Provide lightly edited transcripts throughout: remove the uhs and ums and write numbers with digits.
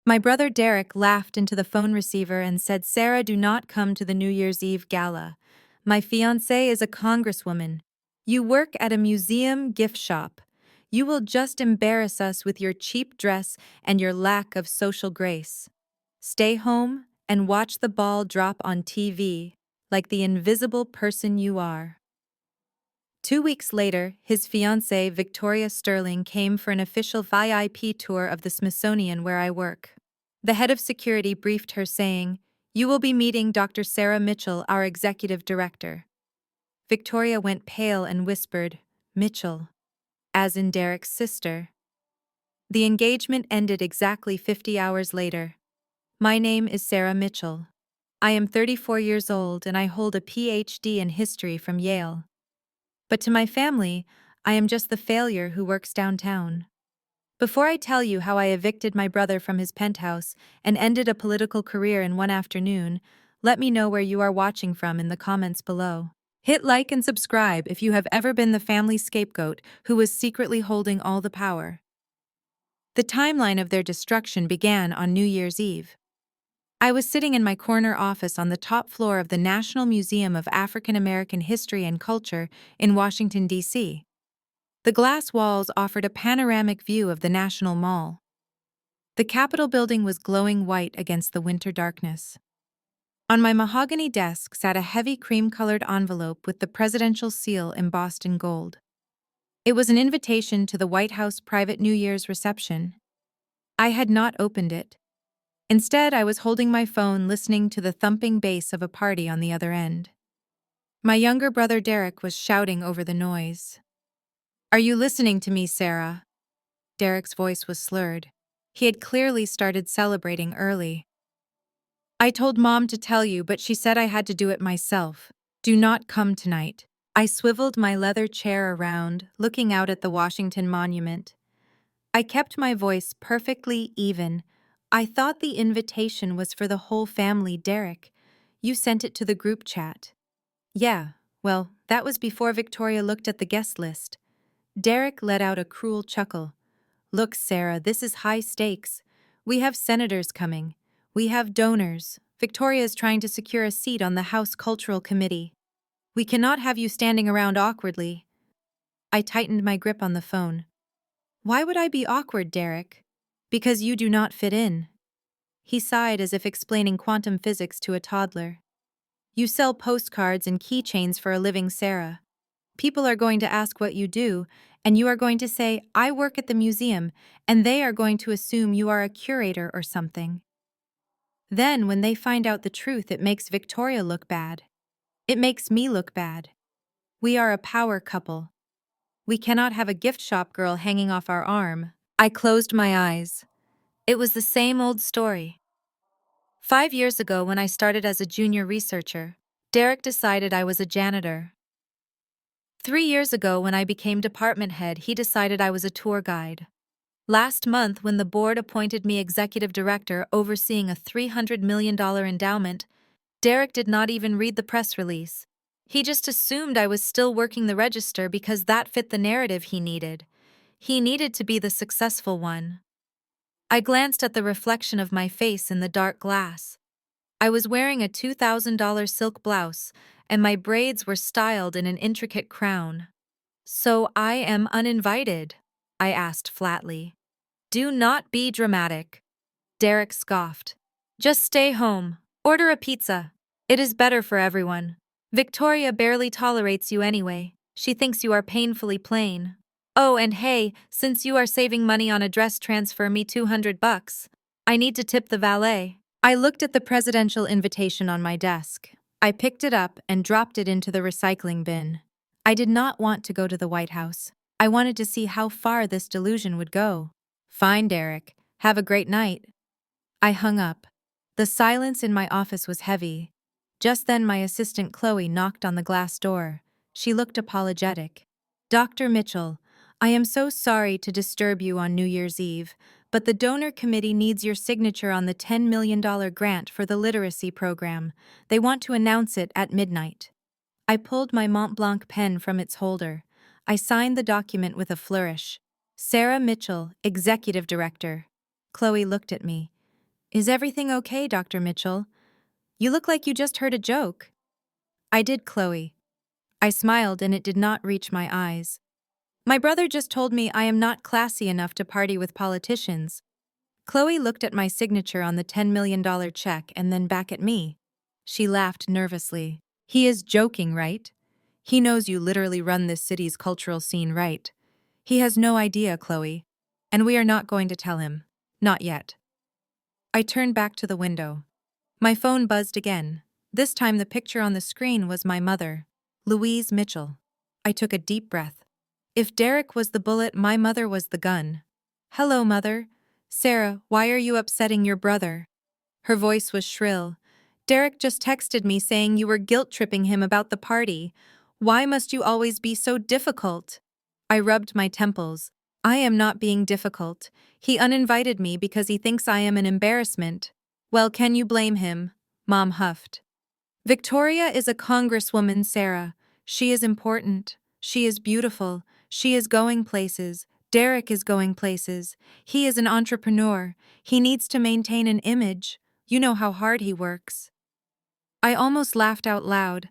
My brother Derek laughed into the phone receiver and said, "Sarah, do not come to the New Year's Eve gala. My fiancée is a congresswoman. You work at a museum gift shop. You will just embarrass us with your cheap dress and your lack of social grace. Stay home and watch the ball drop on TV, like the invisible person you are." 2 weeks later, his fiancée, Victoria Sterling, came for an official VIP tour of the Smithsonian where I work. The head of security briefed her saying, "You will be meeting Dr. Sarah Mitchell, our executive director." Victoria went pale and whispered, "Mitchell," as in Derek's sister. The engagement ended exactly 50 hours later. My name is Sarah Mitchell. I am 34 years old and I hold a PhD in history from Yale. But to my family, I am just the failure who works downtown. Before I tell you how I evicted my brother from his penthouse and ended a political career in one afternoon, let me know where you are watching from in the comments below. Hit like and subscribe if you have ever been the family scapegoat who was secretly holding all the power. The timeline of their destruction began on New Year's Eve. I was sitting in my corner office on the top floor of the National Museum of African American History and Culture in Washington, D.C. The glass walls offered a panoramic view of the National Mall. The Capitol building was glowing white against the winter darkness. On my mahogany desk sat a heavy cream-colored envelope with the presidential seal embossed in gold. It was an invitation to the White House private New Year's reception. I had not opened it. Instead, I was holding my phone listening to the thumping bass of a party on the other end. My younger brother Derek was shouting over the noise. "Are you listening to me, Sarah?" Derek's voice was slurred. He had clearly started celebrating early. "I told Mom to tell you, but she said I had to do it myself. Do not come tonight." I swiveled my leather chair around, looking out at the Washington Monument. I kept my voice perfectly even. "I thought the invitation was for the whole family, Derek. You sent it to the group chat." "Yeah, well, that was before Victoria looked at the guest list." Derek let out a cruel chuckle. "Look, Sarah, this is high stakes. We have senators coming. We have donors. Victoria is trying to secure a seat on the House Cultural Committee. We cannot have you standing around awkwardly." I tightened my grip on the phone. "Why would I be awkward, Derek?" "Because you do not fit in." He sighed as if explaining quantum physics to a toddler. "You sell postcards and keychains for a living, Sarah. People are going to ask what you do, and you are going to say, 'I work at the museum,' and they are going to assume you are a curator or something. Then, when they find out the truth, it makes Victoria look bad. It makes me look bad. We are a power couple. We cannot have a gift shop girl hanging off our arm." I closed my eyes. It was the same old story. 5 years ago, when I started as a junior researcher, Derek decided I was a janitor. 3 years ago, when I became department head, he decided I was a tour guide. Last month, when the board appointed me executive director overseeing a $300 million endowment, Derek did not even read the press release. He just assumed I was still working the register because that fit the narrative he needed. He needed to be the successful one. I glanced at the reflection of my face in the dark glass. I was wearing a $2,000 silk blouse, and my braids were styled in an intricate crown. "So I am uninvited?" I asked flatly. "Do not be dramatic." Derek scoffed. "Just stay home. Order a pizza. It is better for everyone. Victoria barely tolerates you anyway. She thinks you are painfully plain. Oh, and hey, since you are saving money on a dress, transfer me $200. I need to tip the valet." I looked at the presidential invitation on my desk. I picked it up and dropped it into the recycling bin. I did not want to go to the White House. I wanted to see how far this delusion would go. "Fine, Derek. Have a great night." I hung up. The silence in my office was heavy. Just then, my assistant Chloe knocked on the glass door. She looked apologetic. "Dr. Mitchell, I am so sorry to disturb you on New Year's Eve, but the donor committee needs your signature on the $10 million grant for the literacy program. They want to announce it at midnight." I pulled my Mont Blanc pen from its holder. I signed the document with a flourish. "Sarah Mitchell, Executive Director." Chloe looked at me. Is everything okay, Dr. Mitchell? You look like you just heard a joke. I did, Chloe. I smiled and it did not reach my eyes. My brother just told me I am not classy enough to party with politicians. Chloe looked at my signature on the $10 million check and then back at me. She laughed nervously. He is joking, right? He knows you literally run this city's cultural scene, right? He has no idea, Chloe. And we are not going to tell him. Not yet. I turned back to the window. My phone buzzed again. This time the picture on the screen was my mother, Louise Mitchell. I took a deep breath. If Derek was the bullet, my mother was the gun. Hello, Mother. Sarah, why are you upsetting your brother? Her voice was shrill. Derek just texted me saying you were guilt-tripping him about the party. Why must you always be so difficult? I rubbed my temples. I am not being difficult. He uninvited me because he thinks I am an embarrassment. Well, can you blame him? Mom huffed. Victoria is a congresswoman, Sarah. She is important. She is beautiful. She is going places. Derek is going places. He is an entrepreneur. He needs to maintain an image. You know how hard he works. I almost laughed out loud.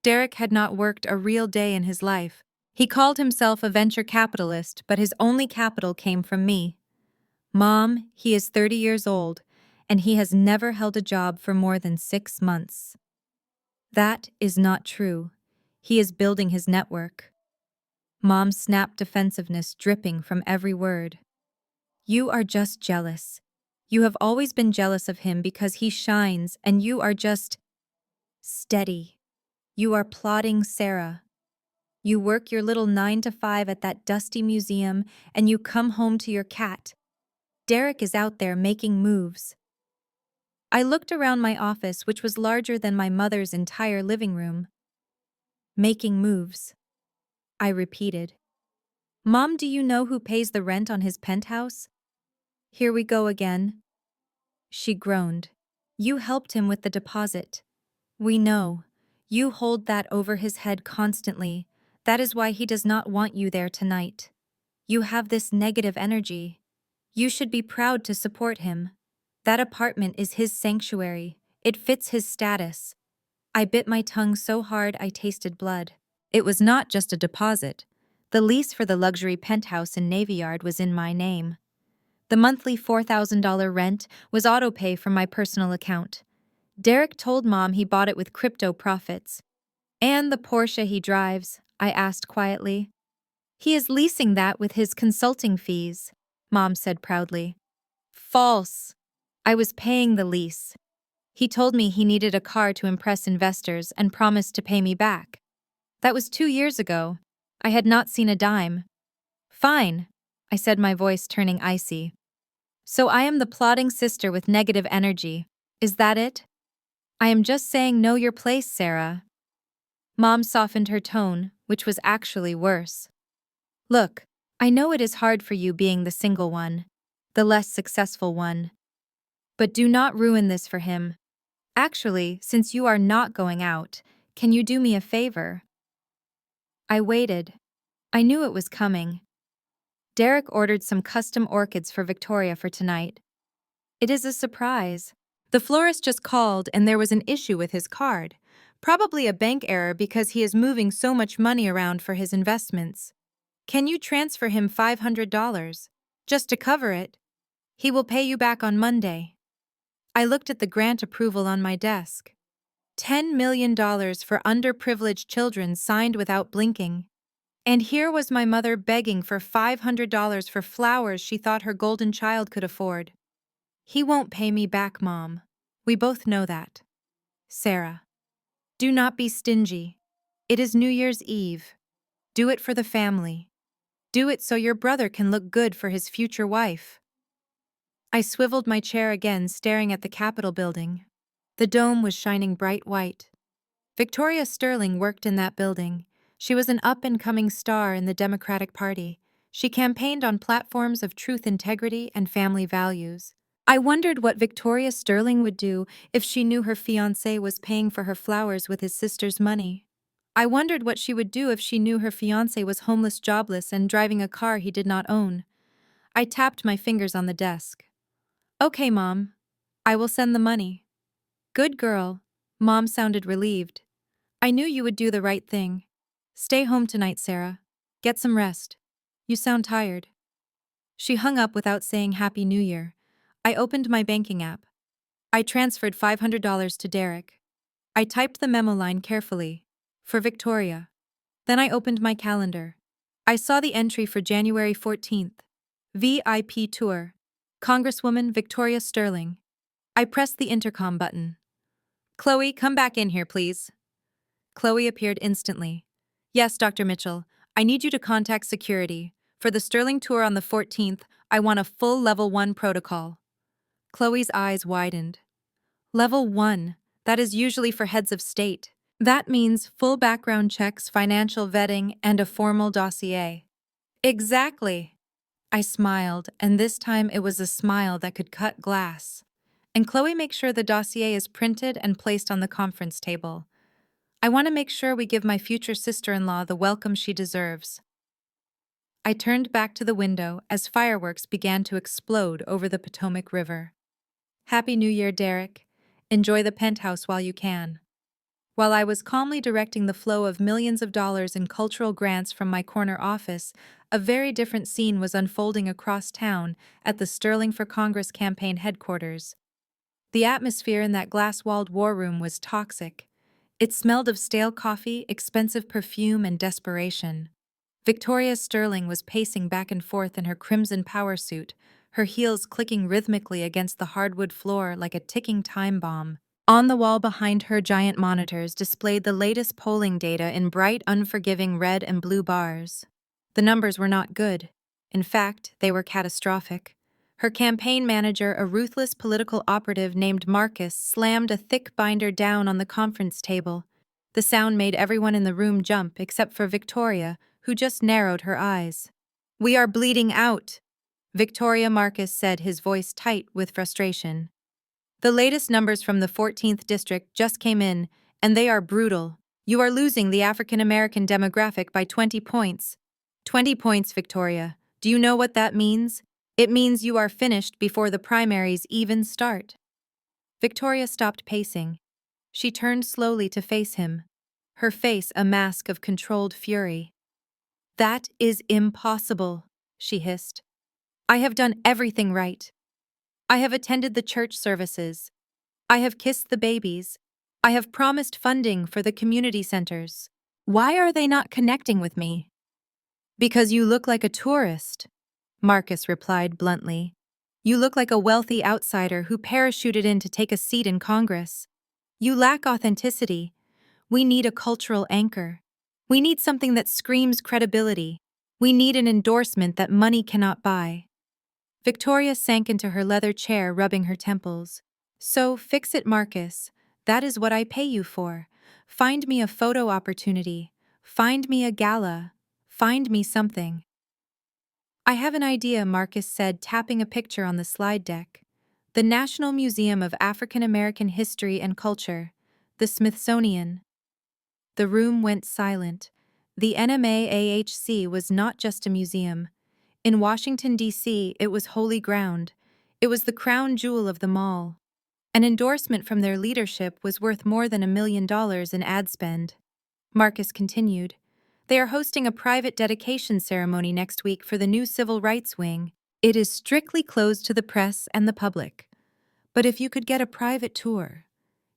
Derek had not worked a real day in his life. He called himself a venture capitalist, but his only capital came from me. Mom, he is 30 years old, and he has never held a job for more than 6 months. That is not true. He is building his network. Mom snapped, defensiveness dripping from every word. You are just jealous. You have always been jealous of him because he shines, and you are just steady. You are plotting, Sarah. You work your little 9 to 5 at that dusty museum, and you come home to your cat. Derek is out there making moves. I looked around my office, which was larger than my mother's entire living room. Making moves. I repeated. Mom, do you know who pays the rent on his penthouse? Here we go again. She groaned. You helped him with the deposit. We know. You hold that over his head constantly. That is why he does not want you there tonight. You have this negative energy. You should be proud to support him. That apartment is his sanctuary. It fits his status. I bit my tongue so hard I tasted blood. It was not just a deposit. The lease for the luxury penthouse in Navy Yard was in my name. The monthly $4,000 rent was auto-pay from my personal account. Derek told Mom he bought it with crypto profits. And the Porsche he drives, I asked quietly. He is leasing that with his consulting fees, Mom said proudly. False. I was paying the lease. He told me he needed a car to impress investors and promised to pay me back. That was 2 years ago. I had not seen a dime. Fine, I said, my voice turning icy. So I am the plotting sister with negative energy. Is that it? I am just saying know your place, Sarah. Mom softened her tone, which was actually worse. Look, I know it is hard for you being the single one, the less successful one. But do not ruin this for him. Actually, since you are not going out, can you do me a favor? I waited. I knew it was coming. Derek ordered some custom orchids for Victoria for tonight. It is a surprise. The florist just called and there was an issue with his card. Probably a bank error because he is moving so much money around for his investments. Can you transfer him $500? Just to cover it. He will pay you back on Monday. I looked at the grant approval on my desk. $10 million for underprivileged children signed without blinking. And here was my mother begging for $500 for flowers she thought her golden child could afford. He won't pay me back, Mom. We both know that. Sarah. Do not be stingy. It is New Year's Eve. Do it for the family. Do it so your brother can look good for his future wife. I swiveled my chair again, staring at the Capitol building. The dome was shining bright white. Victoria Sterling worked in that building. She was an up-and-coming star in the Democratic Party. She campaigned on platforms of truth, integrity, and family values. I wondered what Victoria Sterling would do if she knew her fiancé was paying for her flowers with his sister's money. I wondered what she would do if she knew her fiancé was homeless, jobless, and driving a car he did not own. I tapped my fingers on the desk. Okay, Mom. I will send the money. Good girl. Mom sounded relieved. I knew you would do the right thing. Stay home tonight, Sarah. Get some rest. You sound tired. She hung up without saying Happy New Year. I opened my banking app. I transferred $500 to Derek. I typed the memo line carefully. For Victoria. Then I opened my calendar. I saw the entry for January 14th. VIP tour. Congresswoman Victoria Sterling. I pressed the intercom button. Chloe, come back in here, please. Chloe appeared instantly. Yes, Dr. Mitchell. I need you to contact security. For the Sterling tour on the 14th, I want a full Level 1 protocol. Chloe's eyes widened. Level 1. That is usually for heads of state. That means full background checks, financial vetting, and a formal dossier. Exactly. I smiled, and this time it was a smile that could cut glass. And Chloe, make sure the dossier is printed and placed on the conference table. I want to make sure we give my future sister-in-law the welcome she deserves. I turned back to the window as fireworks began to explode over the Potomac River. Happy New Year, Derek. Enjoy the penthouse while you can. While I was calmly directing the flow of millions of dollars in cultural grants from my corner office, a very different scene was unfolding across town at the Sterling for Congress campaign headquarters. The atmosphere in that glass-walled war room was toxic. It smelled of stale coffee, expensive perfume, and desperation. Victoria Sterling was pacing back and forth in her crimson power suit, her heels clicking rhythmically against the hardwood floor like a ticking time bomb. On the wall behind her, giant monitors displayed the latest polling data in bright, unforgiving red and blue bars. The numbers were not good. In fact, they were catastrophic. Her campaign manager, a ruthless political operative named Marcus, slammed a thick binder down on the conference table. The sound made everyone in the room jump except for Victoria, who just narrowed her eyes. "We are bleeding out," Victoria Marcus said, his voice tight with frustration. "The latest numbers from the 14th district just came in, and they are brutal. You are losing the African American demographic by 20 points. 20 points, Victoria. Do you know what that means? It means you are finished before the primaries even start." Victoria stopped pacing. She turned slowly to face him, her face a mask of controlled fury. "That is impossible," she hissed. "I have done everything right. I have attended the church services. I have kissed the babies. I have promised funding for the community centers. Why are they not connecting with me?" "Because you look like a tourist," Marcus replied bluntly. "You look like a wealthy outsider who parachuted in to take a seat in Congress. You lack authenticity. We need a cultural anchor. We need something that screams credibility. We need an endorsement that money cannot buy." Victoria sank into her leather chair, rubbing her temples. "So, fix it, Marcus. That is what I pay you for. Find me a photo opportunity. Find me a gala. Find me something." "I have an idea," Marcus said, tapping a picture on the slide deck. "The National Museum of African American History and Culture. The Smithsonian." The room went silent. The NMAAHC was not just a museum. In Washington, D.C., it was holy ground. It was the crown jewel of the mall. An endorsement from their leadership was worth more than $1 million in ad spend. Marcus continued. "They are hosting a private dedication ceremony next week for the new Civil Rights Wing. It is strictly closed to the press and the public. But if you could get a private tour,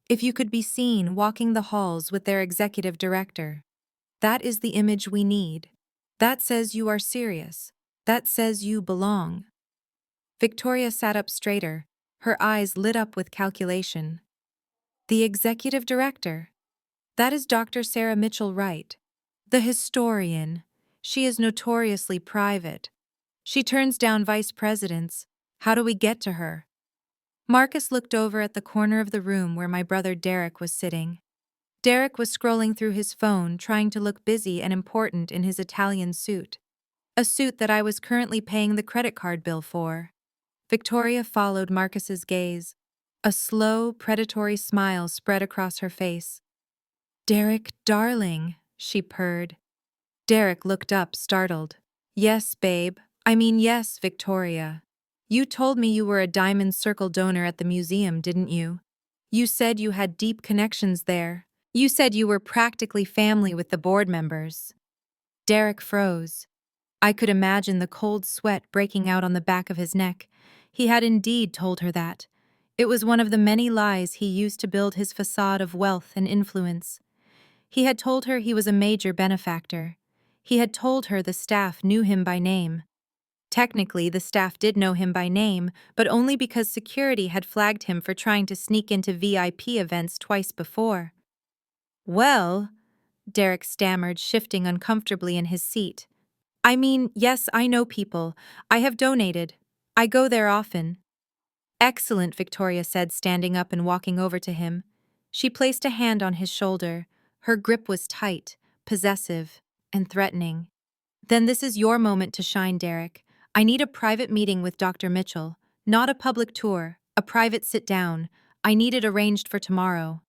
if you could be seen walking the halls with their executive director, that is the image we need. That says you are serious. That says you belong." Victoria sat up straighter, her eyes lit up with calculation. "The executive director? That is Dr. Sarah Mitchell Wright, the historian. She is notoriously private. She turns down vice presidents. How do we get to her?" Marcus looked over at the corner of the room where my brother Derek was sitting. Derek was scrolling through his phone, trying to look busy and important in his Italian suit. A suit that I was currently paying the credit card bill for. Victoria followed Marcus's gaze. A slow, predatory smile spread across her face. "Derek, darling," she purred. Derek looked up, startled. "Yes, babe. I mean yes, Victoria." You told me you were a Diamond Circle donor at the museum, didn't you? You said you had deep connections there. You said you were practically family with the board members. Derek froze. I could imagine the cold sweat breaking out on the back of his neck. He had indeed told her that. It was one of the many lies he used to build his facade of wealth and influence. He had told her he was a major benefactor. He had told her the staff knew him by name. Technically, the staff did know him by name, but only because security had flagged him for trying to sneak into VIP events twice before. Well, Derek stammered, shifting uncomfortably in his seat. I mean, yes, I know people. I have donated. I go there often. Excellent, Victoria said, standing up and walking over to him. She placed a hand on his shoulder. Her grip was tight, possessive, and threatening. Then this is your moment to shine, Derek. I need a private meeting with Dr. Mitchell. Not a public tour, a private sit-down. I need it arranged for tomorrow.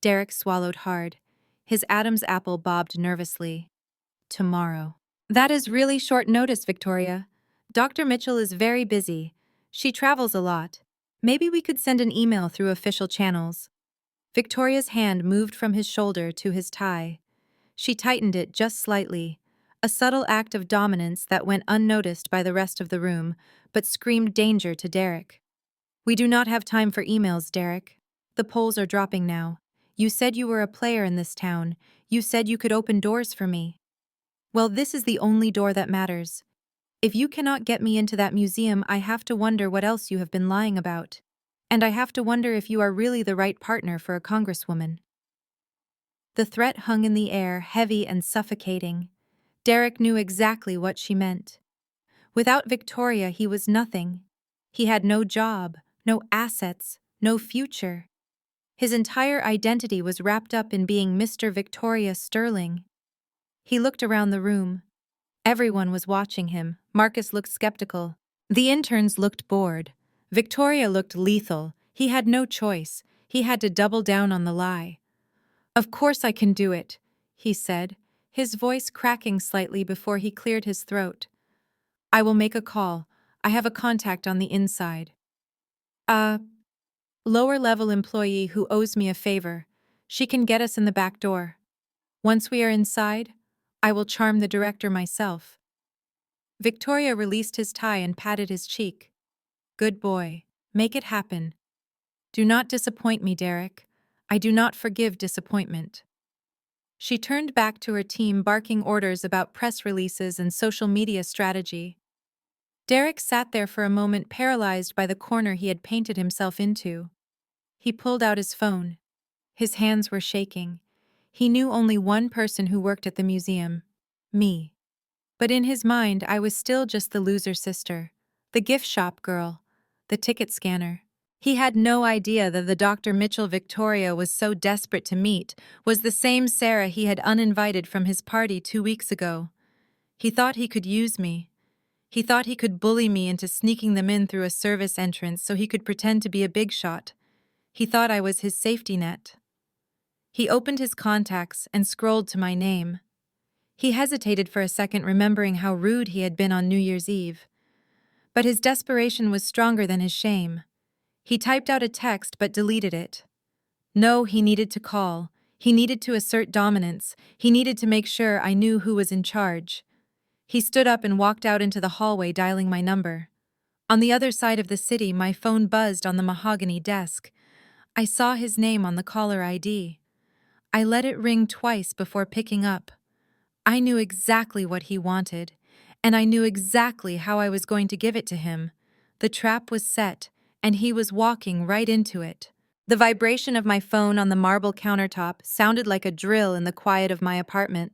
Derek swallowed hard. His Adam's apple bobbed nervously. Tomorrow. That is really short notice, Victoria. Dr. Mitchell is very busy. She travels a lot. Maybe we could send an email through official channels. Victoria's hand moved from his shoulder to his tie. She tightened it just slightly, a subtle act of dominance that went unnoticed by the rest of the room, but screamed danger to Derek. We do not have time for emails, Derek. The polls are dropping now. You said you were a player in this town. You said you could open doors for me. Well, this is the only door that matters. If you cannot get me into that museum, I have to wonder what else you have been lying about. And I have to wonder if you are really the right partner for a congresswoman. The threat hung in the air, heavy and suffocating. Derek knew exactly what she meant. Without Victoria, he was nothing. He had no job, no assets, no future. His entire identity was wrapped up in being Mr. Victoria Sterling. He looked around the room. Everyone was watching him. Marcus looked skeptical. The interns looked bored. Victoria looked lethal. He had no choice. He had to double down on the lie. Of course I can do it, he said, his voice cracking slightly before he cleared his throat. I will make a call. I have a contact on the inside. A lower-level employee who owes me a favor. She can get us in the back door. Once we are inside, I will charm the director myself. Victoria released his tie and patted his cheek. Good boy. Make it happen. Do not disappoint me, Derek. I do not forgive disappointment. She turned back to her team, barking orders about press releases and social media strategy. Derek sat there for a moment, paralyzed by the corner he had painted himself into. He pulled out his phone. His hands were shaking. He knew only one person who worked at the museum. Me. But in his mind, I was still just the loser sister, the gift shop girl, the ticket scanner. He had no idea that the Dr. Mitchell Victoria was so desperate to meet was the same Sarah he had uninvited from his party 2 weeks ago. He thought he could use me. He thought he could bully me into sneaking them in through a service entrance so he could pretend to be a big shot. He thought I was his safety net. He opened his contacts and scrolled to my name. He hesitated for a second, remembering how rude he had been on New Year's Eve. But his desperation was stronger than his shame. He typed out a text but deleted it. No, he needed to call. He needed to assert dominance. He needed to make sure I knew who was in charge. He stood up and walked out into the hallway, dialing my number. On the other side of the city, my phone buzzed on the mahogany desk. I saw his name on the caller ID. I let it ring twice before picking up. I knew exactly what he wanted, and I knew exactly how I was going to give it to him. The trap was set, and he was walking right into it. The vibration of my phone on the marble countertop sounded like a drill in the quiet of my apartment.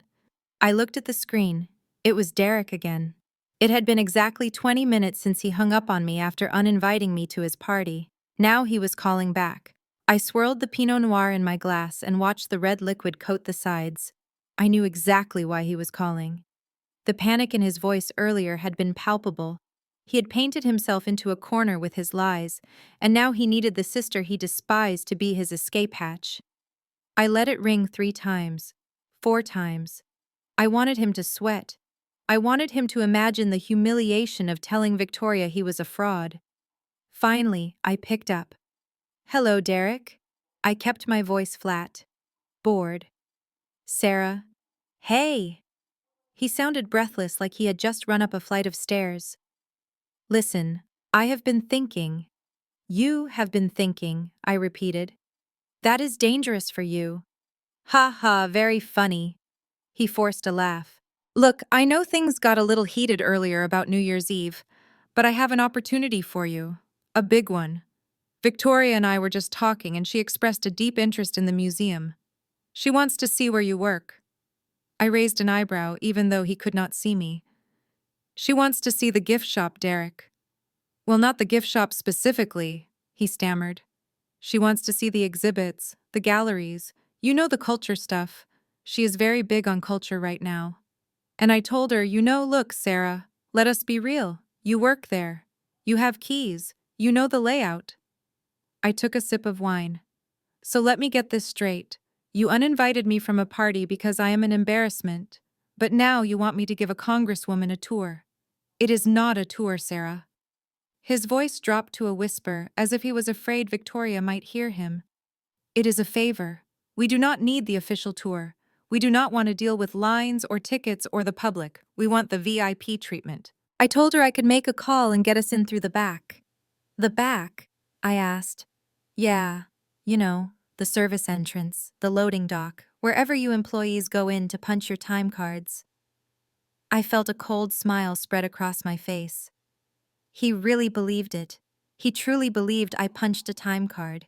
I looked at the screen. It was Derek again. It had been exactly 20 minutes since he hung up on me after uninviting me to his party. Now he was calling back. I swirled the Pinot Noir in my glass and watched the red liquid coat the sides. I knew exactly why he was calling. The panic in his voice earlier had been palpable. He had painted himself into a corner with his lies, and now he needed the sister he despised to be his escape hatch. I let it ring 3 times, 4 times. I wanted him to sweat. I wanted him to imagine the humiliation of telling Victoria he was a fraud. Finally, I picked up. "Hello, Derek." I kept my voice flat. Bored. "Sarah." "Hey." He sounded breathless like he had just run up a flight of stairs. "Listen, I have been thinking." "You have been thinking," I repeated. "That is dangerous for you." "Ha ha, very funny." He forced a laugh. "Look, I know things got a little heated earlier about New Year's Eve, but I have an opportunity for you. A big one. Victoria and I were just talking and she expressed a deep interest in the museum. She wants to see where you work." I raised an eyebrow even though he could not see me. "She wants to see the gift shop, Derek." "Well, not the gift shop specifically," he stammered. "She wants to see the exhibits, the galleries, you know, the culture stuff. She is very big on culture right now." And I told her, "Look, Sarah, let us be real. You work there. You have keys. You know the layout." I took a sip of wine. "So let me get this straight. You uninvited me from a party because I am an embarrassment. But now you want me to give a congresswoman a tour. It is not a tour, Sarah." His voice dropped to a whisper, as if he was afraid Victoria might hear him. "It is a favor. We do not need the official tour. We do not want to deal with lines or tickets or the public. We want the VIP treatment." I told her I could make a call and get us in through the back. "The back?" I asked. "Yeah, the service entrance, the loading dock, wherever you employees go in to punch your time cards." I felt a cold smile spread across my face. He really believed it. He truly believed I punched a time card.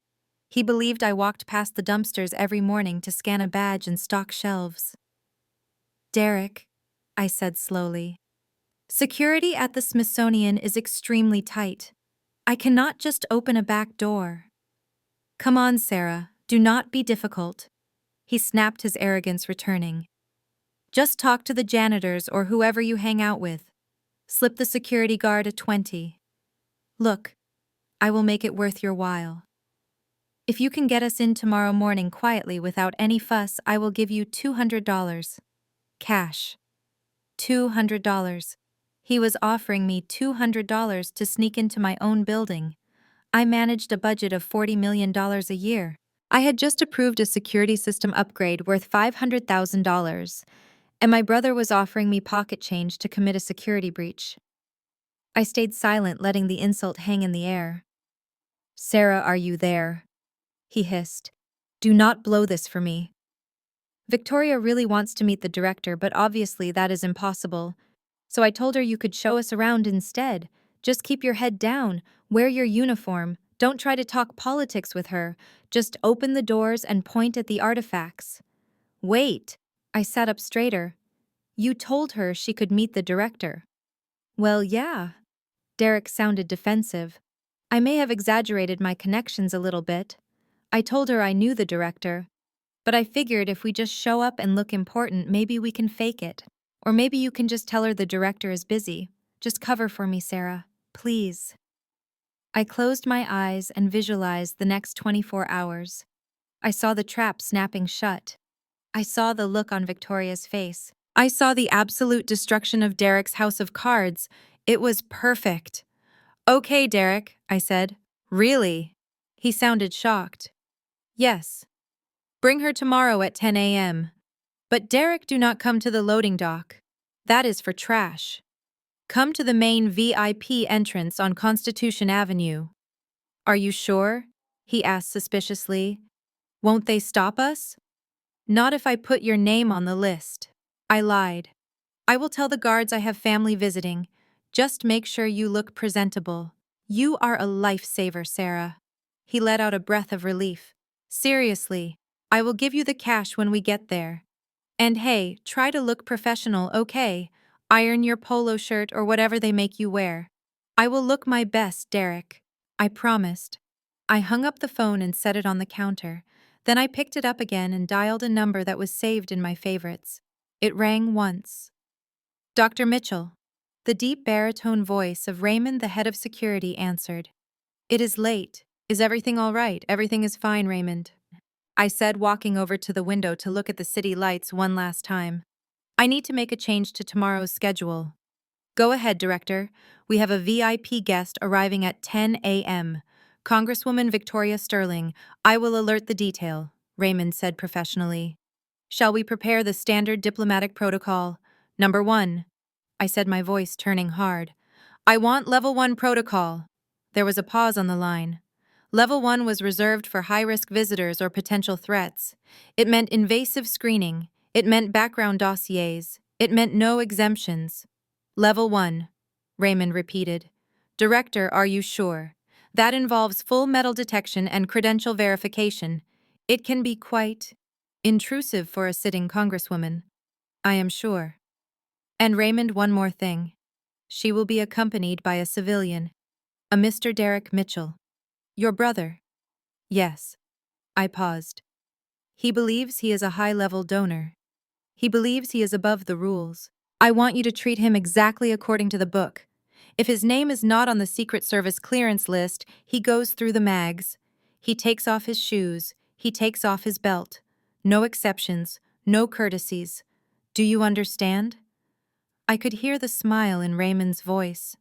He believed I walked past the dumpsters every morning to scan a badge and stock shelves. "Derek," I said slowly, "security at the Smithsonian is extremely tight. I cannot just open a back door." "Come on, Sarah, do not be difficult." He snapped, his arrogance returning. "Just talk to the janitors or whoever you hang out with. Slip the security guard a 20. Look, I will make it worth your while. If you can get us in tomorrow morning quietly without any fuss, I will give you $200. Cash. $200. He was offering me $200 to sneak into my own building. I managed a budget of $40 million a year. I had just approved a security system upgrade worth $500,000, and my brother was offering me pocket change to commit a security breach. I stayed silent, letting the insult hang in the air. "Sarah, are you there?" he hissed. "Do not blow this for me." "Victoria really wants to meet the director, but obviously that is impossible. So I told her you could show us around instead. Just keep your head down, wear your uniform, don't try to talk politics with her. Just open the doors and point at the artifacts." "Wait." I sat up straighter. "You told her she could meet the director." "Well, yeah." Derek sounded defensive. "I may have exaggerated my connections a little bit. I told her I knew the director. But I figured if we just show up and look important, maybe we can fake it. Or maybe you can just tell her the director is busy. Just cover for me, Sarah. Please." I closed my eyes and visualized the next 24 hours. I saw the trap snapping shut. I saw the look on Victoria's face. I saw the absolute destruction of Derek's house of cards. It was perfect. "Okay, Derek," I said. "Really?" He sounded shocked. "Yes. Bring her tomorrow at 10 a.m. But Derek, do not come to the loading dock. That is for trash. Come to the main VIP entrance on Constitution Avenue." "Are you sure?" he asked suspiciously. "Won't they stop us?" "Not if I put your name on the list." I lied. "I will tell the guards I have family visiting. Just make sure you look presentable." "You are a lifesaver, Sarah." He let out a breath of relief. "Seriously, I will give you the cash when we get there. And hey, try to look professional, okay? Iron your polo shirt or whatever they make you wear." "I will look my best, Derek." I promised. I hung up the phone and set it on the counter. Then I picked it up again and dialed a number that was saved in my favorites. It rang once. "Dr. Mitchell." The deep baritone voice of Raymond, the head of security, answered. "It is late. Is everything all right?" "Everything is fine, Raymond," I said, walking over to the window to look at the city lights one last time. I need to make a change to tomorrow's schedule. Go ahead, Director. We have a VIP guest arriving at 10 a.m. Congresswoman Victoria Sterling. I will alert the detail, Raymond said professionally. Shall we prepare the standard diplomatic protocol? Number 1. I said, my voice turning hard. I want Level 1 protocol. There was a pause on the line. Level 1 was reserved for high-risk visitors or potential threats. It meant invasive screening. It meant background dossiers. It meant no exemptions. Level 1, Raymond repeated. Director, are you sure? That involves full metal detection and credential verification. It can be quite intrusive for a sitting congresswoman. I am sure. And Raymond, one more thing. She will be accompanied by a civilian, a Mr. Derek Mitchell. Your brother? Yes. I paused. He believes he is a high-level donor. He believes he is above the rules. I want you to treat him exactly according to the book. If his name is not on the Secret Service clearance list, he goes through the mags. He takes off his shoes. He takes off his belt. No exceptions, no courtesies. Do you understand? I could hear the smile in Raymond's voice.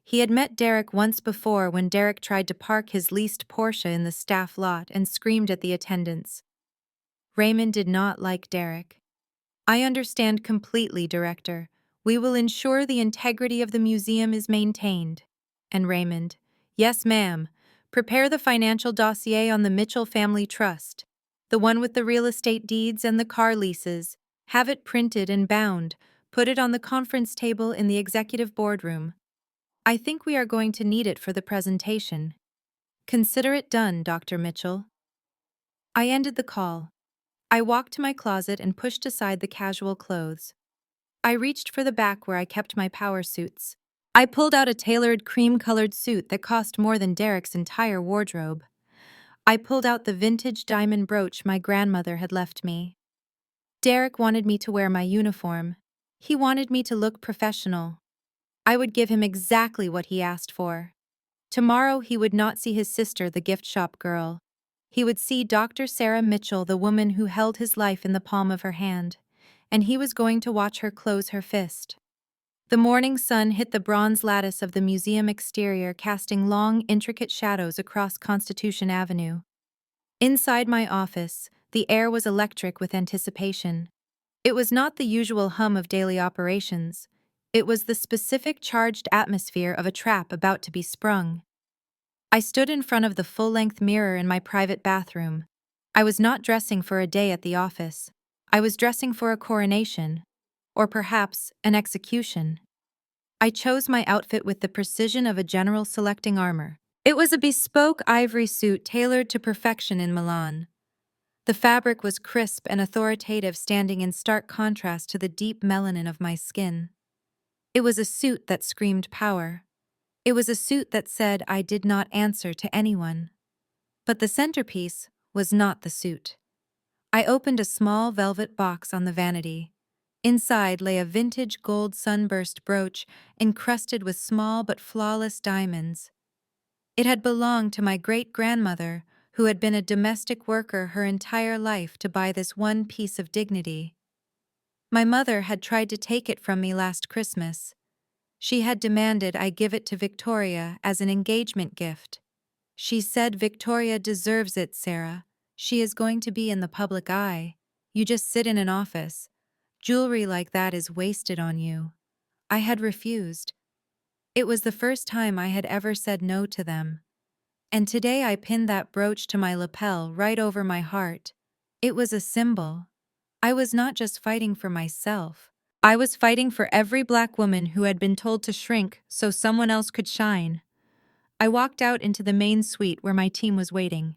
He had met Derek once before when Derek tried to park his leased Porsche in the staff lot and screamed at the attendants. Raymond did not like Derek. I understand completely, Director. We will ensure the integrity of the museum is maintained. And Raymond, yes, ma'am. Prepare the financial dossier on the Mitchell Family Trust, the one with the real estate deeds and the car leases. Have it printed and bound. Put it on the conference table in the executive boardroom. I think we are going to need it for the presentation. Consider it done, Dr. Mitchell. I ended the call. I walked to my closet and pushed aside the casual clothes. I reached for the back where I kept my power suits. I pulled out a tailored cream-colored suit that cost more than Derek's entire wardrobe. I pulled out the vintage diamond brooch my grandmother had left me. Derek wanted me to wear my uniform. He wanted me to look professional. I would give him exactly what he asked for. Tomorrow he would not see his sister, the gift shop girl. He would see Dr. Sarah Mitchell, the woman who held his life in the palm of her hand, and he was going to watch her close her fist. The morning sun hit the bronze lattice of the museum exterior, casting long, intricate shadows across Constitution Avenue. Inside my office, the air was electric with anticipation. It was not the usual hum of daily operations. It was the specific charged atmosphere of a trap about to be sprung. I stood in front of the full-length mirror in my private bathroom. I was not dressing for a day at the office. I was dressing for a coronation, or perhaps an execution. I chose my outfit with the precision of a general selecting armor. It was a bespoke ivory suit tailored to perfection in Milan. The fabric was crisp and authoritative, standing in stark contrast to the deep melanin of my skin. It was a suit that screamed power. It was a suit that said I did not answer to anyone. But the centerpiece was not the suit. I opened a small velvet box on the vanity. Inside lay a vintage gold sunburst brooch encrusted with small but flawless diamonds. It had belonged to my great-grandmother, who had been a domestic worker her entire life to buy this one piece of dignity. My mother had tried to take it from me last Christmas. She had demanded I give it to Victoria as an engagement gift. She said, Victoria deserves it, Sarah. She is going to be in the public eye. You just sit in an office. Jewelry like that is wasted on you. I had refused. It was the first time I had ever said no to them. And today I pinned that brooch to my lapel right over my heart. It was a symbol. I was not just fighting for myself. I was fighting for every Black woman who had been told to shrink so someone else could shine. I walked out into the main suite where my team was waiting.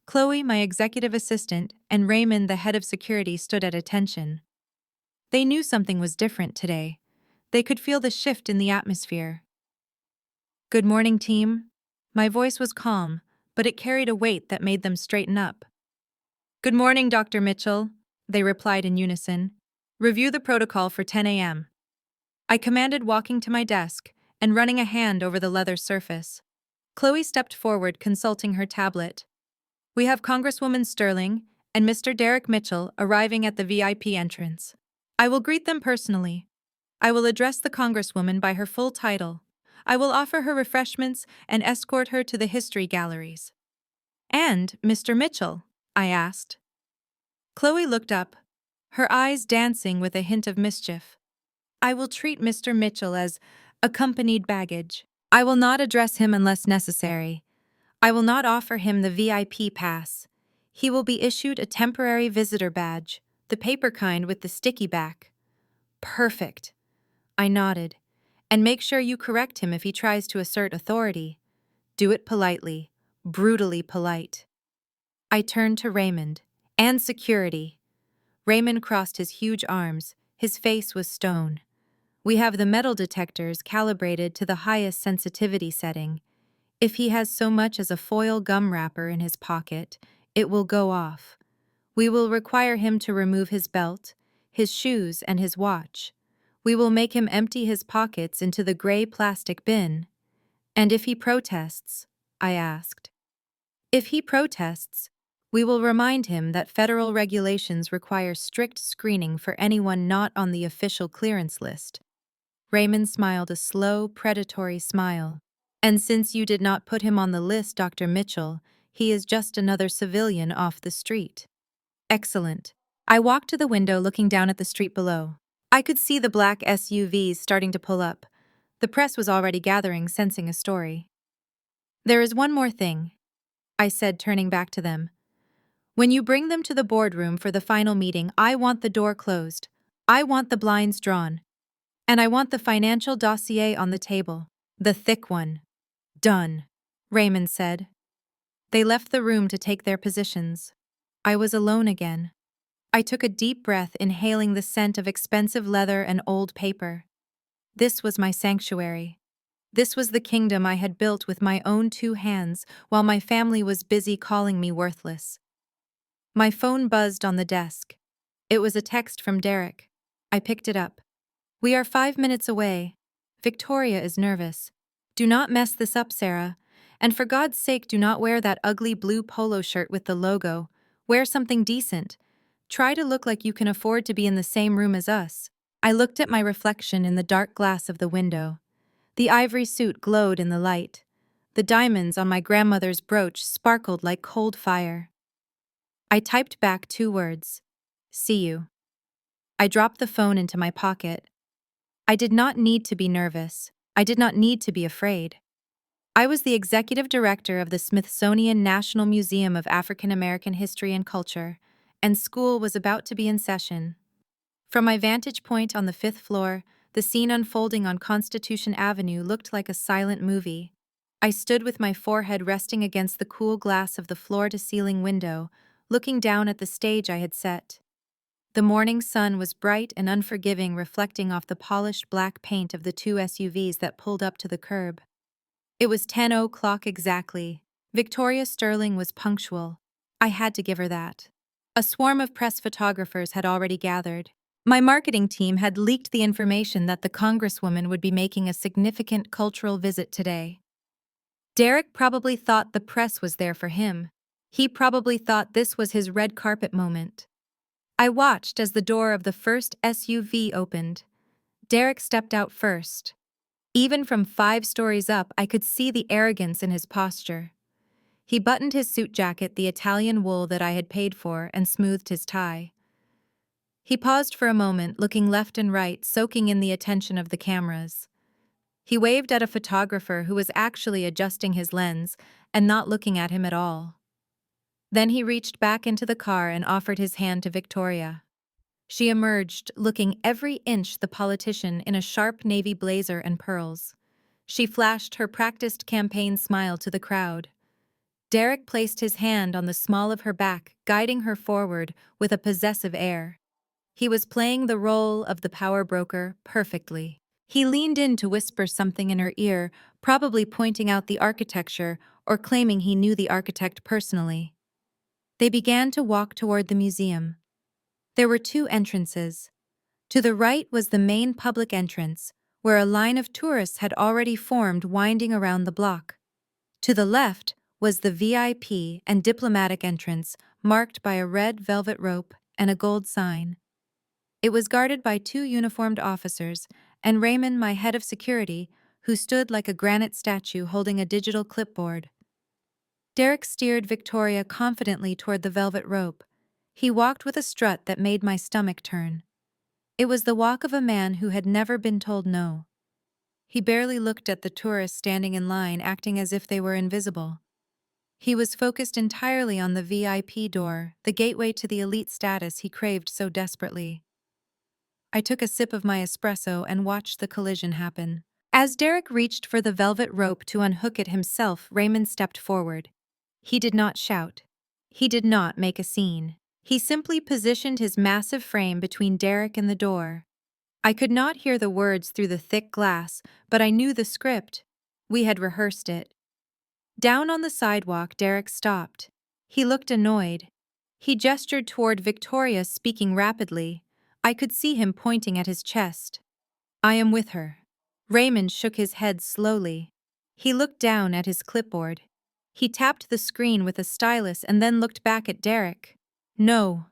Chloe, my executive assistant, and Raymond, the head of security, stood at attention. They knew something was different today. They could feel the shift in the atmosphere. Good morning, team. My voice was calm, but it carried a weight that made them straighten up. Good morning, Dr. Mitchell, they replied in unison. Review the protocol for 10 a.m. I commanded, walking to my desk and running a hand over the leather surface. Chloe stepped forward, consulting her tablet. We have Congresswoman Sterling and Mr. Derek Mitchell arriving at the VIP entrance. I will greet them personally. I will address the Congresswoman by her full title. I will offer her refreshments and escort her to the history galleries. And, Mr. Mitchell? I asked. Chloe looked up, her eyes dancing with a hint of mischief. I will treat Mr. Mitchell as accompanied baggage. I will not address him unless necessary. I will not offer him the VIP pass. He will be issued a temporary visitor badge, the paper kind with the sticky back. Perfect. I nodded. And make sure you correct him if he tries to assert authority. Do it politely, brutally polite. I turned to Raymond. And security. Raymond crossed his huge arms. His face was stone. We have the metal detectors calibrated to the highest sensitivity setting. If he has so much as a foil gum wrapper in his pocket, it will go off. We will require him to remove his belt, his shoes, and his watch. We will make him empty his pockets into the gray plastic bin. And if he protests, I asked. If he protests, we will remind him that federal regulations require strict screening for anyone not on the official clearance list. Raymond smiled a slow, predatory smile. And since you did not put him on the list, Dr. Mitchell, he is just another civilian off the street. Excellent. I walked to the window looking down at the street below. I could see the black SUVs starting to pull up. The press was already gathering, sensing a story. There is one more thing, I said, turning back to them. When you bring them to the boardroom for the final meeting, I want the door closed. I want the blinds drawn. And I want the financial dossier on the table. The thick one. Done, Raymond said. They left the room to take their positions. I was alone again. I took a deep breath, inhaling the scent of expensive leather and old paper. This was my sanctuary. This was the kingdom I had built with my own 2 hands while my family was busy calling me worthless. My phone buzzed on the desk. It was a text from Derek. I picked it up. We are 5 minutes away. Victoria is nervous. Do not mess this up, Sarah. And for God's sake, do not wear that ugly blue polo shirt with the logo. Wear something decent. Try to look like you can afford to be in the same room as us. I looked at my reflection in the dark glass of the window. The ivory suit glowed in the light. The diamonds on my grandmother's brooch sparkled like cold fire. I typed back 2 words. See you. I dropped the phone into my pocket. I did not need to be nervous. I did not need to be afraid. I was the executive director of the Smithsonian National Museum of African American History and Culture, and school was about to be in session. From my vantage point on the 5th floor, the scene unfolding on Constitution Avenue looked like a silent movie. I stood with my forehead resting against the cool glass of the floor-to-ceiling window, looking down at the stage I had set. The morning sun was bright and unforgiving, reflecting off the polished black paint of the 2 SUVs that pulled up to the curb. It was 10:00 exactly. Victoria Sterling was punctual. I had to give her that. A swarm of press photographers had already gathered. My marketing team had leaked the information that the Congresswoman would be making a significant cultural visit today. Derek probably thought the press was there for him. He probably thought this was his red carpet moment. I watched as the door of the first SUV opened. Derek stepped out first. Even from 5 stories up, I could see the arrogance in his posture. He buttoned his suit jacket, the Italian wool that I had paid for, and smoothed his tie. He paused for a moment, looking left and right, soaking in the attention of the cameras. He waved at a photographer who was actually adjusting his lens and not looking at him at all. Then he reached back into the car and offered his hand to Victoria. She emerged, looking every inch the politician, in a sharp navy blazer and pearls. She flashed her practiced campaign smile to the crowd. Derek placed his hand on the small of her back, guiding her forward with a possessive air. He was playing the role of the power broker perfectly. He leaned in to whisper something in her ear, probably pointing out the architecture or claiming he knew the architect personally. They began to walk toward the museum. There were 2 entrances. To the right was the main public entrance, where a line of tourists had already formed, winding around the block. To the left was the VIP and diplomatic entrance, marked by a red velvet rope and a gold sign. It was guarded by two uniformed officers, and Raymond, my head of security, who stood like a granite statue holding a digital clipboard. Derek steered Victoria confidently toward the velvet rope. He walked with a strut that made my stomach turn. It was the walk of a man who had never been told no. He barely looked at the tourists standing in line, acting as if they were invisible. He was focused entirely on the VIP door, the gateway to the elite status he craved so desperately. I took a sip of my espresso and watched the collision happen. As Derek reached for the velvet rope to unhook it himself, Raymond stepped forward. He did not shout. He did not make a scene. He simply positioned his massive frame between Derek and the door. I could not hear the words through the thick glass, but I knew the script. We had rehearsed it. Down on the sidewalk, Derek stopped. He looked annoyed. He gestured toward Victoria, speaking rapidly. I could see him pointing at his chest. "I am with her." Raymond shook his head slowly. He looked down at his clipboard. He tapped the screen with a stylus and then looked back at Derek. "No."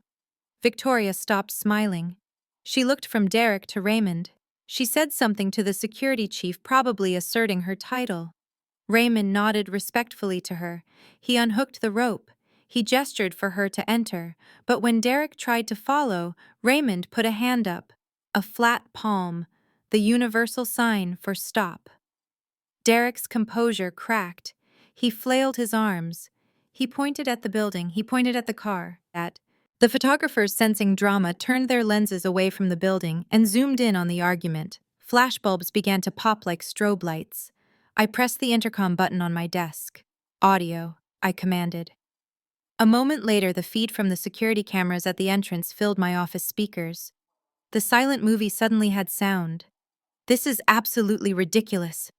Victoria stopped smiling. She looked from Derek to Raymond. She said something to the security chief, probably asserting her title. Raymond nodded respectfully to her. He unhooked the rope. He gestured for her to enter, but when Derek tried to follow, Raymond put a hand up, a flat palm, the universal sign for stop. Derek's composure cracked. He flailed his arms. He pointed at the building. He pointed at the car. The photographers, sensing drama, turned their lenses away from the building and zoomed in on the argument. Flashbulbs began to pop like strobe lights. I pressed the intercom button on my desk. "Audio," I commanded. A moment later, the feed from the security cameras at the entrance filled my office speakers. The silent movie suddenly had sound. "This is absolutely ridiculous."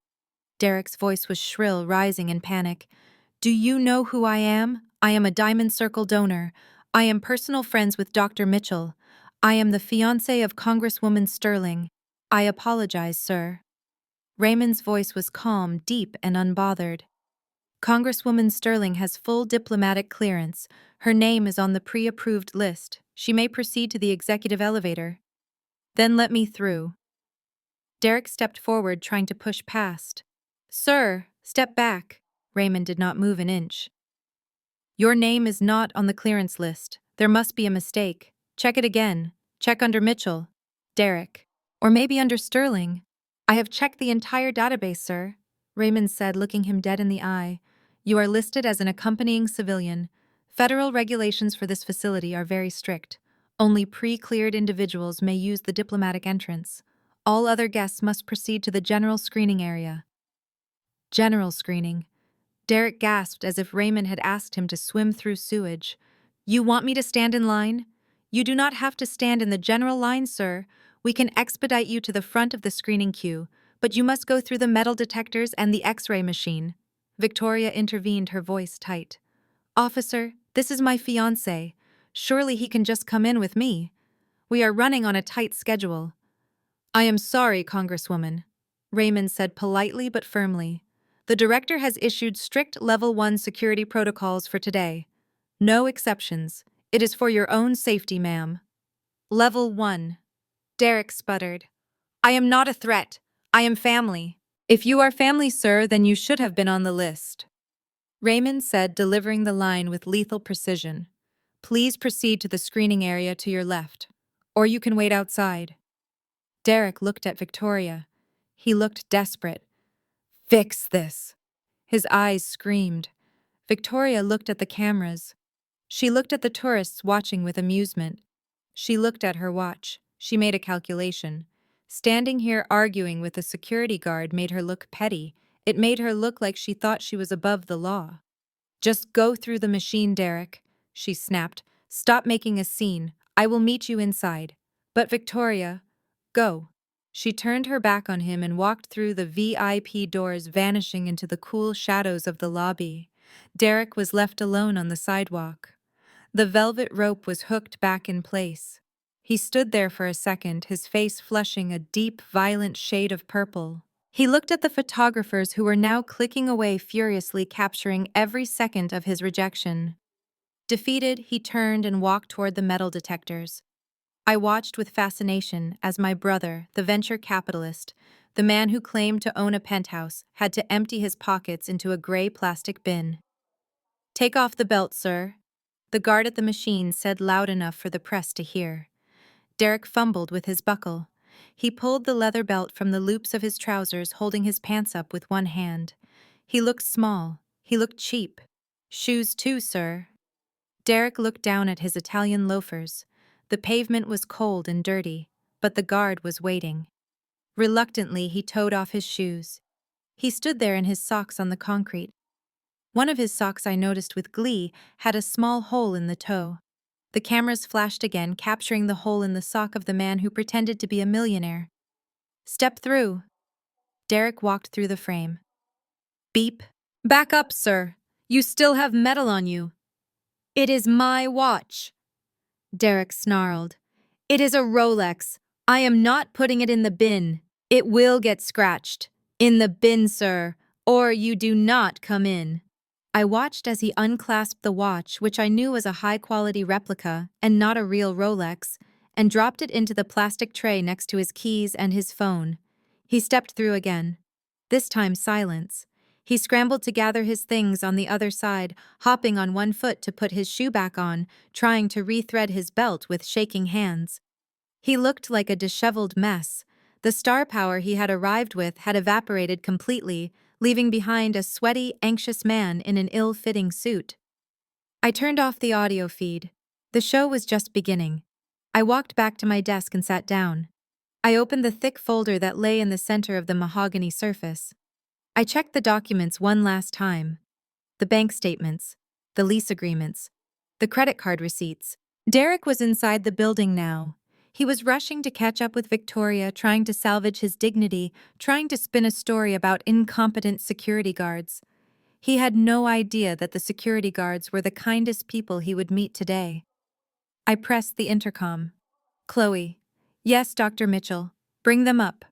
Derek's voice was shrill, rising in panic. "Do you know who I am? I am a Diamond Circle donor. I am personal friends with Dr. Mitchell. I am the fiancée of Congresswoman Sterling. I apologize, sir." Raymond's voice was calm, deep, and unbothered. "Congresswoman Sterling has full diplomatic clearance. Her name is on the pre-approved list. She may proceed to the executive elevator." "Then let me through." Derek stepped forward, trying to push past. "Sir, step back." Raymond did not move an inch. "Your name is not on the clearance list. There must be a mistake. Check it again. Check under Mitchell." "Derek. Or maybe under Sterling." "I have checked the entire database, sir," Raymond said, looking him dead in the eye. "You are listed as an accompanying civilian. Federal regulations for this facility are very strict. Only pre-cleared individuals may use the diplomatic entrance. All other guests must proceed to the general screening area." General screening. Derek gasped as if Raymond had asked him to swim through sewage. "You want me to stand in line?" "You do not have to stand in the general line, sir. We can expedite you to the front of the screening queue, but you must go through the metal detectors and the X-ray machine." Victoria intervened, her voice tight. "Officer, this is my fiancé. Surely he can just come in with me. We are running on a tight schedule." "I am sorry, Congresswoman," Raymond said politely but firmly. "The director has issued strict Level 1 security protocols for today. No exceptions. It is for your own safety, ma'am." "Level 1. Derek sputtered. "I am not a threat. I am family." "If you are family, sir, then you should have been on the list," Raymond said, delivering the line with lethal precision. "Please proceed to the screening area to your left, or you can wait outside." Derek looked at Victoria. He looked desperate. "Fix this." His eyes screamed. Victoria looked at the cameras. She looked at the tourists watching with amusement. She looked at her watch. She made a calculation. Standing here arguing with a security guard made her look petty. It made her look like she thought she was above the law. "Just go through the machine, Derek," she snapped. "Stop making a scene. I will meet you inside." "But Victoria, go." She turned her back on him and walked through the VIP doors, vanishing into the cool shadows of the lobby. Derek was left alone on the sidewalk. The velvet rope was hooked back in place. He stood there for a second, his face flushing a deep, violent shade of purple. He looked at the photographers who were now clicking away furiously, capturing every second of his rejection. Defeated, he turned and walked toward the metal detectors. I watched with fascination as my brother, the venture capitalist, the man who claimed to own a penthouse, had to empty his pockets into a gray plastic bin. "Take off the belt, sir," the guard at the machine said loud enough for the press to hear. Derek fumbled with his buckle. He pulled the leather belt from the loops of his trousers, holding his pants up with one hand. He looked small. He looked cheap. "Shoes too, sir." Derek looked down at his Italian loafers. The pavement was cold and dirty, but the guard was waiting. Reluctantly, he toed off his shoes. He stood there in his socks on the concrete. One of his socks, I noticed with glee, had a small hole in the toe. The cameras flashed again, capturing the hole in the sock of the man who pretended to be a millionaire. "Step through." Derek walked through the frame. Beep. "Back up, sir. You still have metal on you." "It is my watch," Derek snarled. "It is a Rolex. I am not putting it in the bin. It will get scratched. In the bin, sir, or you do not come in." I watched as he unclasped the watch, which I knew was a high-quality replica and not a real Rolex, and dropped it into the plastic tray next to his keys and his phone. He stepped through again. This time silence. He scrambled to gather his things on the other side, hopping on one foot to put his shoe back on, trying to rethread his belt with shaking hands. He looked like a disheveled mess. The star power he had arrived with had evaporated completely, leaving behind a sweaty, anxious man in an ill-fitting suit. I turned off the audio feed. The show was just beginning. I walked back to my desk and sat down. I opened the thick folder that lay in the center of the mahogany surface. I checked the documents one last time. The bank statements, the lease agreements, the credit card receipts. Derek was inside the building now. He was rushing to catch up with Victoria, trying to salvage his dignity, trying to spin a story about incompetent security guards. He had no idea that the security guards were the kindest people he would meet today. I pressed the intercom. "Chloe." "Yes, Dr. Mitchell. Bring them up."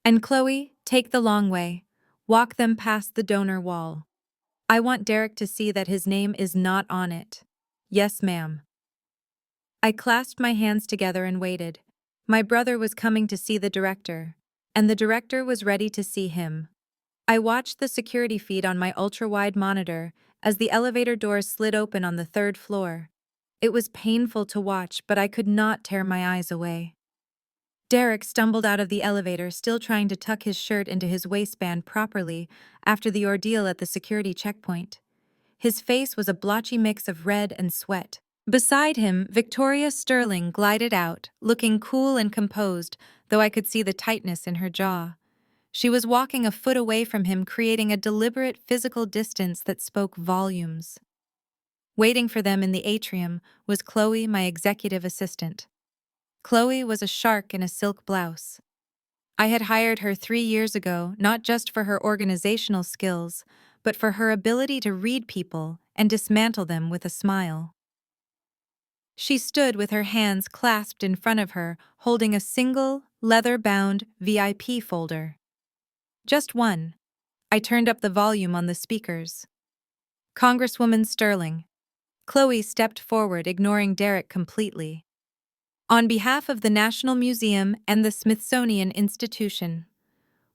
"And Chloe, take the long way. Walk them past the donor wall. I want Derek to see that his name is not on it." "Yes, ma'am." I clasped my hands together and waited. My brother was coming to see the director, and the director was ready to see him. I watched the security feed on my ultra-wide monitor as the elevator doors slid open on the third floor. It was painful to watch, but I could not tear my eyes away. Derek stumbled out of the elevator, still trying to tuck his shirt into his waistband properly after the ordeal at the security checkpoint. His face was a blotchy mix of red and sweat. Beside him, Victoria Sterling glided out, looking cool and composed, though I could see the tightness in her jaw. She was walking a foot away from him, creating a deliberate physical distance that spoke volumes. Waiting for them in the atrium was Chloe, my executive assistant. Chloe was a shark in a silk blouse. I had hired her 3 years ago, not just for her organizational skills, but for her ability to read people and dismantle them with a smile. She stood with her hands clasped in front of her, holding a single, leather-bound VIP folder. Just one. I turned up the volume on the speakers. "Congresswoman Sterling." Chloe stepped forward, ignoring Derek completely. "On behalf of the National Museum and the Smithsonian Institution,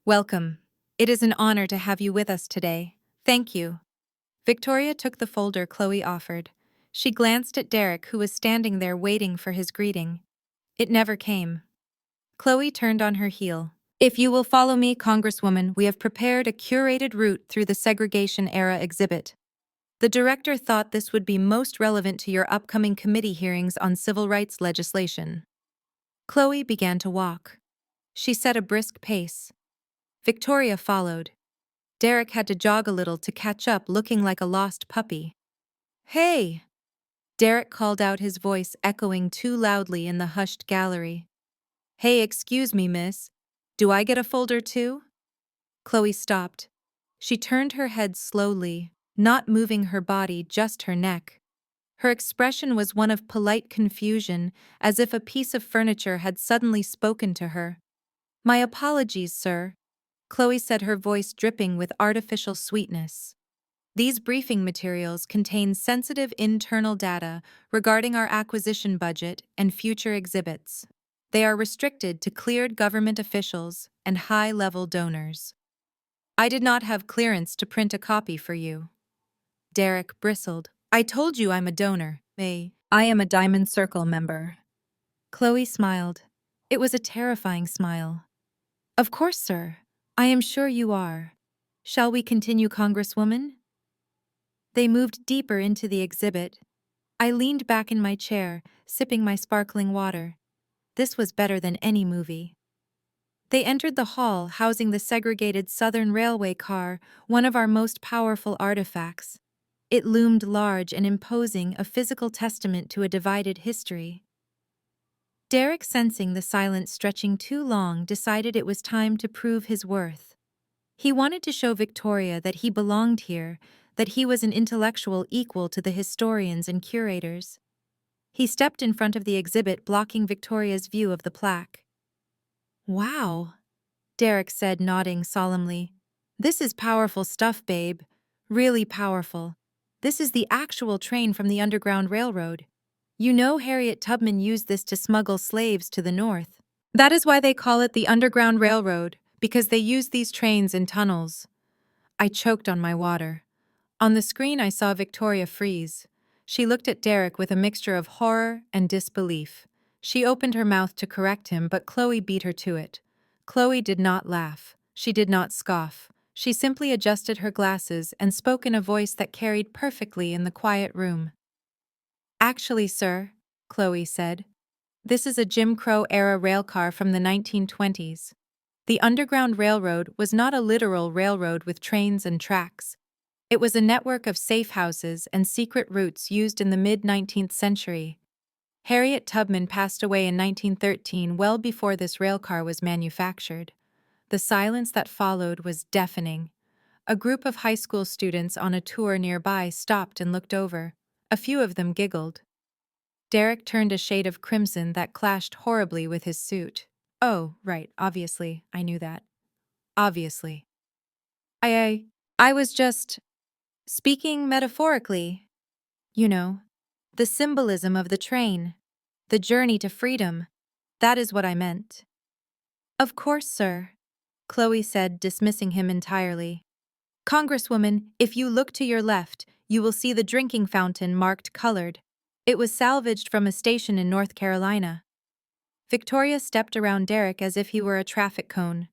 welcome. It is an honor to have you with us today. Thank you." Victoria took the folder Chloe offered. She glanced at Derek, who was standing there waiting for his greeting. It never came. Chloe turned on her heel. "If you will follow me, Congresswoman, we have prepared a curated route through the segregation-era exhibit. The director thought this would be most relevant to your upcoming committee hearings on civil rights legislation." Chloe began to walk. She set a brisk pace. Victoria followed. Derek had to jog a little to catch up, looking like a lost puppy. "Hey!" Derek called out, his voice echoing too loudly in the hushed gallery. "Hey, excuse me, miss. Do I get a folder too?" Chloe stopped. She turned her head slowly, not moving her body, just her neck. Her expression was one of polite confusion, as if a piece of furniture had suddenly spoken to her. "My apologies, sir," Chloe said, her voice dripping with artificial sweetness. These briefing materials contain sensitive internal data regarding our acquisition budget and future exhibits. They are restricted to cleared government officials and high-level donors. I did not have clearance to print a copy for you. Derek bristled. I told you I'm a donor. I am a Diamond Circle member. Chloe smiled. It was a terrifying smile. Of course, sir. I am sure you are. Shall we continue, Congresswoman? They moved deeper into the exhibit. I leaned back in my chair, sipping my sparkling water. This was better than any movie. They entered the hall housing the segregated Southern Railway car, one of our most powerful artifacts. It loomed large and imposing, a physical testament to a divided history. Derek, sensing the silence stretching too long, decided it was time to prove his worth. He wanted to show Victoria that he belonged here, that he was an intellectual equal to the historians and curators. He stepped in front of the exhibit, blocking Victoria's view of the plaque. Wow, Derek said, nodding solemnly. This is powerful stuff, babe. Really powerful. This is the actual train from the Underground Railroad. You know Harriet Tubman used this to smuggle slaves to the north. That is why they call it the Underground Railroad, because they used these trains in tunnels. I choked on my water. On the screen I saw Victoria freeze. She looked at Derek with a mixture of horror and disbelief. She opened her mouth to correct him, but Chloe beat her to it. Chloe did not laugh. She did not scoff. She simply adjusted her glasses and spoke in a voice that carried perfectly in the quiet room. Actually, sir, Chloe said, this is a Jim Crow-era railcar from the 1920s. The Underground Railroad was not a literal railroad with trains and tracks. It was a network of safe houses and secret routes used in the mid-19th century. Harriet Tubman passed away in 1913, well before this railcar was manufactured. The silence that followed was deafening. A group of high school students on a tour nearby stopped and looked over. A few of them giggled. Derek turned a shade of crimson that clashed horribly with his suit. Oh, right, obviously, I knew that. Obviously. I was just speaking metaphorically. You know, the symbolism of the train, the journey to freedom. That is what I meant. Of course, sir, Chloe said, dismissing him entirely. Congresswoman, if you look to your left, you will see the drinking fountain marked colored. It was salvaged from a station in North Carolina. Victoria stepped around Derek as if he were a traffic cone.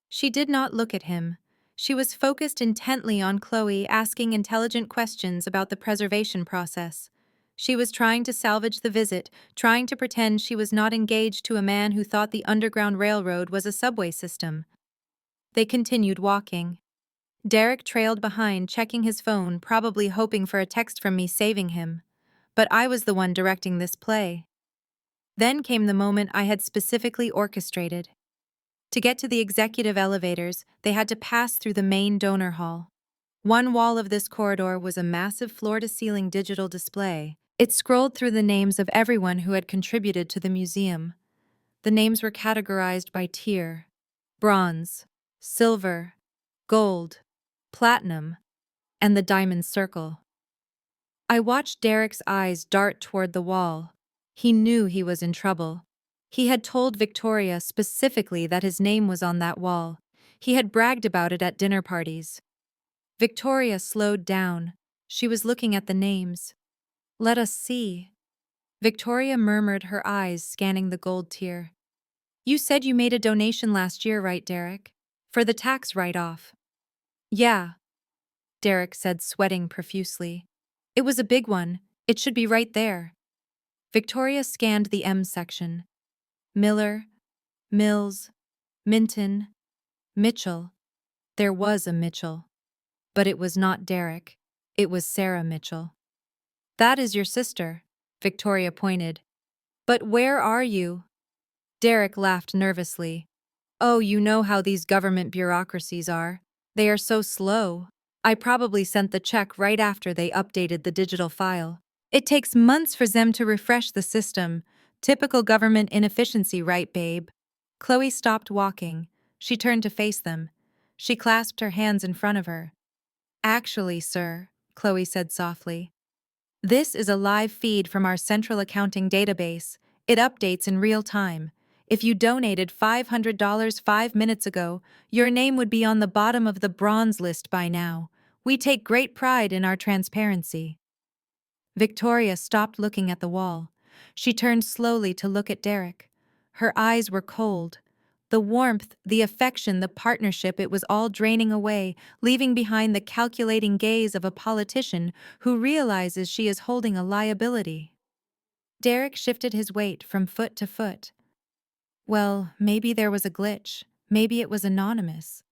She did not look at him. She was focused intently on Chloe, asking intelligent questions about the preservation process. She was trying to salvage the visit, trying to pretend she was not engaged to a man who thought the Underground Railroad was a subway system. They continued walking. Derek trailed behind, checking his phone, probably hoping for a text from me saving him. But I was the one directing this play. Then came the moment I had specifically orchestrated. To get to the executive elevators, they had to pass through the main donor hall. One wall of this corridor was a massive floor-to-ceiling digital display. It scrolled through the names of everyone who had contributed to the museum. The names were categorized by tier: bronze, silver, gold, platinum, and the diamond circle. I watched Derek's eyes dart toward the wall. He knew he was in trouble. He had told Victoria specifically that his name was on that wall. He had bragged about it at dinner parties. Victoria slowed down. She was looking at the names. Let us see. Victoria murmured, her eyes scanning the gold tier. You said you made a donation last year, right, Derek? For the tax write-off. Yeah, Derek said, sweating profusely. It was a big one. It should be right there. Victoria scanned the M section. Miller, Mills, Minton, Mitchell. There was a Mitchell. But it was not Derek. It was Sarah Mitchell. That is your sister, Victoria pointed. But where are you? Derek laughed nervously. Oh, you know how these government bureaucracies are. They are so slow. I probably sent the check right after they updated the digital file. It takes months for them to refresh the system. Typical government inefficiency, right, babe? Chloe stopped walking. She turned to face them. She clasped her hands in front of her. Actually, sir, Chloe said softly, this is a live feed from our central accounting database. It updates in real time. If you donated $500 5 minutes ago, your name would be on the bottom of the bronze list by now. We take great pride in our transparency. Victoria stopped looking at the wall. She turned slowly to look at Derek. Her eyes were cold. The warmth, the affection, the partnership, it was all draining away, leaving behind the calculating gaze of a politician who realizes she is holding a liability. Derek shifted his weight from foot to foot. Well, maybe there was a glitch. Maybe it was anonymous.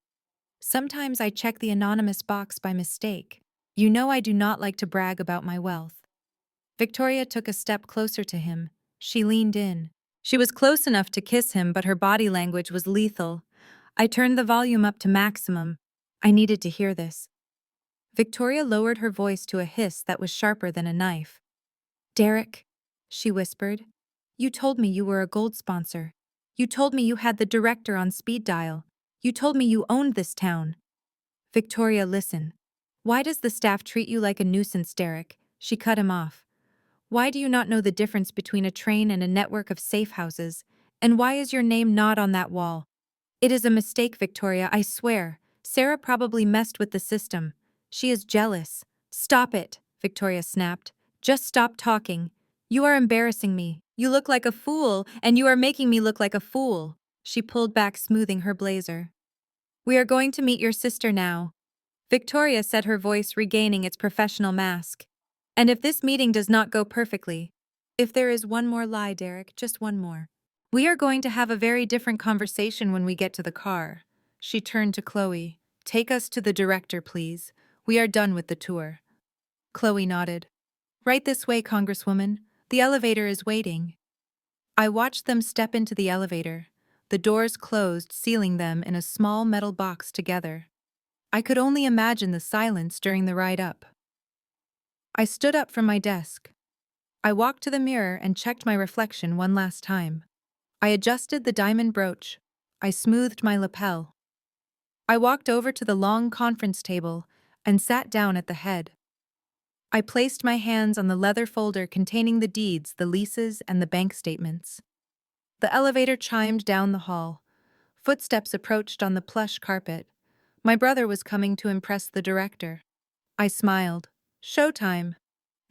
Sometimes I check the anonymous box by mistake. You know I do not like to brag about my wealth. Victoria took a step closer to him. She leaned in. She was close enough to kiss him, but her body language was lethal. I turned the volume up to maximum. I needed to hear this. Victoria lowered her voice to a hiss that was sharper than a knife. Derek, she whispered, you told me you were a gold sponsor. You told me you had the director on speed dial. You told me you owned this town. Victoria, listen. Why does the staff treat you like a nuisance, Derek? She cut him off. Why do you not know the difference between a train and a network of safe houses? And why is your name not on that wall? It is a mistake, Victoria, I swear. Sarah probably messed with the system. She is jealous. Stop it, Victoria snapped. Just stop talking. You are embarrassing me. You look like a fool, and you are making me look like a fool. She pulled back, smoothing her blazer. We are going to meet your sister now. Victoria said, her voice regaining its professional mask. And if this meeting does not go perfectly, if there is one more lie, Derek, just one more, we are going to have a very different conversation when we get to the car. She turned to Chloe. Take us to the director, please. We are done with the tour. Chloe nodded. Right this way, Congresswoman. The elevator is waiting. I watched them step into the elevator. The doors closed, sealing them in a small metal box together. I could only imagine the silence during the ride up. I stood up from my desk. I walked to the mirror and checked my reflection one last time. I adjusted the diamond brooch. I smoothed my lapel. I walked over to the long conference table and sat down at the head. I placed my hands on the leather folder containing the deeds, the leases, and the bank statements. The elevator chimed down the hall. Footsteps approached on the plush carpet. My brother was coming to impress the director. I smiled. Showtime.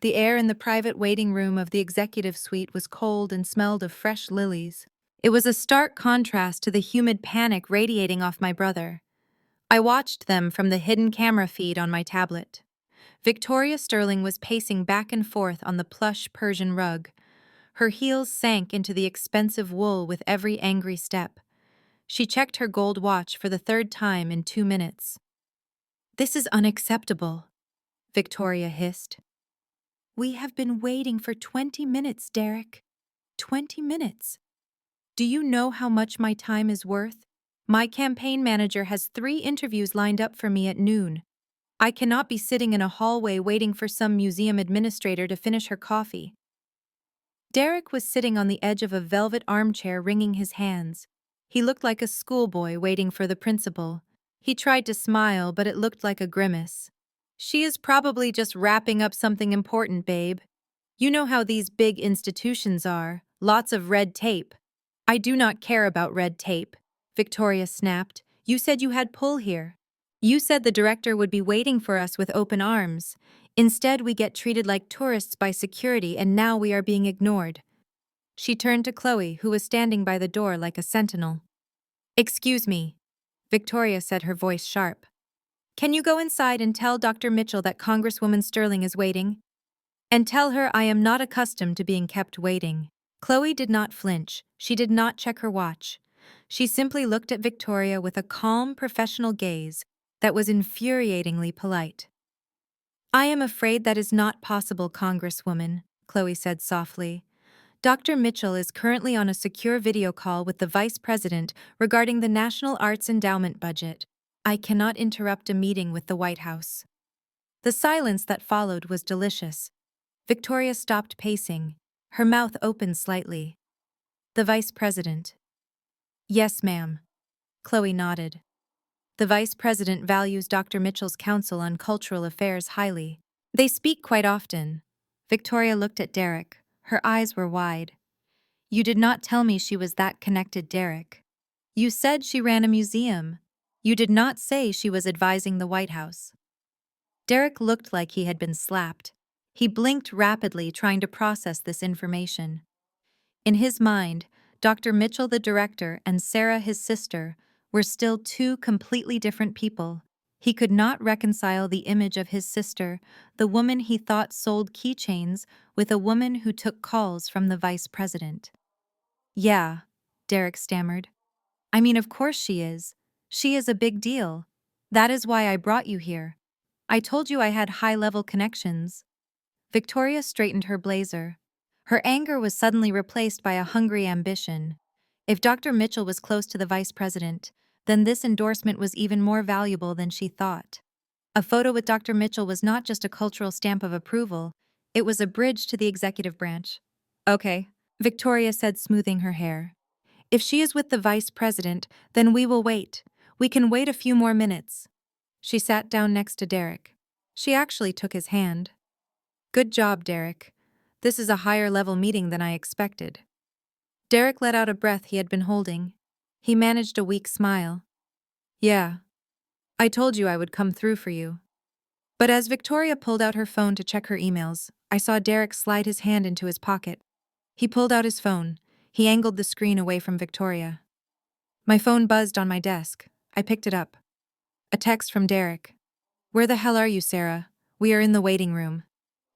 The air in the private waiting room of the executive suite was cold and smelled of fresh lilies. It was a stark contrast to the humid panic radiating off my brother. I watched them from the hidden camera feed on my tablet. Victoria Sterling was pacing back and forth on the plush Persian rug. Her heels sank into the expensive wool with every angry step. She checked her gold watch for the third time in 2 minutes. This is unacceptable, Victoria hissed. We have been waiting for 20 minutes, Derek. 20 minutes. Do you know how much my time is worth? My campaign manager has 3 interviews lined up for me at noon. I cannot be sitting in a hallway waiting for some museum administrator to finish her coffee. Derek was sitting on the edge of a velvet armchair, wringing his hands. He looked like a schoolboy waiting for the principal. He tried to smile, but it looked like a grimace. She is probably just wrapping up something important, babe. You know how these big institutions are, lots of red tape. I do not care about red tape, Victoria snapped. You said you had pull here. You said the director would be waiting for us with open arms. Instead, we get treated like tourists by security, and now we are being ignored. She turned to Chloe, who was standing by the door like a sentinel. Excuse me, Victoria said, her voice sharp. Can you go inside and tell Dr. Mitchell that Congresswoman Sterling is waiting? And tell her I am not accustomed to being kept waiting. Chloe did not flinch. She did not check her watch. She simply looked at Victoria with a calm, professional gaze that was infuriatingly polite. I am afraid that is not possible, Congresswoman, Chloe said softly. Dr. Mitchell is currently on a secure video call with the Vice President regarding the National Arts Endowment budget. I cannot interrupt a meeting with the White House. The silence that followed was delicious. Victoria stopped pacing. Her mouth opened slightly. The Vice President. Yes, ma'am. Chloe nodded. The Vice President values Dr. Mitchell's counsel on cultural affairs highly. They speak quite often. Victoria looked at Derek. Her eyes were wide. You did not tell me she was that connected, Derek. You said she ran a museum. You did not say she was advising the White House. Derek looked like he had been slapped. He blinked rapidly, trying to process this information. In his mind, Dr. Mitchell, the director, and Sarah, his sister, were still two completely different people. He could not reconcile the image of his sister, the woman he thought sold keychains, with a woman who took calls from the vice president. Yeah, Derek stammered. I mean, of course she is. She is a big deal. That is why I brought you here. I told you I had high-level connections. Victoria straightened her blazer. Her anger was suddenly replaced by a hungry ambition. If Dr. Mitchell was close to the vice president, then this endorsement was even more valuable than she thought. A photo with Dr. Mitchell was not just a cultural stamp of approval, it was a bridge to the executive branch. Okay, Victoria said, smoothing her hair. If she is with the vice president, then we will wait. We can wait a few more minutes. She sat down next to Derek. She actually took his hand. Good job, Derek. This is a higher-level meeting than I expected. Derek let out a breath he had been holding. He managed a weak smile. Yeah. I told you I would come through for you. But as Victoria pulled out her phone to check her emails, I saw Derek slide his hand into his pocket. He pulled out his phone. He angled the screen away from Victoria. My phone buzzed on my desk. I picked it up. A text from Derek. Where the hell are you, Sarah? We are in the waiting room.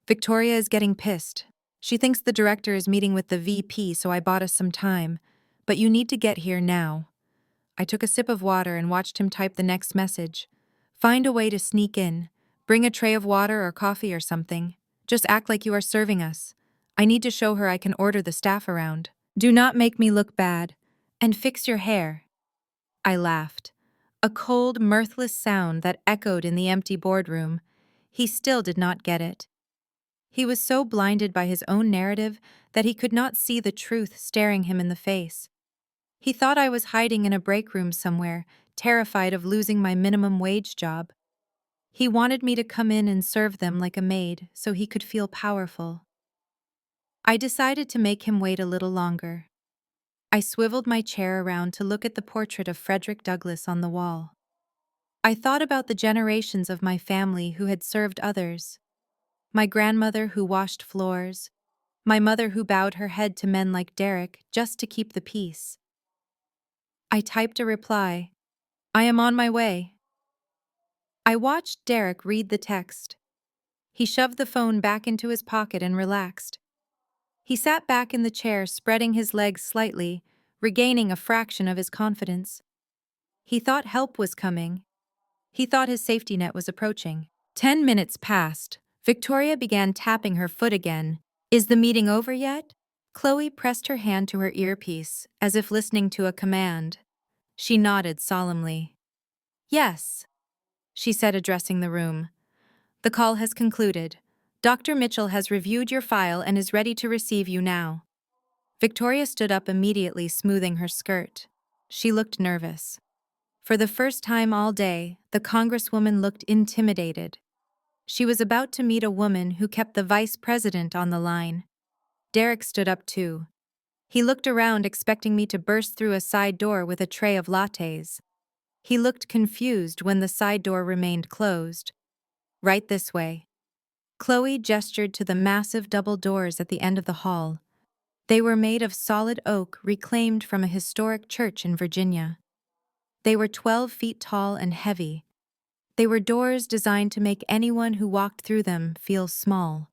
Victoria is getting pissed. She thinks the director is meeting with the VP, so I bought us some time. But you need to get here now. I took a sip of water and watched him type the next message. Find a way to sneak in. Bring a tray of water or coffee or something. Just act like you are serving us. I need to show her I can order the staff around. Do not make me look bad. And fix your hair. I laughed. A cold, mirthless sound that echoed in the empty boardroom. He still did not get it. He was so blinded by his own narrative that he could not see the truth staring him in the face. He thought I was hiding in a break room somewhere, terrified of losing my minimum wage job. He wanted me to come in and serve them like a maid so he could feel powerful. I decided to make him wait a little longer. I swiveled my chair around to look at the portrait of Frederick Douglass on the wall. I thought about the generations of my family who had served others. My grandmother who washed floors. My mother who bowed her head to men like Derek just to keep the peace. I typed a reply. I am on my way. I watched Derek read the text. He shoved the phone back into his pocket and relaxed. He sat back in the chair, spreading his legs slightly, regaining a fraction of his confidence. He thought help was coming. He thought his safety net was approaching. 10 minutes passed. Victoria began tapping her foot again. Is the meeting over yet? Chloe pressed her hand to her earpiece, as if listening to a command. She nodded solemnly. Yes, she said, addressing the room. The call has concluded. Dr. Mitchell has reviewed your file and is ready to receive you now. Victoria stood up immediately, smoothing her skirt. She looked nervous. For the first time all day, the Congresswoman looked intimidated. She was about to meet a woman who kept the vice president on the line. Derek stood up too. He looked around, expecting me to burst through a side door with a tray of lattes. He looked confused when the side door remained closed. Right this way. Chloe gestured to the massive double doors at the end of the hall. They were made of solid oak reclaimed from a historic church in Virginia. They were 12 feet tall and heavy. They were doors designed to make anyone who walked through them feel small.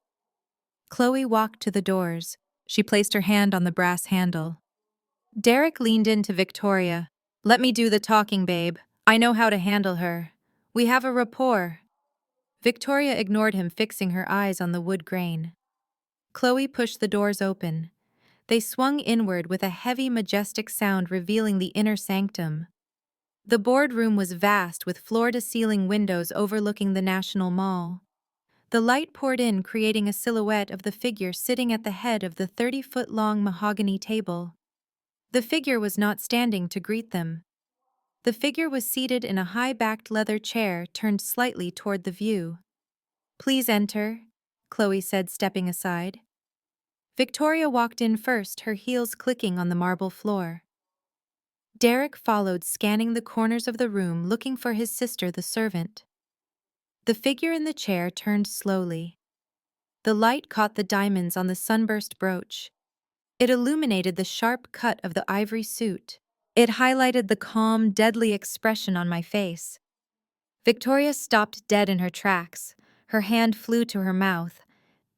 Chloe walked to the doors. She placed her hand on the brass handle. Derek leaned into Victoria. Let me do the talking, babe. I know how to handle her. We have a rapport. Victoria ignored him, fixing her eyes on the wood grain. Chloe pushed the doors open. They swung inward with a heavy, majestic sound, revealing the inner sanctum. The boardroom was vast, with floor-to-ceiling windows overlooking the National Mall. The light poured in, creating a silhouette of the figure sitting at the head of the 30-foot-long mahogany table. The figure was not standing to greet them. The figure was seated in a high-backed leather chair turned slightly toward the view. "Please enter," Chloe said, stepping aside. Victoria walked in first, her heels clicking on the marble floor. Derek followed, scanning the corners of the room, looking for his sister, the servant. The figure in the chair turned slowly. The light caught the diamonds on the sunburst brooch. It illuminated the sharp cut of the ivory suit. It highlighted the calm, deadly expression on my face. Victoria stopped dead in her tracks. Her hand flew to her mouth.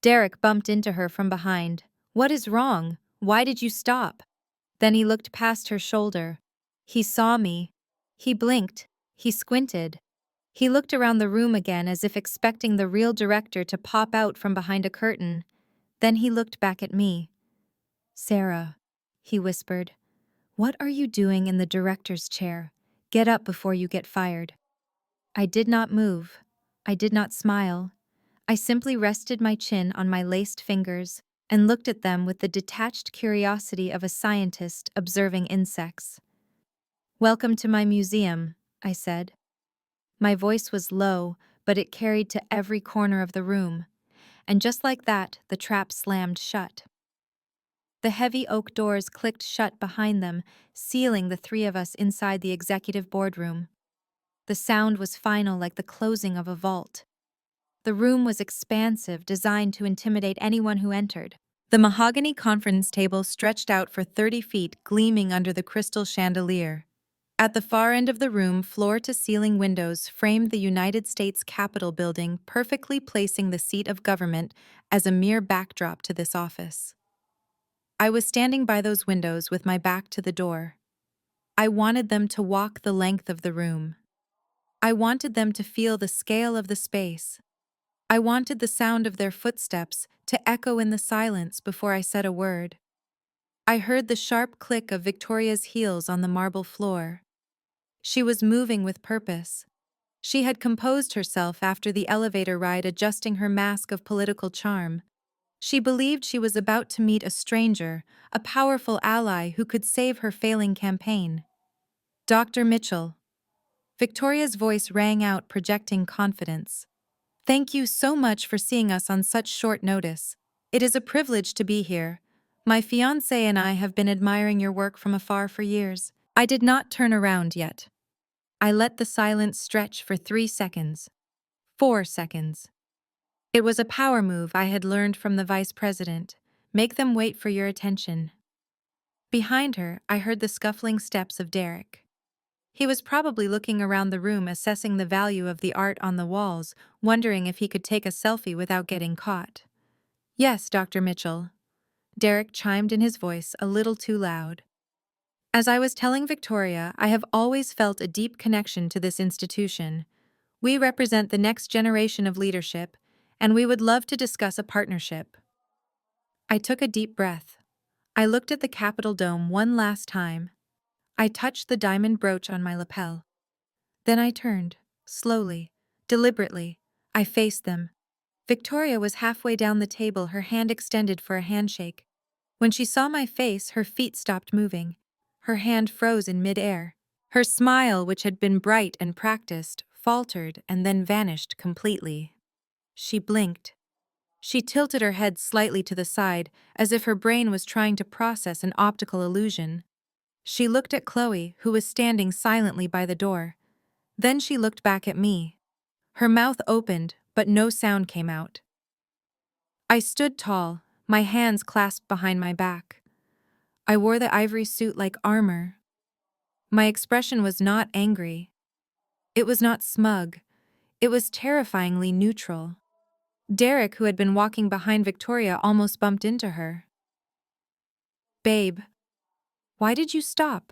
Derek bumped into her from behind. "What is wrong? Why did you stop?" Then he looked past her shoulder. He saw me. He blinked. He squinted. He looked around the room again as if expecting the real director to pop out from behind a curtain. Then he looked back at me. "Sarah," he whispered, "what are you doing in the director's chair? Get up before you get fired." I did not move. I did not smile. I simply rested my chin on my laced fingers and looked at them with the detached curiosity of a scientist observing insects. "Welcome to my museum," I said. My voice was low, but it carried to every corner of the room. And just like that, the trap slammed shut. The heavy oak doors clicked shut behind them, sealing the three of us inside the executive boardroom. The sound was final, like the closing of a vault. The room was expansive, designed to intimidate anyone who entered. The mahogany conference table stretched out for 30 feet, gleaming under the crystal chandelier. At the far end of the room, floor-to-ceiling windows framed the United States Capitol building, perfectly placing the seat of government as a mere backdrop to this office. I was standing by those windows with my back to the door. I wanted them to walk the length of the room. I wanted them to feel the scale of the space. I wanted the sound of their footsteps to echo in the silence before I said a word. I heard the sharp click of Victoria's heels on the marble floor. She was moving with purpose. She had composed herself after the elevator ride, adjusting her mask of political charm. She believed she was about to meet a stranger, a powerful ally who could save her failing campaign. "Dr. Mitchell." Victoria's voice rang out, projecting confidence. "Thank you so much for seeing us on such short notice. It is a privilege to be here. My fiancé and I have been admiring your work from afar for years." I did not turn around yet. I let the silence stretch for 3 seconds. 4 seconds. It was a power move I had learned from the vice president. Make them wait for your attention. Behind her, I heard the scuffling steps of Derek. He was probably looking around the room, assessing the value of the art on the walls, wondering if he could take a selfie without getting caught. "Yes, Dr. Mitchell." Derek chimed in, his voice a little too loud. As I was telling Victoria, I have always felt a deep connection to this institution. We represent the next generation of leadership, and we would love to discuss a partnership. I took a deep breath. I looked at the Capitol dome one last time. I touched the diamond brooch on my lapel. Then I turned, slowly, deliberately. I faced them. Victoria was halfway down the table, her hand extended for a handshake. When she saw my face, her feet stopped moving. Her hand froze in midair. Her smile, which had been bright and practiced, faltered and then vanished completely. She blinked. She tilted her head slightly to the side, as if her brain was trying to process an optical illusion. She looked at Chloe, who was standing silently by the door. Then she looked back at me. Her mouth opened, but no sound came out. I stood tall, my hands clasped behind my back. I wore the ivory suit like armor. My expression was not angry. It was not smug. It was terrifyingly neutral. Derek, who had been walking behind Victoria, almost bumped into her. "Babe, why did you stop?"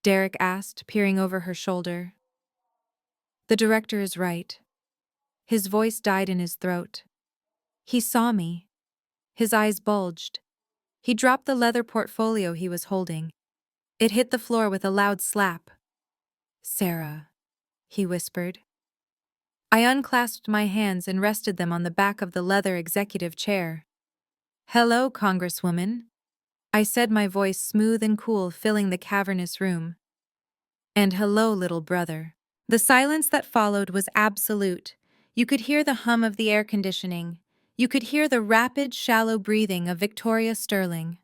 Derek asked, peering over her shoulder. "The director is right." His voice died in his throat. He saw me. His eyes bulged. He dropped the leather portfolio he was holding. It hit the floor with a loud slap. "Sarah," he whispered. I unclasped my hands and rested them on the back of the leather executive chair. "Hello, Congresswoman," I said, my voice smooth and cool, filling the cavernous room. And hello, little brother. The silence that followed was absolute. You could hear the hum of the air conditioning. You could hear the rapid, shallow breathing of Victoria Sterling.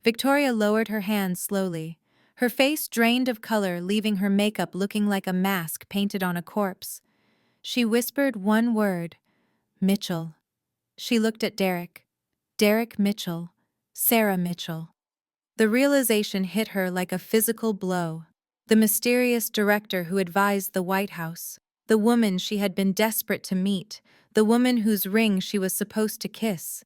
Victoria lowered her hands slowly. Her face drained of color, leaving her makeup looking like a mask painted on a corpse. She whispered one word, Mitchell. She looked at Derek. Derek Mitchell. Sarah Mitchell. The realization hit her like a physical blow. The mysterious director who advised the White House. The woman she had been desperate to meet. The woman whose ring she was supposed to kiss.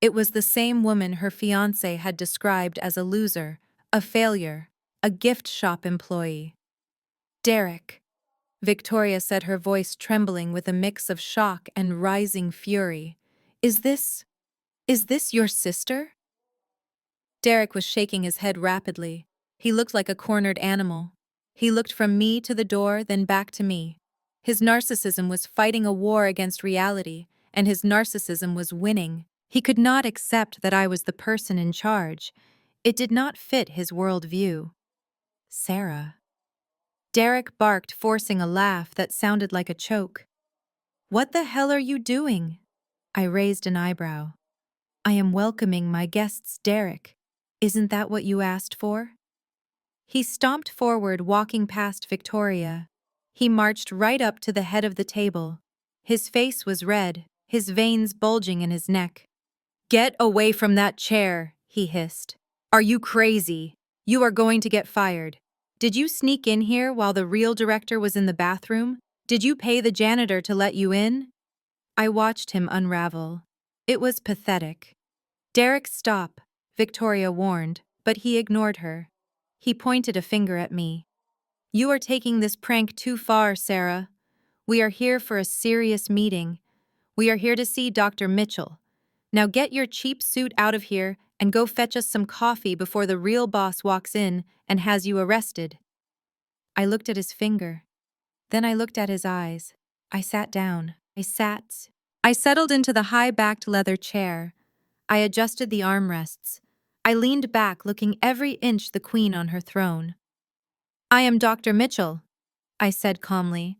It was the same woman her fiancé had described as a loser, a failure, a gift shop employee. Derek. Victoria said, her voice trembling with a mix of shock and rising fury. Is this your sister? Derek was shaking his head rapidly. He looked like a cornered animal. He looked from me to the door, then back to me. His narcissism was fighting a war against reality, and his narcissism was winning. He could not accept that I was the person in charge. It did not fit his worldview. Sarah. Derek barked, forcing a laugh that sounded like a choke. What the hell are you doing? I raised an eyebrow. I am welcoming my guests, Derek. Isn't that what you asked for? He stomped forward, walking past Victoria. He marched right up to the head of the table. His face was red, his veins bulging in his neck. Get away from that chair, he hissed. Are you crazy? You are going to get fired. Did you sneak in here while the real director was in the bathroom? Did you pay the janitor to let you in? I watched him unravel. It was pathetic. Derek, stop, Victoria warned, but he ignored her. He pointed a finger at me. You are taking this prank too far, Sarah. We are here for a serious meeting. We are here to see Dr. Mitchell. Now get your cheap suit out of here and go fetch us some coffee before the real boss walks in and has you arrested. I looked at his finger. Then I looked at his eyes. I sat down. I settled into the high-backed leather chair. I adjusted the armrests. I leaned back, looking every inch the queen on her throne. I am Dr. Mitchell, I said calmly.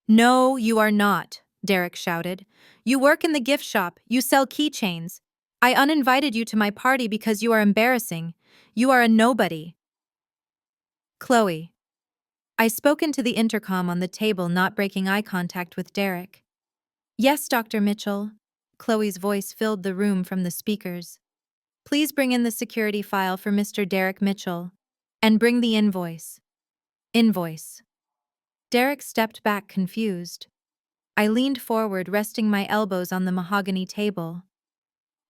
No, you are not, Derek shouted. You work in the gift shop. You sell keychains. I uninvited you to my party because you are embarrassing. You are a nobody. Chloe. I spoke into the intercom on the table, not breaking eye contact with Derek. Yes, Dr. Mitchell. Chloe's voice filled the room from the speakers. Please bring in the security file for Mr. Derek Mitchell. And bring the invoice. Invoice. Derek stepped back, confused. I leaned forward, resting my elbows on the mahogany table.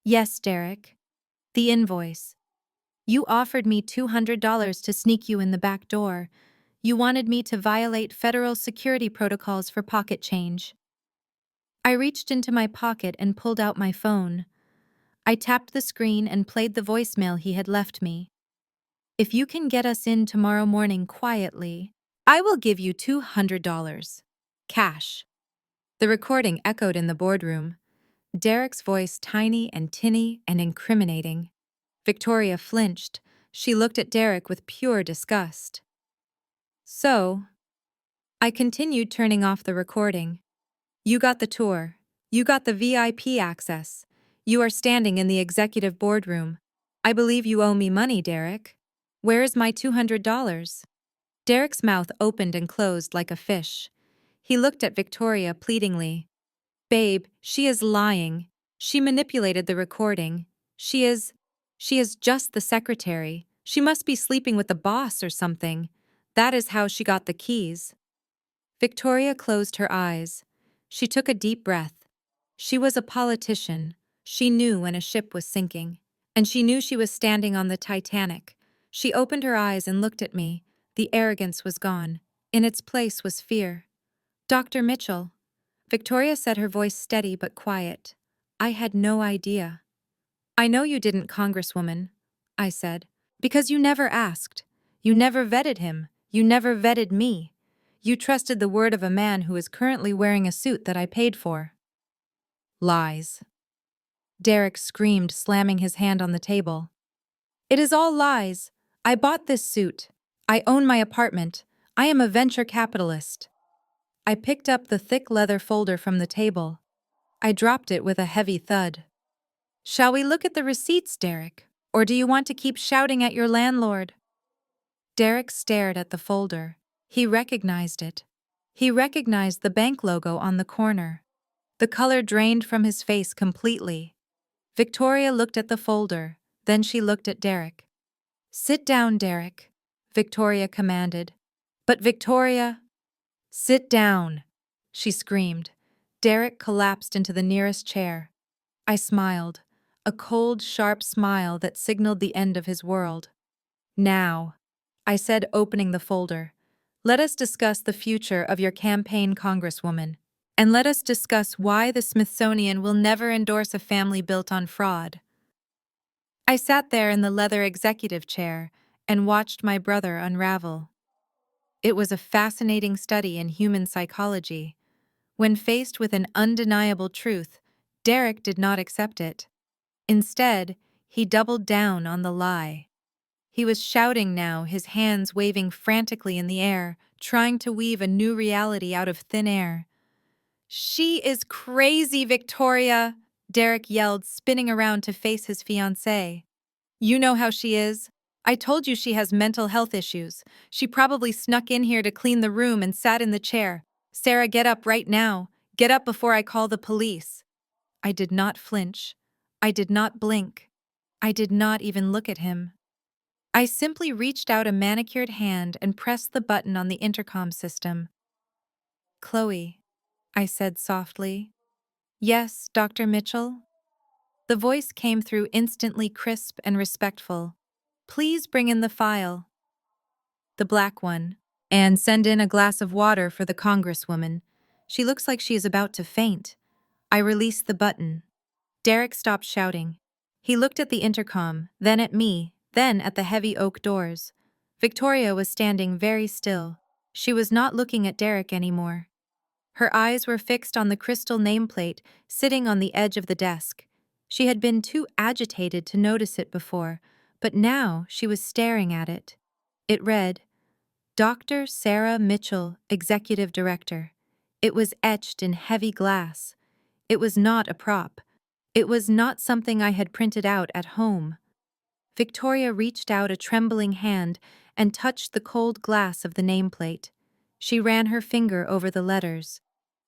Yes, Derek. The invoice. You offered me $200 to sneak you in the back door. You wanted me to violate federal security protocols for pocket change. I reached into my pocket and pulled out my phone. I tapped the screen and played the voicemail he had left me. If you can get us in tomorrow morning quietly, I will give you $200. Cash. The recording echoed in the boardroom. Derek's voice tiny and tinny and incriminating. Victoria flinched. She looked at Derek with pure disgust. So, I continued, turning off the recording. You got the tour. You got the VIP access. You are standing in the executive boardroom. I believe you owe me money, Derek. Where is my $200? Derek's mouth opened and closed like a fish. He looked at Victoria pleadingly. Babe, she is lying. She manipulated the recording. She is just the secretary. She must be sleeping with the boss or something. That is how she got the keys. Victoria closed her eyes. She took a deep breath. She was a politician. She knew when a ship was sinking. And she knew she was standing on the Titanic. She opened her eyes and looked at me. The arrogance was gone. In its place was fear. Dr. Mitchell. Victoria said, her voice steady but quiet. I had no idea. I know you didn't, Congresswoman, I said, because you never asked. You never vetted him. You never vetted me. You trusted the word of a man who is currently wearing a suit that I paid for. Lies. Derek screamed, slamming his hand on the table. It is all lies. I bought this suit. I own my apartment. I am a venture capitalist. I picked up the thick leather folder from the table. I dropped it with a heavy thud. Shall we look at the receipts, Derek? Or do you want to keep shouting at your landlord? Derek stared at the folder. He recognized it. He recognized the bank logo on the corner. The color drained from his face completely. Victoria looked at the folder, then she looked at Derek. Sit down, Derek, Victoria commanded. But Victoria, sit down, she screamed. Derek collapsed into the nearest chair. I smiled, a cold, sharp smile that signaled the end of his world. Now, I said, opening the folder, let us discuss the future of your campaign, Congresswoman. And let us discuss why the Smithsonian will never endorse a family built on fraud. I sat there in the leather executive chair and watched my brother unravel. It was a fascinating study in human psychology. When faced with an undeniable truth, Derek did not accept it. Instead, he doubled down on the lie. He was shouting now, his hands waving frantically in the air, trying to weave a new reality out of thin air. She is crazy, Victoria, Derek yelled, spinning around to face his fiancée. You know how she is. I told you she has mental health issues. She probably snuck in here to clean the room and sat in the chair. Sarah, get up right now. Get up before I call the police. I did not flinch. I did not blink. I did not even look at him. I simply reached out a manicured hand and pressed the button on the intercom system. Chloe, I said softly. Yes, Dr. Mitchell? The voice came through instantly crisp and respectful. Please bring in the file. The black one. And send in a glass of water for the Congresswoman. She looks like she is about to faint. I released the button. Derek stopped shouting. He looked at the intercom, then at me, then at the heavy oak doors. Victoria was standing very still. She was not looking at Derek anymore. Her eyes were fixed on the crystal nameplate sitting on the edge of the desk. She had been too agitated to notice it before, but now she was staring at it. It read, Dr. Sarah Mitchell, Executive Director. It was etched in heavy glass. It was not a prop. It was not something I had printed out at home. Victoria reached out a trembling hand and touched the cold glass of the nameplate. She ran her finger over the letters.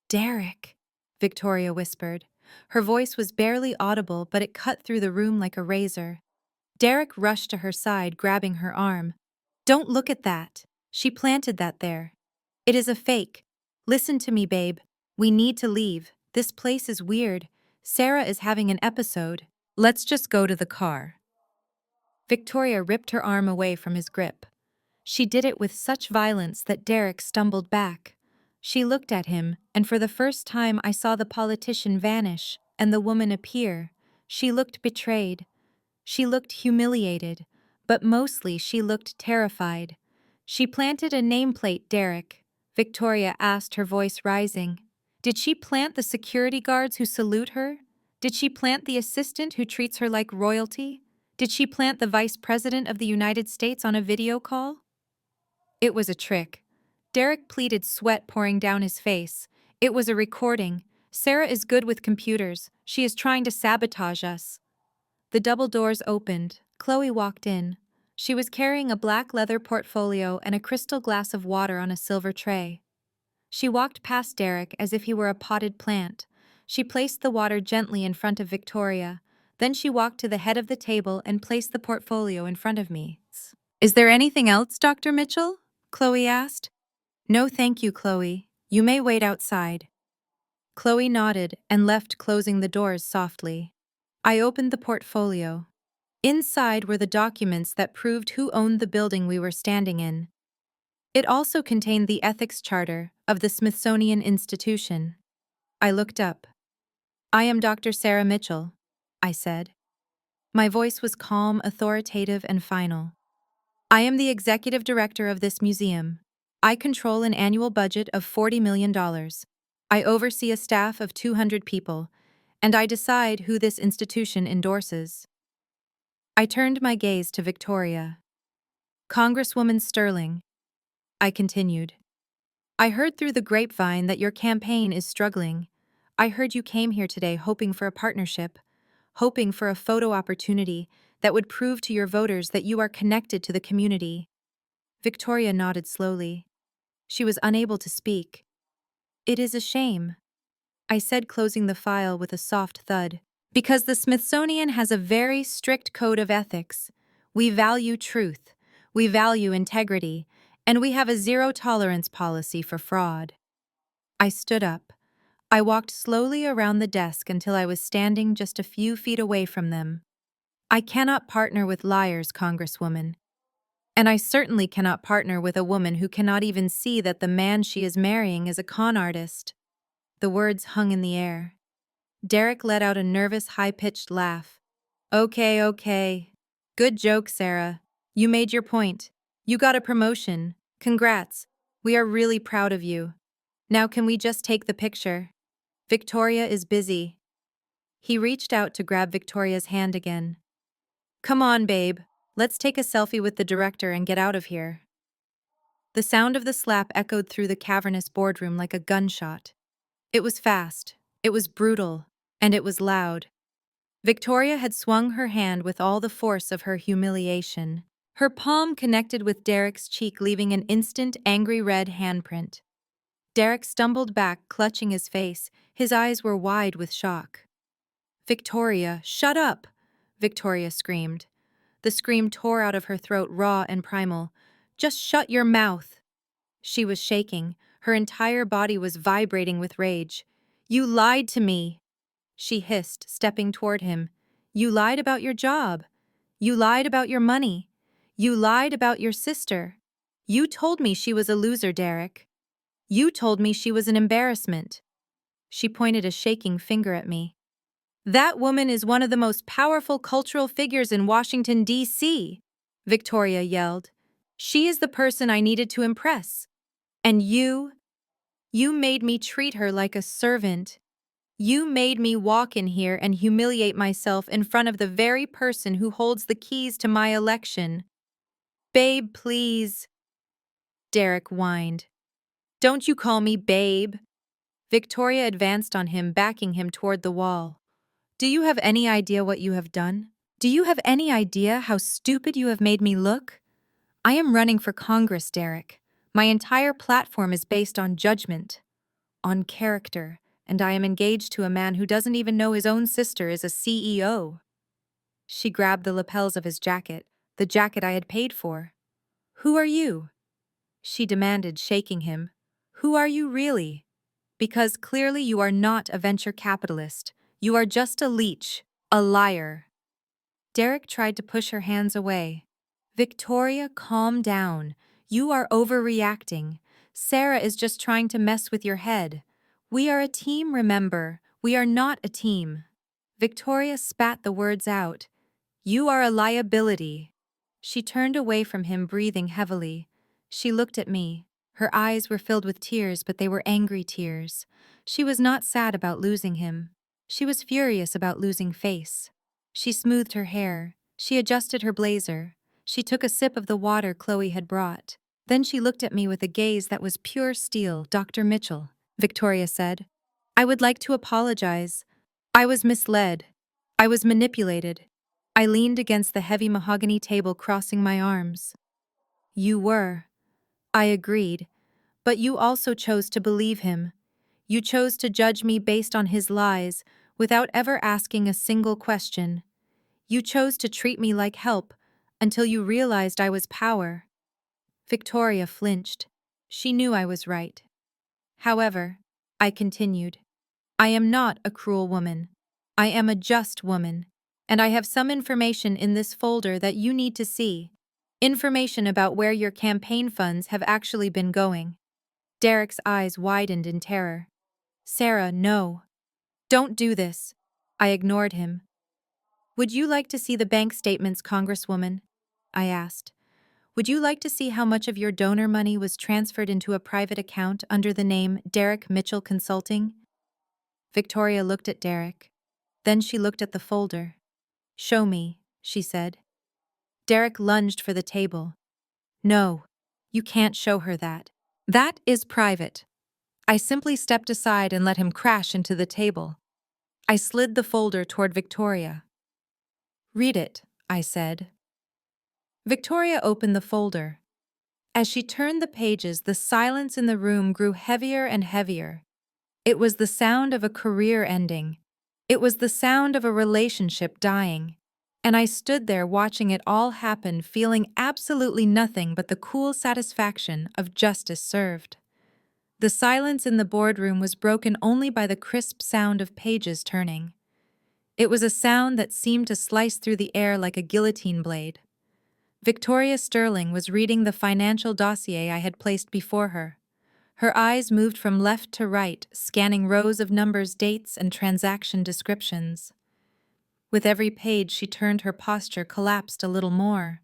Derek, Victoria whispered. Her voice was barely audible, but it cut through the room like a razor. Derek rushed to her side, grabbing her arm. Don't look at that. She planted that there. It is a fake. Listen to me, babe. We need to leave. This place is weird. Sarah is having an episode. Let's just go to the car. Victoria ripped her arm away from his grip. She did it with such violence that Derek stumbled back. She looked at him, and for the first time I saw the politician vanish and the woman appear. She looked betrayed. She looked humiliated, but mostly she looked terrified. She planted a nameplate, Derek, Victoria asked, her voice rising. Did she plant the security guards who salute her? Did she plant the assistant who treats her like royalty? Did she plant the Vice President of the United States on a video call? It was a trick. Derek pleaded, sweat pouring down his face. It was a recording. Sarah is good with computers. She is trying to sabotage us. The double doors opened. Chloe walked in. She was carrying a black leather portfolio and a crystal glass of water on a silver tray. She walked past Derek as if he were a potted plant. She placed the water gently in front of Victoria. Then she walked to the head of the table and placed the portfolio in front of me. Is there anything else, Dr. Mitchell? Chloe asked. No, thank you, Chloe. You may wait outside. Chloe nodded and left, closing the doors softly. I opened the portfolio. Inside were the documents that proved who owned the building we were standing in. It also contained the ethics charter of the Smithsonian Institution. I looked up. I am Dr. Sarah Mitchell, I said. My voice was calm, authoritative, and final. I am the executive director of this museum. I control an annual budget of $40 million. I oversee a staff of 200 people, and I decide who this institution endorses. I turned my gaze to Victoria. Congresswoman Sterling, I continued. I heard through the grapevine that your campaign is struggling. I heard you came here today hoping for a partnership, hoping for a photo opportunity that would prove to your voters that you are connected to the community. Victoria nodded slowly. She was unable to speak. It is a shame, I said, closing the file with a soft thud. Because the Smithsonian has a very strict code of ethics. We value truth, we value integrity, and we have a zero-tolerance policy for fraud. I stood up. I walked slowly around the desk until I was standing just a few feet away from them. I cannot partner with liars, Congresswoman. And I certainly cannot partner with a woman who cannot even see that the man she is marrying is a con artist. The words hung in the air. Derek let out a nervous, high-pitched laugh. Okay, okay. Good joke, Sarah. You made your point. You got a promotion. Congrats. We are really proud of you. Now can we just take the picture? Victoria is busy. He reached out to grab Victoria's hand again. Come on, babe. Let's take a selfie with the director and get out of here. The sound of the slap echoed through the cavernous boardroom like a gunshot. It was fast, it was brutal, and it was loud. Victoria had swung her hand with all the force of her humiliation. Her palm connected with Derek's cheek, leaving an instant, angry red handprint. Derek stumbled back, clutching his face. His eyes were wide with shock. Victoria, shut up! Victoria screamed. The scream tore out of her throat, raw and primal. Just shut your mouth! She was shaking. Her entire body was vibrating with rage. You lied to me! She hissed, stepping toward him. You lied about your job. You lied about your money. You lied about your sister. You told me she was a loser, Derek. You told me she was an embarrassment. She pointed a shaking finger at me. That woman is one of the most powerful cultural figures in Washington, D.C., Victoria yelled. She is the person I needed to impress. And you made me treat her like a servant. You made me walk in here and humiliate myself in front of the very person who holds the keys to my election. Babe, please, Derek whined. Don't you call me babe. Victoria advanced on him, backing him toward the wall. Do you have any idea what you have done? Do you have any idea how stupid you have made me look? I am running for Congress, Derek. My entire platform is based on judgment, on character, and I am engaged to a man who doesn't even know his own sister is a CEO. She grabbed the lapels of his jacket, the jacket I had paid for. Who are you? She demanded, shaking him. Who are you really? Because clearly you are not a venture capitalist. You are just a leech, a liar. Derek tried to push her hands away. Victoria, calm down. You are overreacting. Sarah is just trying to mess with your head. We are a team, remember. We are not a team. Victoria spat the words out. You are a liability. She turned away from him, breathing heavily. She looked at me. Her eyes were filled with tears, but they were angry tears. She was not sad about losing him. She was furious about losing face. She smoothed her hair. She adjusted her blazer. She took a sip of the water Chloe had brought. Then she looked at me with a gaze that was pure steel. Dr. Mitchell, Victoria said. I would like to apologize. I was misled. I was manipulated. I leaned against the heavy mahogany table, crossing my arms. You were. I agreed. But you also chose to believe him. You chose to judge me based on his lies, without ever asking a single question. You chose to treat me like help, until you realized I was power. Victoria flinched. She knew I was right. However, I continued, I am not a cruel woman. I am a just woman. And I have some information in this folder that you need to see. Information about where your campaign funds have actually been going. Derek's eyes widened in terror. Sarah, no. Don't do this. I ignored him. Would you like to see the bank statements, Congresswoman? I asked. Would you like to see how much of your donor money was transferred into a private account under the name Derek Mitchell Consulting? Victoria looked at Derek. Then she looked at the folder. Show me, she said. Derek lunged for the table. No. You can't show her that. That is private. I simply stepped aside and let him crash into the table. I slid the folder toward Victoria. Read it, I said. Victoria opened the folder. As she turned the pages, the silence in the room grew heavier and heavier. It was the sound of a career ending. It was the sound of a relationship dying. And I stood there watching it all happen, feeling absolutely nothing but the cool satisfaction of justice served. The silence in the boardroom was broken only by the crisp sound of pages turning. It was a sound that seemed to slice through the air like a guillotine blade. Victoria Sterling was reading the financial dossier I had placed before her. Her eyes moved from left to right, scanning rows of numbers, dates, and transaction descriptions. With every page she turned, her posture collapsed a little more.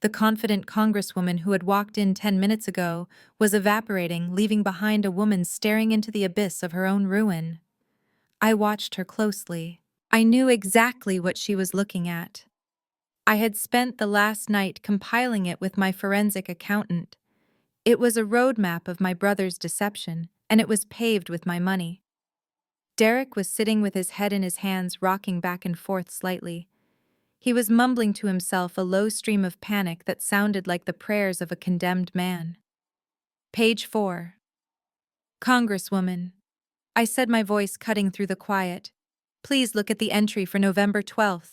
The confident Congresswoman who had walked in 10 minutes ago was evaporating, leaving behind a woman staring into the abyss of her own ruin. I watched her closely. I knew exactly what she was looking at. I had spent the last night compiling it with my forensic accountant. It was a roadmap of my brother's deception, and it was paved with my money. Derek was sitting with his head in his hands, rocking back and forth slightly. He was mumbling to himself, a low stream of panic that sounded like the prayers of a condemned man. Page 4. Congresswoman. I said, my voice cutting through the quiet. Please look at the entry for November 12th.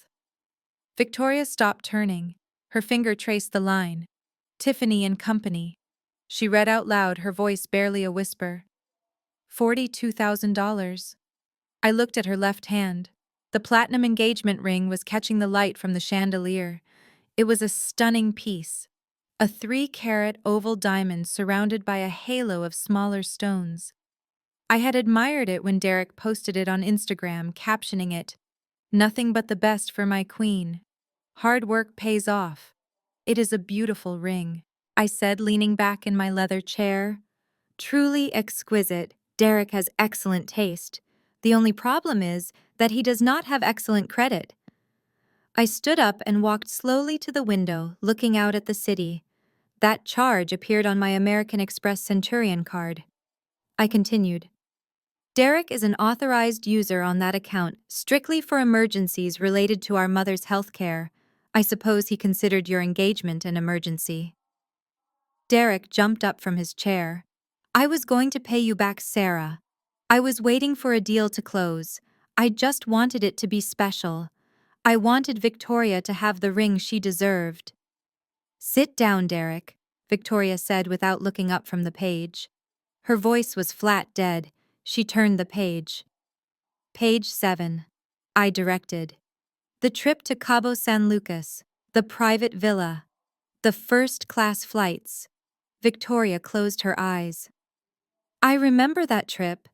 Victoria stopped turning. Her finger traced the line. Tiffany and Company. She read out loud, her voice barely a whisper. $42,000. I looked at her left hand. The platinum engagement ring was catching the light from the chandelier. It was a stunning piece. A 3-carat oval diamond surrounded by a halo of smaller stones. I had admired it when Derek posted it on Instagram, captioning it, "Nothing but the best for my queen. Hard work pays off. It is a beautiful ring," I said, leaning back in my leather chair. Truly exquisite. Derek has excellent taste. The only problem is that he does not have excellent credit. I stood up and walked slowly to the window, looking out at the city. That charge appeared on my American Express Centurion card. I continued. Derek is an authorized user on that account, strictly for emergencies related to our mother's health care. I suppose he considered your engagement an emergency. Derek jumped up from his chair. I was going to pay you back, Sarah. I was waiting for a deal to close. I just wanted it to be special. I wanted Victoria to have the ring she deserved. Sit down, Derek, Victoria said without looking up from the page. Her voice was flat dead. She turned the page. Page 7. I directed. The trip to Cabo San Lucas, the private villa, the first-class flights. Victoria closed her eyes. I remember that trip.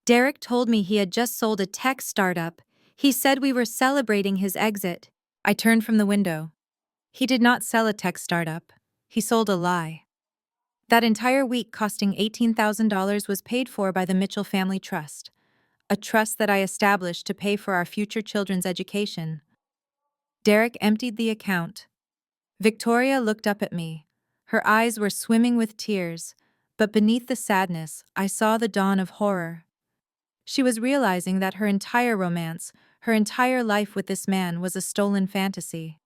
Derek told me he had just sold a tech startup. He said we were celebrating his exit. I turned from the window. He did not sell a tech startup. He sold a lie. That entire week, costing $18,000, was paid for by the Mitchell Family Trust, a trust that I established to pay for our future children's education. Derek emptied the account. Victoria looked up at me. Her eyes were swimming with tears, but beneath the sadness, I saw the dawn of horror. She was realizing that her entire romance, her entire life with this man, was a stolen fantasy.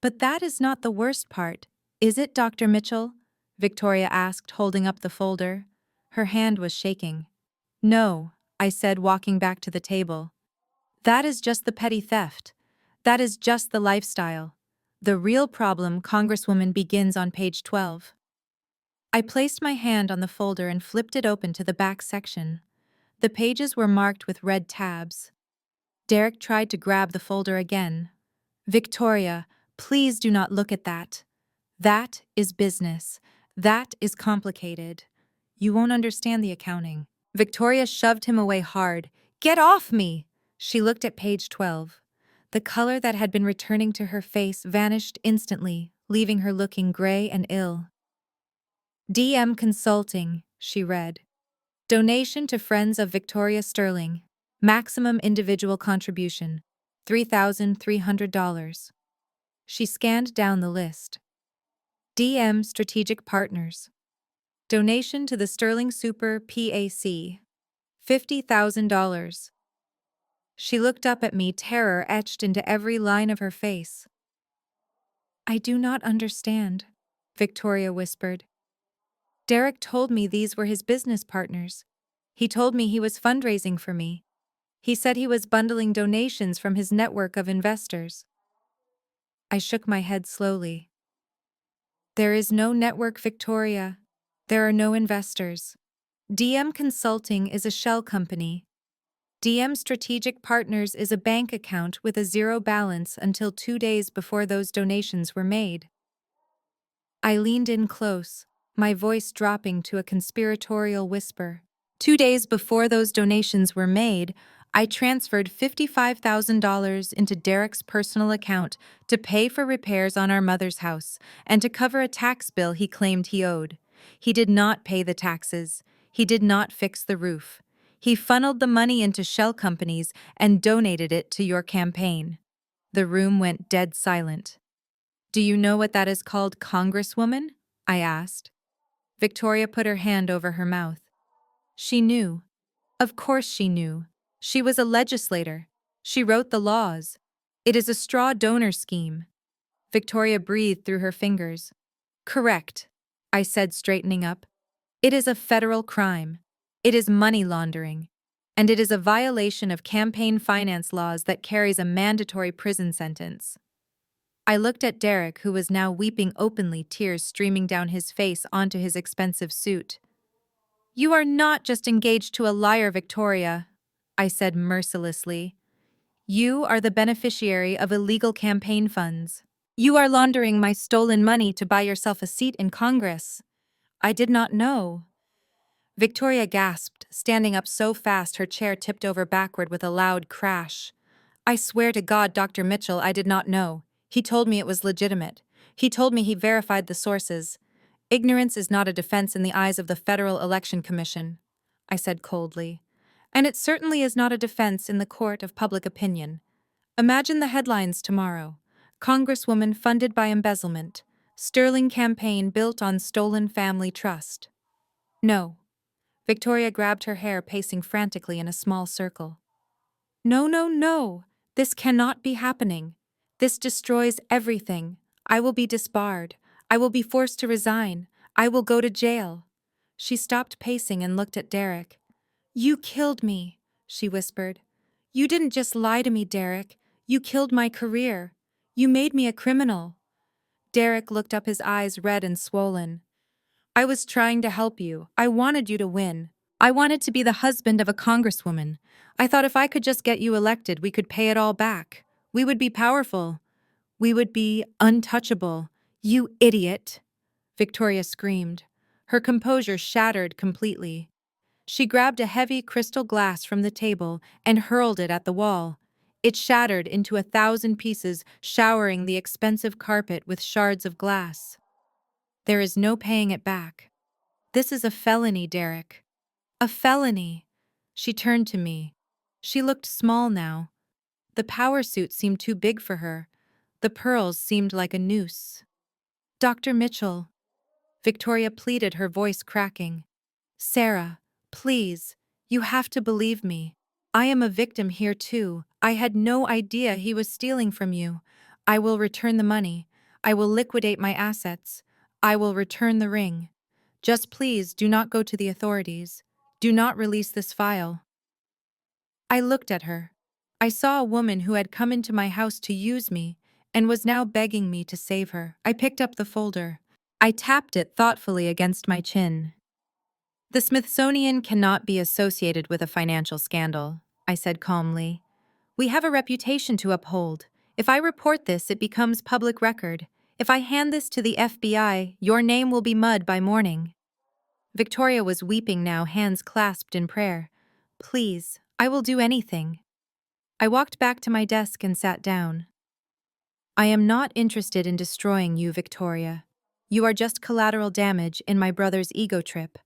But that is not the worst part, is it, Dr. Mitchell? Victoria asked, holding up the folder. Her hand was shaking. No, I said, walking back to the table. That is just the petty theft. That is just the lifestyle. The real problem, Congresswoman, begins on page 12. I placed my hand on the folder and flipped it open to the back section. The pages were marked with red tabs. Derek tried to grab the folder again. Victoria, please do not look at that. That is business. That is complicated. You won't understand the accounting. Victoria shoved him away hard. Get off me! She looked at page 12. The color that had been returning to her face vanished instantly, leaving her looking gray and ill. DM Consulting, she read. Donation to Friends of Victoria Sterling. Maximum individual contribution, $3,300. She scanned down the list. DM Strategic Partners. Donation to the Sterling Super PAC. $50,000. She looked up at me, terror etched into every line of her face. I do not understand, Victoria whispered. Derek told me these were his business partners. He told me he was fundraising for me. He said he was bundling donations from his network of investors. I shook my head slowly. There is no network, Victoria. There are no investors. DM Consulting is a shell company. DM Strategic Partners is a bank account with a zero balance until 2 days before those donations were made. I leaned in close, my voice dropping to a conspiratorial whisper. 2 days before those donations were made, I transferred $55,000 into Derek's personal account to pay for repairs on our mother's house and to cover a tax bill he claimed he owed. He did not pay the taxes. He did not fix the roof. He funneled the money into shell companies and donated it to your campaign. The room went dead silent. Do you know what that is called, Congresswoman? I asked. Victoria put her hand over her mouth. She knew. Of course she knew. She was a legislator. She wrote the laws. It is a straw donor scheme. Victoria breathed through her fingers. Correct, I said, straightening up. It is a federal crime. It is money laundering. And it is a violation of campaign finance laws that carries a mandatory prison sentence. I looked at Derek, who was now weeping openly, tears streaming down his face onto his expensive suit. You are not just engaged to a liar, Victoria, I said mercilessly. You are the beneficiary of illegal campaign funds. You are laundering my stolen money to buy yourself a seat in Congress. I did not know. Victoria gasped, standing up so fast her chair tipped over backward with a loud crash. I swear to God, Dr. Mitchell, I did not know. He told me it was legitimate. He told me he verified the sources. Ignorance is not a defense in the eyes of the Federal Election Commission, I said coldly. And it certainly is not a defense in the court of public opinion. Imagine the headlines tomorrow. Congresswoman funded by embezzlement. Sterling campaign built on stolen family trust. No. Victoria grabbed her hair, pacing frantically in a small circle. No, no, no. This cannot be happening. This destroys everything. I will be disbarred. I will be forced to resign. I will go to jail. She stopped pacing and looked at Derek. You killed me, she whispered. You didn't just lie to me, Derek. You killed my career. You made me a criminal. Derek looked up, his eyes red and swollen. I was trying to help you. I wanted you to win. I wanted to be the husband of a congresswoman. I thought if I could just get you elected, we could pay it all back. We would be powerful. We would be untouchable. You idiot! Victoria screamed. Her composure shattered completely. She grabbed a heavy crystal glass from the table and hurled it at the wall. It shattered into 1,000 pieces, showering the expensive carpet with shards of glass. There is no paying it back. This is a felony, Derek. A felony. She turned to me. She looked small now. The power suit seemed too big for her. The pearls seemed like a noose. Dr. Mitchell, Victoria pleaded, her voice cracking. Sarah, please, you have to believe me. I am a victim here too. I had no idea he was stealing from you. I will return the money. I will liquidate my assets. I will return the ring. Just please do not go to the authorities. Do not release this file. I looked at her. I saw a woman who had come into my house to use me and was now begging me to save her. I picked up the folder. I tapped it thoughtfully against my chin. The Smithsonian cannot be associated with a financial scandal, I said calmly. We have a reputation to uphold. If I report this, it becomes public record. If I hand this to the FBI, your name will be mud by morning. Victoria was weeping now, hands clasped in prayer. Please, I will do anything. I walked back to my desk and sat down. I am not interested in destroying you, Victoria. You are just collateral damage in my brother's ego trip.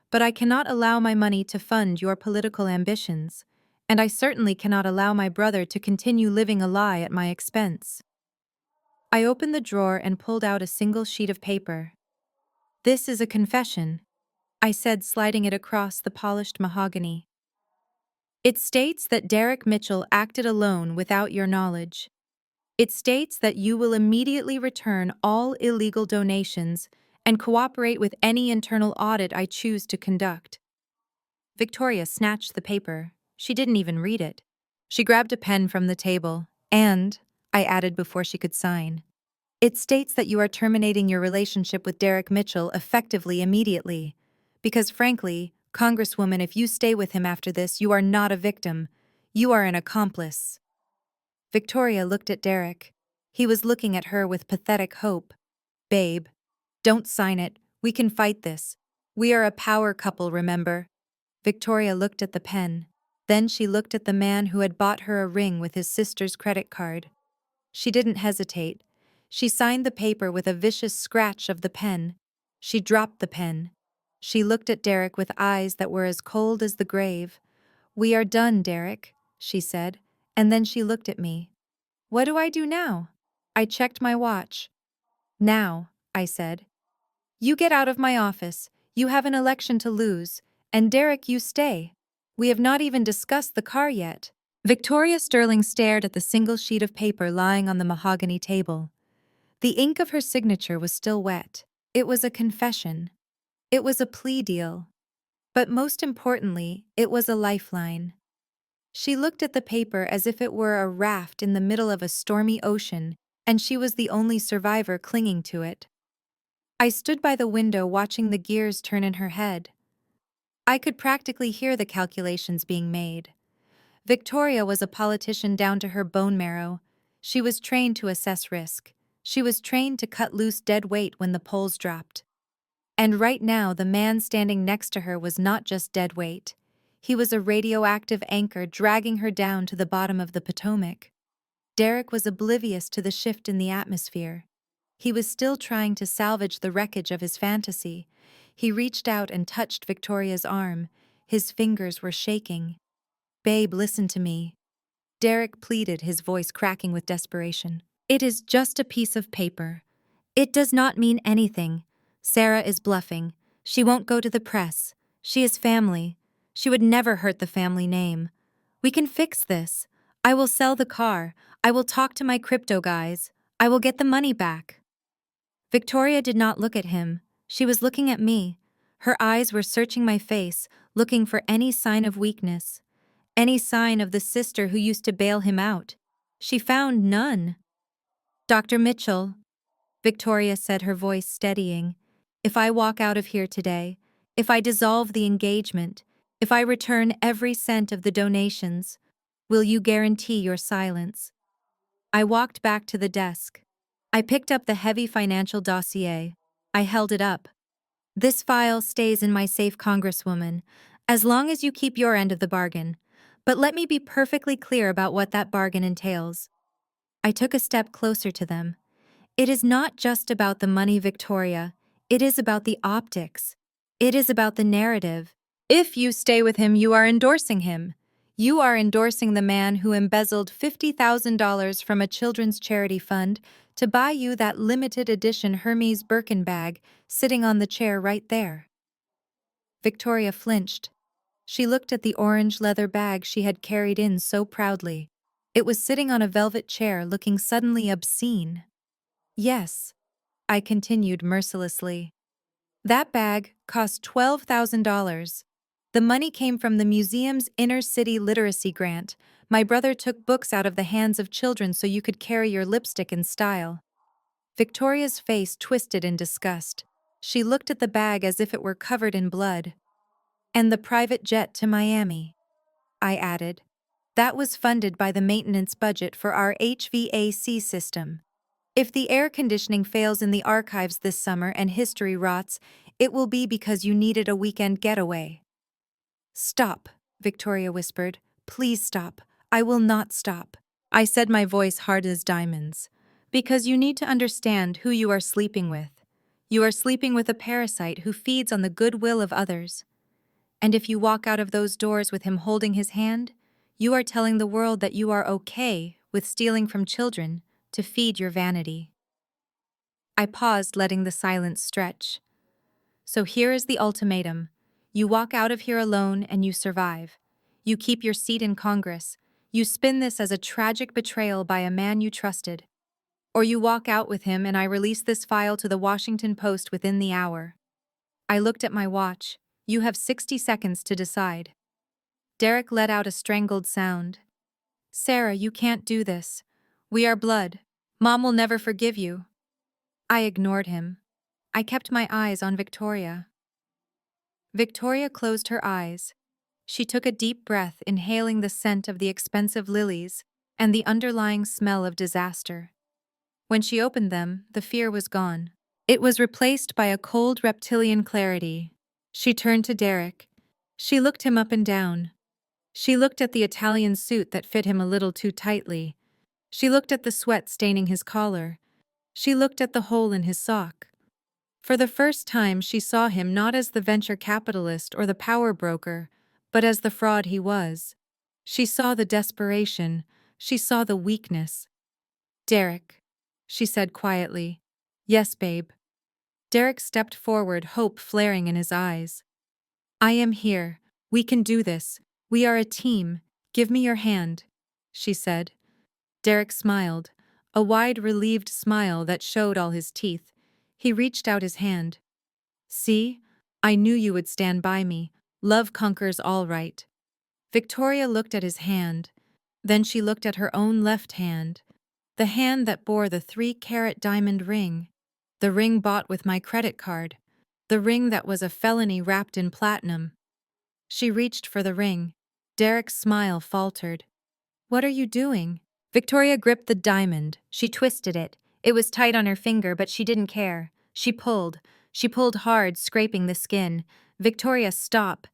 But I cannot allow my money to fund your political ambitions, and I certainly cannot allow my brother to continue living a lie at my expense. I opened the drawer and pulled out a single sheet of paper. "This is a confession," I said, sliding it across the polished mahogany. "It states that Derek Mitchell acted alone without your knowledge. It states that you will immediately return all illegal donations and cooperate with any internal audit I choose to conduct." Victoria snatched the paper. She didn't even read it. She grabbed a pen from the table, and, I added before she could sign, "It states that you are terminating your relationship with Derek Mitchell effectively immediately. Because frankly, Congresswoman, if you stay with him after this, you are not a victim. You are an accomplice." Victoria looked at Derek. He was looking at her with pathetic hope. "Babe, don't sign it. We can fight this. We are a power couple, remember?" Victoria looked at the pen. Then she looked at the man who had bought her a ring with his sister's credit card. She didn't hesitate. She signed the paper with a vicious scratch of the pen. She dropped the pen. She looked at Derek with eyes that were as cold as the grave. "We are done, Derek," she said, and then she looked at me. "What do I do now?" I checked my watch. "Now," I said. "You get out of my office. You have an election to lose. And Derek, you stay. We have not even discussed the car yet." Victoria Sterling stared at the single sheet of paper lying on the mahogany table. The ink of her signature was still wet. It was a confession. It was a plea deal. But most importantly, it was a lifeline. She looked at the paper as if it were a raft in the middle of a stormy ocean, and she was the only survivor clinging to it. I stood by the window watching the gears turn in her head. I could practically hear the calculations being made. Victoria was a politician down to her bone marrow. She was trained to assess risk. She was trained to cut loose dead weight when the polls dropped. And right now, the man standing next to her was not just dead weight. He was a radioactive anchor dragging her down to the bottom of the Potomac. Derek was oblivious to the shift in the atmosphere. He was still trying to salvage the wreckage of his fantasy. He reached out and touched Victoria's arm. His fingers were shaking. "Babe, listen to me." Derek pleaded, his voice cracking with desperation. "It is just a piece of paper. It does not mean anything. Sarah is bluffing. She won't go to the press. She is family. She would never hurt the family name. We can fix this. I will sell the car. I will talk to my crypto guys. I will get the money back." Victoria did not look at him. She was looking at me. Her eyes were searching my face, looking for any sign of weakness. Any sign of the sister who used to bail him out. She found none. "Dr. Mitchell," Victoria said, her voice steadying, "if I walk out of here today, if I dissolve the engagement, if I return every cent of the donations, will you guarantee your silence?" I walked back to the desk. I picked up the heavy financial dossier. I held it up. "This file stays in my safe, Congresswoman, as long as you keep your end of the bargain. But let me be perfectly clear about what that bargain entails." I took a step closer to them. "It is not just about the money, Victoria. It is about the optics. It is about the narrative. If you stay with him, you are endorsing him. You are endorsing the man who embezzled $50,000 from a children's charity fund to buy you that limited edition Hermes Birkin bag sitting on the chair right there." Victoria flinched. She looked at the orange leather bag she had carried in so proudly. It was sitting on a velvet chair, looking suddenly obscene. "Yes," I continued mercilessly. "That bag cost $12,000. The money came from the museum's inner-city literacy grant. My brother took books out of the hands of children so you could carry your lipstick in style." Victoria's face twisted in disgust. She looked at the bag as if it were covered in blood. "And the private jet to Miami," I added. "That was funded by the maintenance budget for our HVAC system. If the air conditioning fails in the archives this summer and history rots, it will be because you needed a weekend getaway." "Stop," Victoria whispered. "Please stop. I will not stop." I said, my voice hard as diamonds. "Because you need to understand who you are sleeping with. You are sleeping with a parasite who feeds on the goodwill of others. And if you walk out of those doors with him holding his hand, you are telling the world that you are okay with stealing from children to feed your vanity." I paused, letting the silence stretch. So here is the ultimatum. You walk out of here alone and you survive. You keep your seat in Congress. You spin this as a tragic betrayal by a man you trusted. Or you walk out with him and I release this file to the Washington Post within the hour. I looked at my watch. You have 60 seconds to decide. Derek let out a strangled sound. Sarah, you can't do this. We are blood. Mom will never forgive you. I ignored him. I kept my eyes on Victoria. Victoria closed her eyes. She took a deep breath, inhaling the scent of the expensive lilies and the underlying smell of disaster. When she opened them, the fear was gone. It was replaced by a cold reptilian clarity. She turned to Derek. She looked him up and down. She looked at the Italian suit that fit him a little too tightly. She looked at the sweat staining his collar. She looked at the hole in his sock. For the first time, she saw him not as the venture capitalist or the power broker, but as the fraud he was. She saw the desperation. She saw the weakness. Derek, she said quietly. Yes, babe. Derek stepped forward, hope flaring in his eyes. I am here. We can do this. We are a team. Give me your hand, she said. Derek smiled, a wide, relieved smile that showed all his teeth. He reached out his hand. See? I knew you would stand by me. Love conquers all, right. Victoria looked at his hand. Then she looked at her own left hand. The hand that bore the 3-carat diamond ring. The ring bought with my credit card. The ring that was a felony wrapped in platinum. She reached for the ring. Derek's smile faltered. What are you doing? Victoria gripped the diamond. She twisted it. It was tight on her finger, but she didn't care. She pulled. She pulled hard, scraping the skin. Victoria, stop.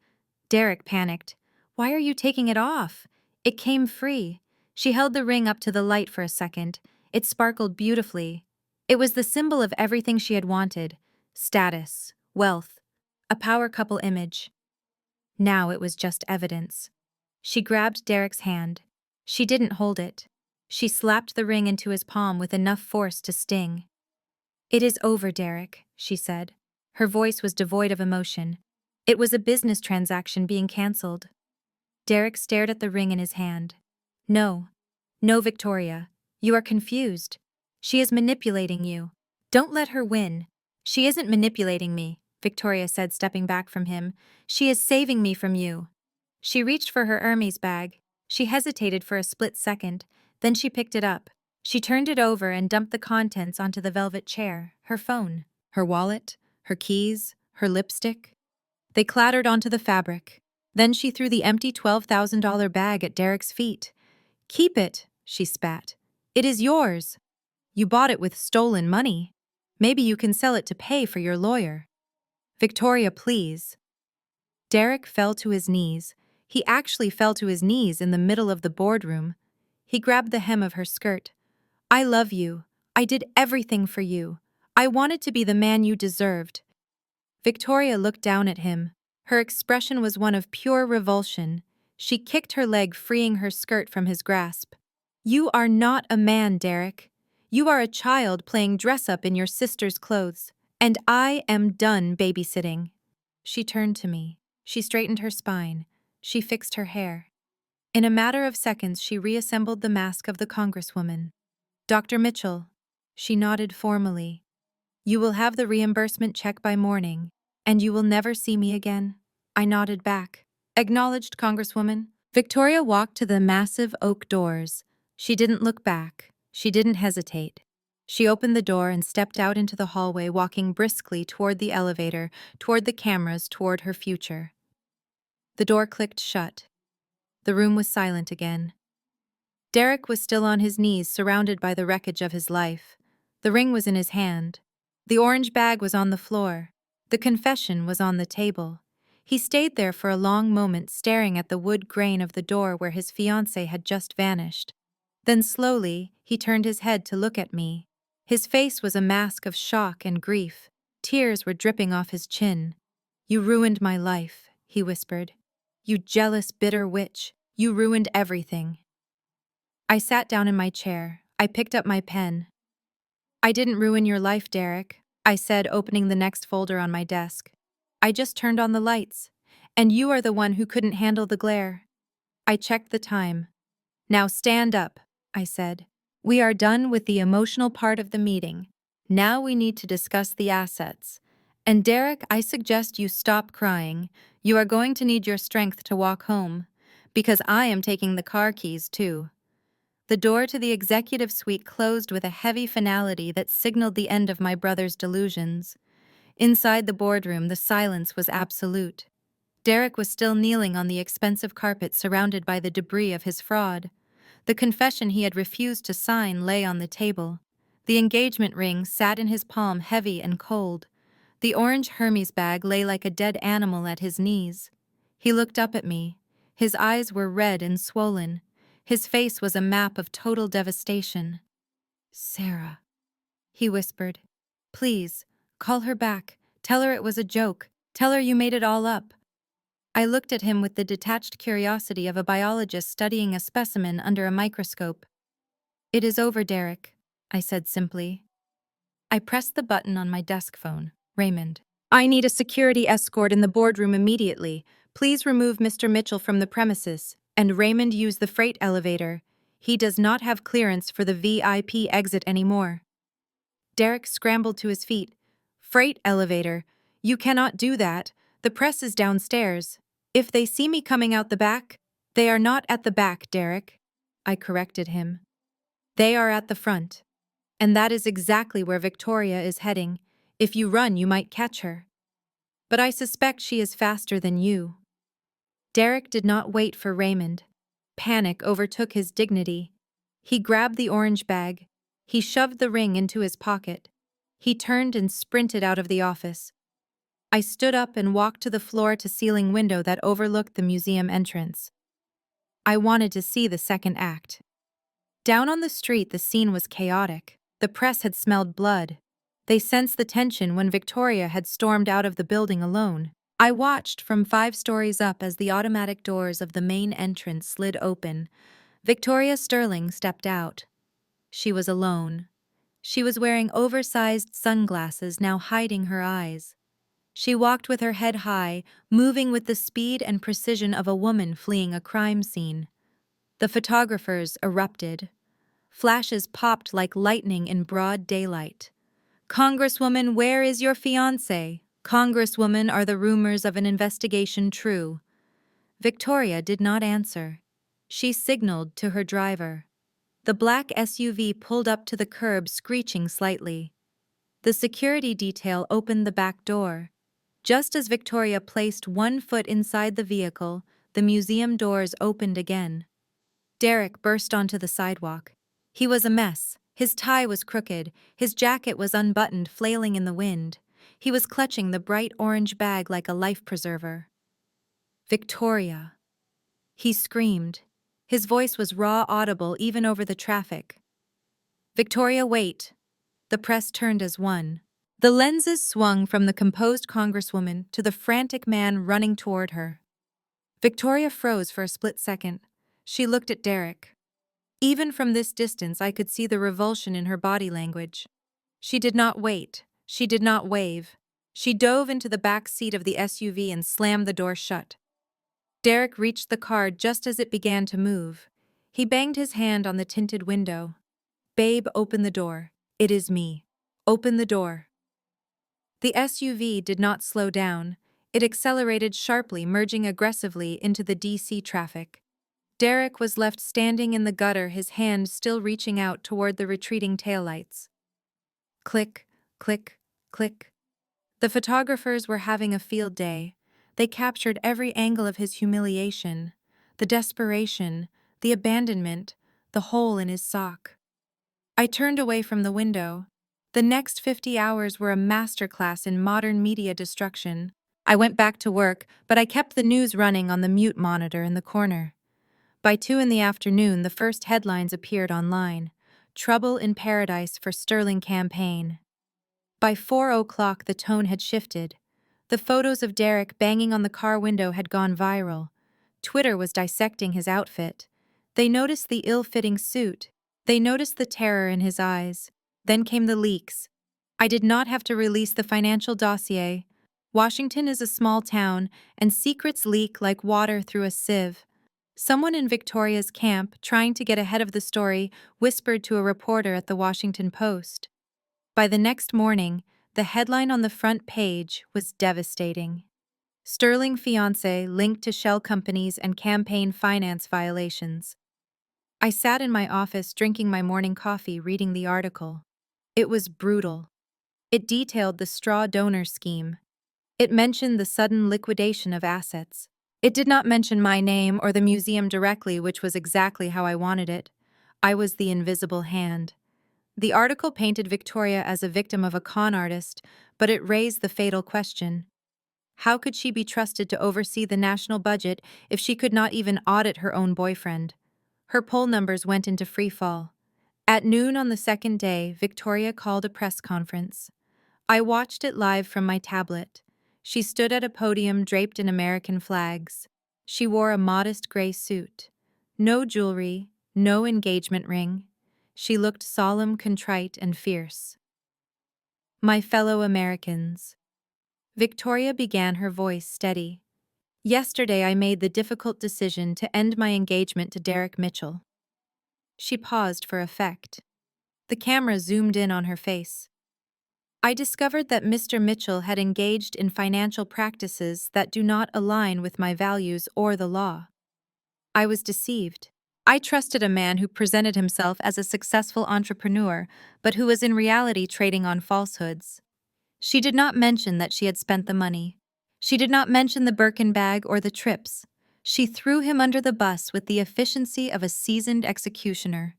Derek panicked. Why are you taking it off? It came free. She held the ring up to the light for a second. It sparkled beautifully. It was the symbol of everything she had wanted. Status, wealth, a power couple image. Now it was just evidence. She grabbed Derek's hand. She didn't hold it. She slapped the ring into his palm with enough force to sting. It is over, Derek, she said. Her voice was devoid of emotion. It was a business transaction being cancelled. Derek stared at the ring in his hand. No. No, Victoria. You are confused. She is manipulating you. Don't let her win. She isn't manipulating me, Victoria said, stepping back from him. She is saving me from you. She reached for her Hermes bag. She hesitated for a split second. Then she picked it up. She turned it over and dumped the contents onto the velvet chair. Her phone, her wallet, her keys, her lipstick. They clattered onto the fabric. Then she threw the empty $12,000 bag at Derek's feet. Keep it, she spat. It is yours. You bought it with stolen money. Maybe you can sell it to pay for your lawyer. Victoria, please. Derek fell to his knees. He actually fell to his knees in the middle of the boardroom. He grabbed the hem of her skirt. I love you. I did everything for you. I wanted to be the man you deserved. Victoria looked down at him. Her expression was one of pure revulsion. She kicked her leg, freeing her skirt from his grasp. You are not a man, Derek. You are a child playing dress-up in your sister's clothes. And I am done babysitting. She turned to me. She straightened her spine. She fixed her hair. In a matter of seconds, she reassembled the mask of the Congresswoman. Dr. Mitchell. She nodded formally. You will have the reimbursement check by morning, and you will never see me again. I nodded back. Acknowledged, Congresswoman. Victoria walked to the massive oak doors. She didn't look back. She didn't hesitate. She opened the door and stepped out into the hallway, walking briskly toward the elevator, toward the cameras, toward her future. The door clicked shut. The room was silent again. Derek was still on his knees, surrounded by the wreckage of his life. The ring was in his hand. The orange bag was on the floor. The confession was on the table. He stayed there for a long moment, staring at the wood grain of the door where his fiancée had just vanished. Then slowly, he turned his head to look at me. His face was a mask of shock and grief. Tears were dripping off his chin. You ruined my life, he whispered. You jealous, bitter witch. You ruined everything. I sat down in my chair. I picked up my pen. I didn't ruin your life, Derek, I said, opening the next folder on my desk. I just turned on the lights. And you are the one who couldn't handle the glare. I checked the time. Now stand up, I said. We are done with the emotional part of the meeting. Now we need to discuss the assets. And Derek, I suggest you stop crying. You are going to need your strength to walk home. Because I am taking the car keys too. The door to the executive suite closed with a heavy finality that signaled the end of my brother's delusions. Inside the boardroom, the silence was absolute. Derek was still kneeling on the expensive carpet surrounded by the debris of his fraud. The confession he had refused to sign lay on the table. The engagement ring sat in his palm, heavy and cold. The orange Hermes bag lay like a dead animal at his knees. He looked up at me. His eyes were red and swollen. His face was a map of total devastation. "Sarah," he whispered. "Please, call her back. Tell her it was a joke. Tell her you made it all up." I looked at him with the detached curiosity of a biologist studying a specimen under a microscope. "It is over, Derek," I said simply. I pressed the button on my desk phone. "Raymond, I need a security escort in the boardroom immediately. Please remove Mr. Mitchell from the premises, and Raymond use the freight elevator. He does not have clearance for the VIP exit anymore." Derek scrambled to his feet. "Freight elevator? You cannot do that. The press is downstairs. If they see me coming out the back—" "They are not at the back, Derek," I corrected him. "They are at the front. And that is exactly where Victoria is heading. If you run, you might catch her. But I suspect she is faster than you." Derek did not wait for Raymond. Panic overtook his dignity. He grabbed the orange bag. He shoved the ring into his pocket. He turned and sprinted out of the office. I stood up and walked to the floor-to-ceiling window that overlooked the museum entrance. I wanted to see the second act. Down on the street, the scene was chaotic. The press had smelled blood. They sensed the tension when Victoria had stormed out of the building alone. I watched from 5 stories up as the automatic doors of the main entrance slid open. Victoria Sterling stepped out. She was alone. She was wearing oversized sunglasses, now hiding her eyes. She walked with her head high, moving with the speed and precision of a woman fleeing a crime scene. The photographers erupted. Flashes popped like lightning in broad daylight. "Congresswoman, where is your fiancé? Congresswoman, are the rumors of an investigation true?" Victoria did not answer. She signaled to her driver. The black SUV pulled up to the curb, screeching slightly. The security detail opened the back door. Just as Victoria placed one foot inside the vehicle, the museum doors opened again. Derek burst onto the sidewalk. He was a mess. His tie was crooked. His jacket was unbuttoned, flailing in the wind. He was clutching the bright orange bag like a life preserver. "Victoria!" He screamed. His voice was raw, audible even over the traffic. "Victoria, wait!" The press turned as one. The lenses swung from the composed Congresswoman to the frantic man running toward her. Victoria froze for a split second. She looked at Derek. Even from this distance, I could see the revulsion in her body language. She did not wait. She did not wave. She dove into the back seat of the SUV and slammed the door shut. Derek reached the car just as it began to move. He banged his hand on the tinted window. "Babe, open the door. It is me. Open the door." The SUV did not slow down. It accelerated sharply, merging aggressively into the DC traffic. Derek was left standing in the gutter, his hand still reaching out toward the retreating taillights. Click, click, click. The photographers were having a field day. They captured every angle of his humiliation, the desperation, the abandonment, the hole in his sock. I turned away from the window. The next 50 hours were a masterclass in modern media destruction. I went back to work, but I kept the news running on the mute monitor in the corner. By 2 in the afternoon, the first headlines appeared online. "Trouble in Paradise for Sterling Campaign." By 4 o'clock, the tone had shifted. The photos of Derek banging on the car window had gone viral. Twitter was dissecting his outfit. They noticed the ill-fitting suit. They noticed the terror in his eyes. Then came the leaks. I did not have to release the financial dossier. Washington is a small town, and secrets leak like water through a sieve. Someone in Victoria's camp, trying to get ahead of the story, whispered to a reporter at the Washington Post. By the next morning, the headline on the front page was devastating. Sterling Fiancée linked to shell companies and campaign finance violations. I sat in my office drinking my morning coffee reading the article. It was brutal. It detailed the straw donor scheme. It mentioned the sudden liquidation of assets. It did not mention my name or the museum directly, which was exactly how I wanted it. I was the invisible hand. The article painted Victoria as a victim of a con artist, but it raised the fatal question. How could she be trusted to oversee the national budget if she could not even audit her own boyfriend? Her poll numbers went into free fall. At noon on the second day, Victoria called a press conference. I watched it live from my tablet. She stood at a podium draped in American flags. She wore a modest gray suit. No jewelry, no engagement ring. She looked solemn, contrite, and fierce. My fellow Americans. Victoria began, her voice steady. Yesterday I made the difficult decision to end my engagement to Derek Mitchell. She paused for effect. The camera zoomed in on her face. I discovered that Mr. Mitchell had engaged in financial practices that do not align with my values or the law. I was deceived. I trusted a man who presented himself as a successful entrepreneur, but who was in reality trading on falsehoods. She did not mention that she had spent the money. She did not mention the Birkin bag or the trips. She threw him under the bus with the efficiency of a seasoned executioner.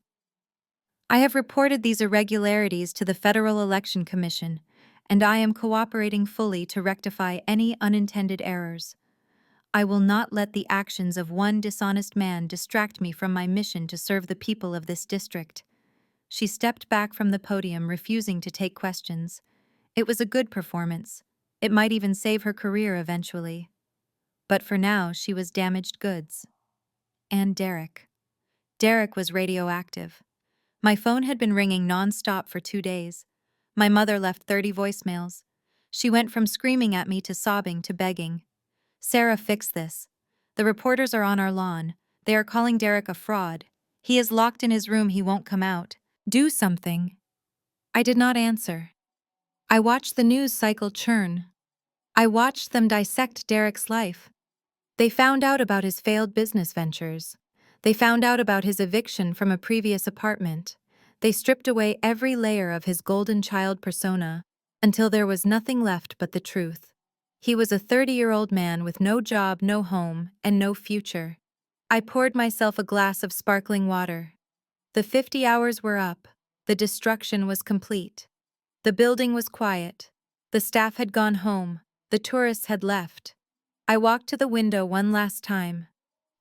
I have reported these irregularities to the Federal Election Commission, and I am cooperating fully to rectify any unintended errors. I will not let the actions of one dishonest man distract me from my mission to serve the people of this district. She stepped back from the podium, refusing to take questions. It was a good performance. It might even save her career eventually. But for now, she was damaged goods. And Derek. Derek was radioactive. My phone had been ringing non-stop for 2 days. My mother left 30 voicemails. She went from screaming at me to sobbing to begging. Sarah, fix this. The reporters are on our lawn. They are calling Derek a fraud. He is locked in his room, he won't come out. Do something. I did not answer. I watched the news cycle churn. I watched them dissect Derek's life. They found out about his failed business ventures. They found out about his eviction from a previous apartment. They stripped away every layer of his golden child persona until there was nothing left but the truth. He was a 30-year-old man with no job, no home, and no future. I poured myself a glass of sparkling water. The 50 hours were up. The destruction was complete. The building was quiet. The staff had gone home. The tourists had left. I walked to the window one last time.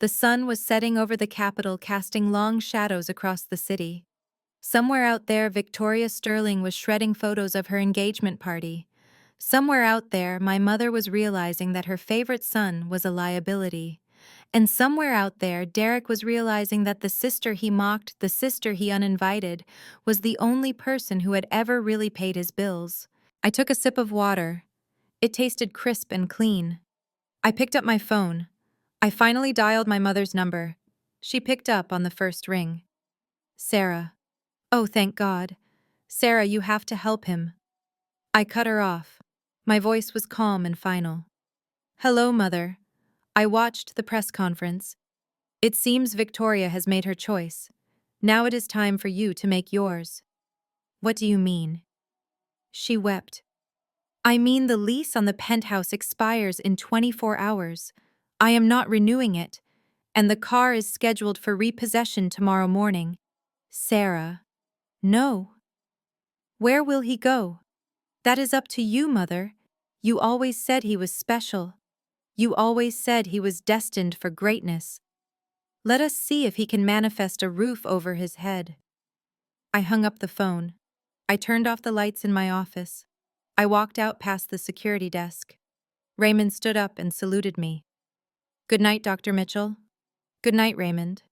The sun was setting over the Capitol, casting long shadows across the city. Somewhere out there, Victoria Sterling was shredding photos of her engagement party. Somewhere out there, my mother was realizing that her favorite son was a liability. And somewhere out there, Derek was realizing that the sister he mocked, the sister he uninvited, was the only person who had ever really paid his bills. I took a sip of water. It tasted crisp and clean. I picked up my phone. I finally dialed my mother's number. She picked up on the first ring. Sarah. Oh, thank God. Sarah, you have to help him. I cut her off. My voice was calm and final. Hello, Mother. I watched the press conference. It seems Victoria has made her choice. Now it is time for you to make yours. What do you mean? She wept. I mean, the lease on the penthouse expires in 24 hours. I am not renewing it, and the car is scheduled for repossession tomorrow morning. Sarah. No. Where will he go? That is up to you, Mother. You always said he was special. You always said he was destined for greatness. Let us see if he can manifest a roof over his head. I hung up the phone. I turned off the lights in my office. I walked out past the security desk. Raymond stood up and saluted me. Good night, Dr. Mitchell. Good night, Raymond.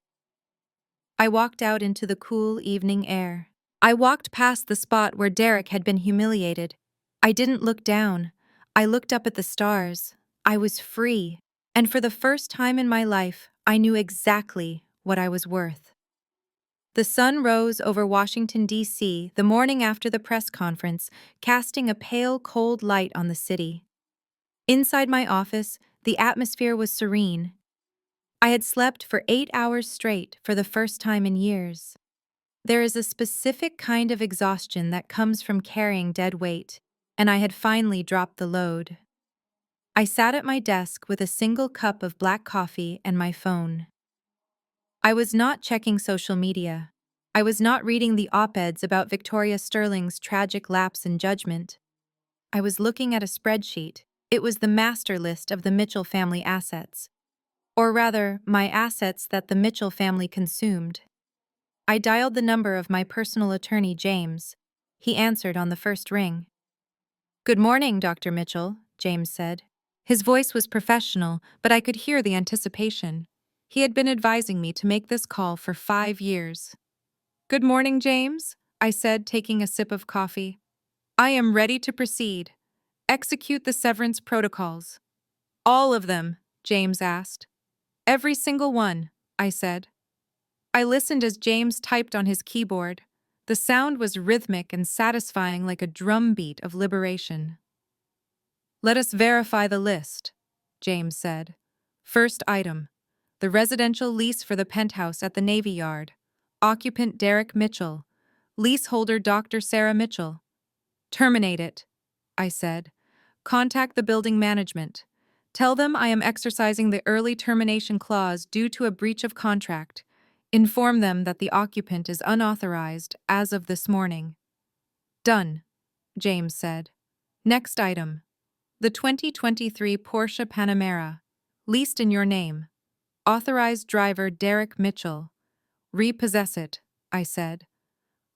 I walked out into the cool evening air. I walked past the spot where Derek had been humiliated. I didn't look down. I looked up at the stars. I was free. And for the first time in my life, I knew exactly what I was worth. The sun rose over Washington, D.C. the morning after the press conference, casting a pale, cold light on the city. Inside my office, the atmosphere was serene. I had slept for 8 hours straight for the first time in years. There is a specific kind of exhaustion that comes from carrying dead weight, and I had finally dropped the load. I sat at my desk with a single cup of black coffee and my phone. I was not checking social media. I was not reading the op-eds about Victoria Sterling's tragic lapse in judgment. I was looking at a spreadsheet. It was the master list of the Mitchell family assets. Or rather, my assets that the Mitchell family consumed. I dialed the number of my personal attorney, James. He answered on the first ring. "Good morning, Dr. Mitchell," James said. His voice was professional, but I could hear the anticipation. He had been advising me to make this call for 5 years. "Good morning, James," I said, taking a sip of coffee. "I am ready to proceed. Execute the severance protocols." "All of them?" James asked. "Every single one," I said. I listened as James typed on his keyboard. The sound was rhythmic and satisfying like a drumbeat of liberation. "Let us verify the list," James said. "First item. The residential lease for the penthouse at the Navy Yard. Occupant Derek Mitchell. Leaseholder Dr. Sarah Mitchell. Terminate it," I said. "Contact the building management. Tell them I am exercising the early termination clause due to a breach of contract. Inform them that the occupant is unauthorized as of this morning." "Done," James said. "Next item. The 2023 Porsche Panamera. Leased in your name. Authorized driver Derek Mitchell. Repossess it," I said.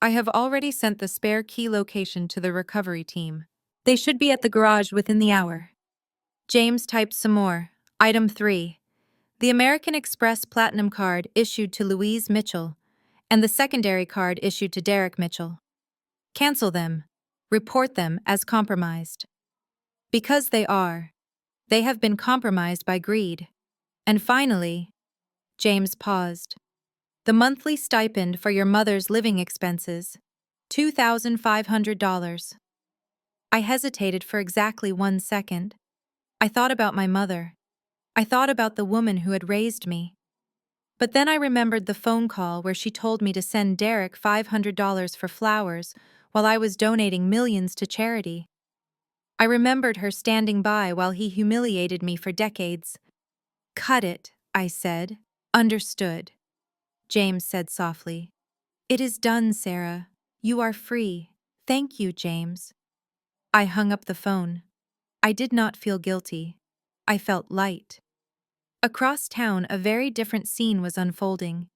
"I have already sent the spare key location to the recovery team. They should be at the garage within the hour." James typed some more. Item 3. The American Express Platinum card issued to Louise Mitchell, and the secondary card issued to Derek Mitchell. Cancel them. Report them as compromised. Because they are. They have been compromised by greed. And finally, James paused. The monthly stipend for your mother's living expenses, $2,500. I hesitated for exactly 1 second. I thought about my mother. I thought about the woman who had raised me. But then I remembered the phone call where she told me to send Derek $500 for flowers while I was donating millions to charity. I remembered her standing by while he humiliated me for decades. "Cut it," I said. "Understood," James said softly. "It is done, Sarah. You are free. Thank you, James." I hung up the phone. I did not feel guilty. I felt light. Across town, a very different scene was unfolding.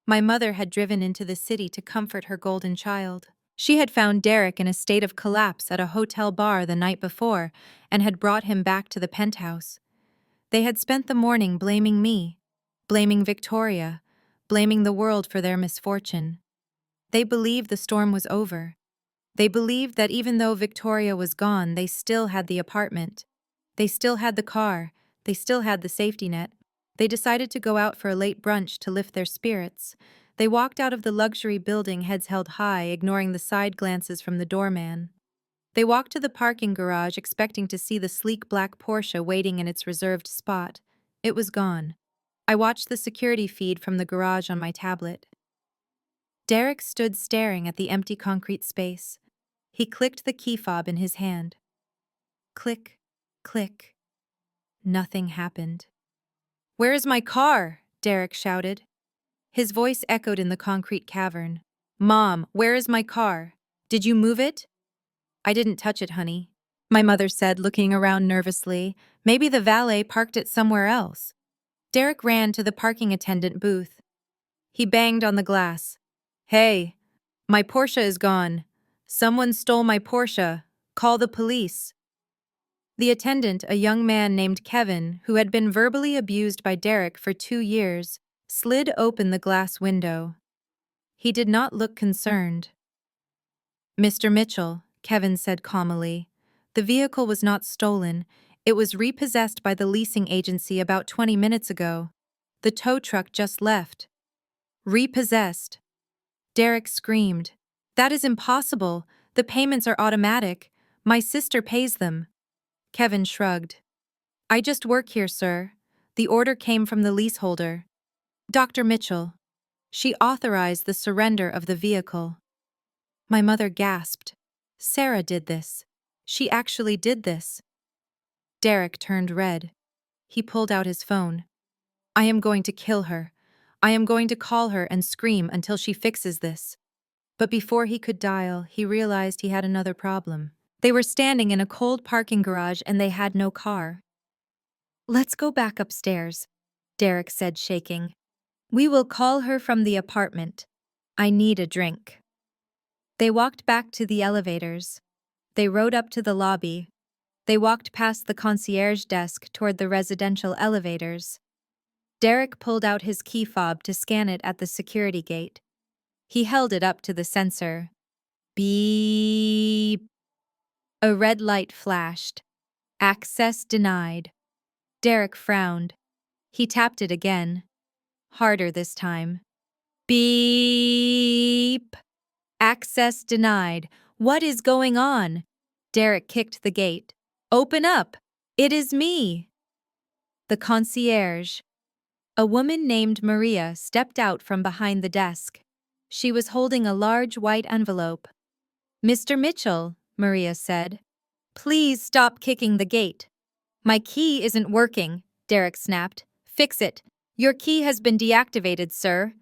My mother had driven into the city to comfort her golden child. She had found Derek in a state of collapse at a hotel bar the night before and had brought him back to the penthouse. They had spent the morning blaming me, blaming Victoria, blaming the world for their misfortune. They believed the storm was over. They believed that even though Victoria was gone, they still had the apartment. They still had the car. They still had the safety net. They decided to go out for a late brunch to lift their spirits. They walked out of the luxury building, heads held high, ignoring the side glances from the doorman. They walked to the parking garage, expecting to see the sleek black Porsche waiting in its reserved spot. It was gone. I watched the security feed from the garage on my tablet. Derek stood staring at the empty concrete space. He clicked the key fob in his hand. Click, click. Nothing happened. "Where is my car?" Derek shouted. His voice echoed in the concrete cavern. "Mom, where is my car? Did you move it?" "I didn't touch it, honey," my mother said, looking around nervously. "Maybe the valet parked it somewhere else." Derek ran to the parking attendant booth. He banged on the glass. "Hey, my Porsche is gone. Someone stole my Porsche. Call the police." The attendant, a young man named Kevin, who had been verbally abused by Derek for 2 years, slid open the glass window. He did not look concerned. Mr. Mitchell, Kevin said calmly. The vehicle was not stolen. It was repossessed by the leasing agency about 20 minutes ago. The tow truck just left. Repossessed. Derek screamed. That is impossible. The payments are automatic. My sister pays them. Kevin shrugged. I just work here, sir. The order came from the leaseholder. Dr. Mitchell. She authorized the surrender of the vehicle. My mother gasped. Sarah did this. She actually did this. Derek turned red. He pulled out his phone. I am going to kill her. I am going to call her and scream until she fixes this. But before he could dial, he realized he had another problem. They were standing in a cold parking garage and they had no car. Let's go back upstairs, Derek said, shaking. We will call her from the apartment. I need a drink. They walked back to the elevators. They rode up to the lobby. They walked past the concierge desk toward the residential elevators. Derek pulled out his key fob to scan it at the security gate. He held it up to the sensor. Beep. A red light flashed. Access denied. Derek frowned. He tapped it again. Harder this time. Beep. Access denied. What is going on? Derek kicked the gate. Open up. It is me. The concierge. A woman named Maria stepped out from behind the desk. She was holding a large white envelope. Mr. Mitchell, Maria said. Please stop kicking the gate. My key isn't working, Derek snapped. Fix it. Your key has been deactivated, sir.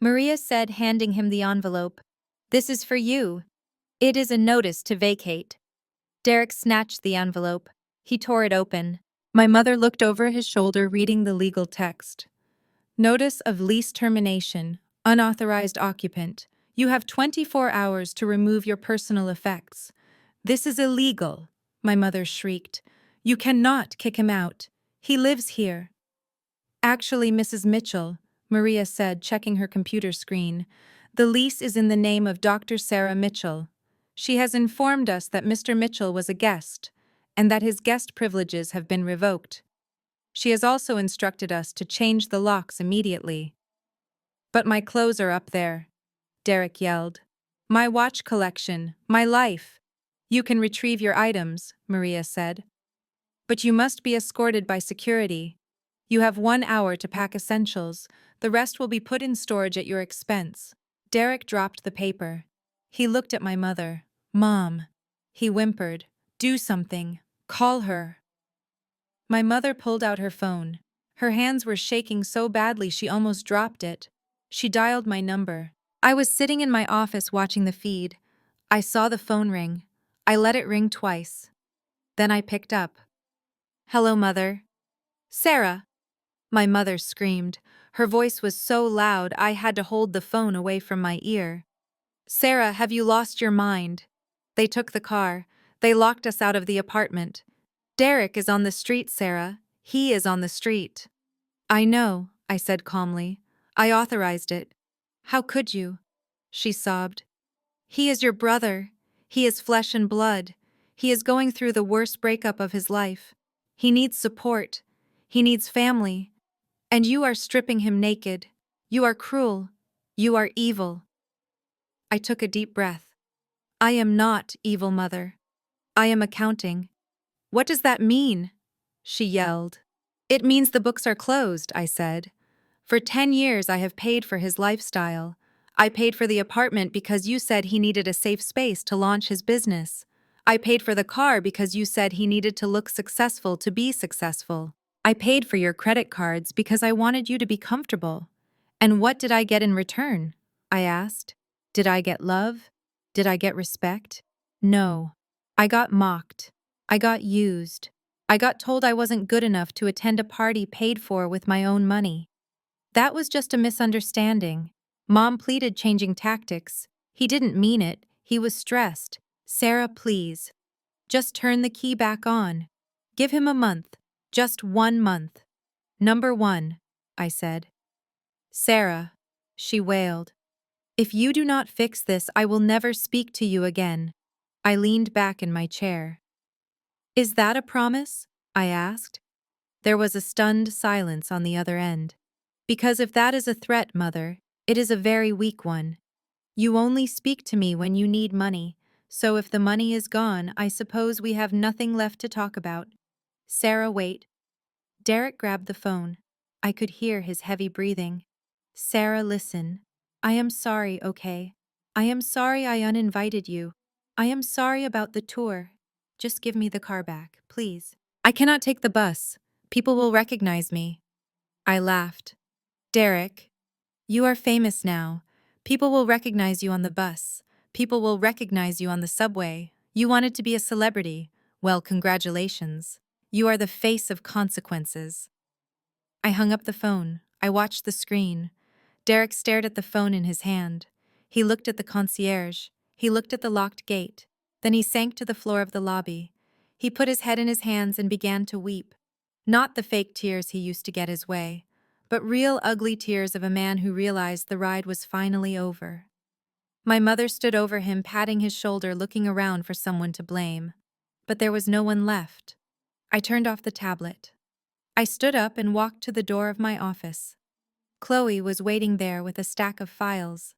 Maria said, handing him the envelope. This is for you. It is a notice to vacate. Derek snatched the envelope. He tore it open. My mother looked over his shoulder, reading the legal text. Notice of lease termination. Unauthorized occupant. You have 24 hours to remove your personal effects. This is illegal, my mother shrieked. You cannot kick him out. He lives here. Actually, Mrs. Mitchell, Maria said, checking her computer screen, the lease is in the name of Dr. Sarah Mitchell. She has informed us that Mr. Mitchell was a guest, and that his guest privileges have been revoked. She has also instructed us to change the locks immediately. But my clothes are up there, Derek yelled. My watch collection, my life. You can retrieve your items, Maria said. But you must be escorted by security. You have 1 hour to pack essentials. The rest will be put in storage at your expense. Derek dropped the paper. He looked at my mother. Mom. He whimpered. Do something. Call her. My mother pulled out her phone. Her hands were shaking so badly she almost dropped it. She dialed my number. I was sitting in my office watching the feed. I saw the phone ring. I let it ring twice. Then I picked up. Hello, Mother. Sarah. My mother screamed. Her voice was so loud I had to hold the phone away from my ear. Sarah, have you lost your mind? They took the car. They locked us out of the apartment. Derek is on the street, Sarah. He is on the street. I know, I said calmly. I authorized it. How could you? She sobbed. He is your brother. He is flesh and blood. He is going through the worst breakup of his life. He needs support. He needs family. And you are stripping him naked. You are cruel. You are evil. I took a deep breath. I am not evil, Mother. I am accounting. What does that mean? She yelled. It means the books are closed, I said. For 10 years I have paid for his lifestyle. I paid for the apartment because you said he needed a safe space to launch his business. I paid for the car because you said he needed to look successful to be successful. I paid for your credit cards because I wanted you to be comfortable. And what did I get in return? I asked. Did I get love? Did I get respect? No. I got mocked. I got used. I got told I wasn't good enough to attend a party paid for with my own money. That was just a misunderstanding. Mom pleaded changing tactics. He didn't mean it. He was stressed. Sarah, please. Just turn the key back on. Give him a month. Just 1 month. Number 1, I said. Sarah, she wailed. If you do not fix this, I will never speak to you again. I leaned back in my chair. Is that a promise? I asked. There was a stunned silence on the other end. Because if that is a threat, Mother, it is a very weak one. You only speak to me when you need money, so if the money is gone, I suppose we have nothing left to talk about. Sarah, wait. Derek grabbed the phone. I could hear his heavy breathing. Sarah, listen. I am sorry, okay? I am sorry I uninvited you. I am sorry about the tour. Just give me the car back, please. I cannot take the bus. People will recognize me. I laughed. Derek, you are famous now. People will recognize you on the bus. People will recognize you on the subway. You wanted to be a celebrity. Well, congratulations. You are the face of consequences. I hung up the phone. I watched the screen. Derek stared at the phone in his hand. He looked at the concierge. He looked at the locked gate. Then he sank to the floor of the lobby. He put his head in his hands and began to weep. Not the fake tears he used to get his way, but real ugly tears of a man who realized the ride was finally over. My mother stood over him, patting his shoulder, looking around for someone to blame. But there was no one left. I turned off the tablet. I stood up and walked to the door of my office. Chloe was waiting there with a stack of files.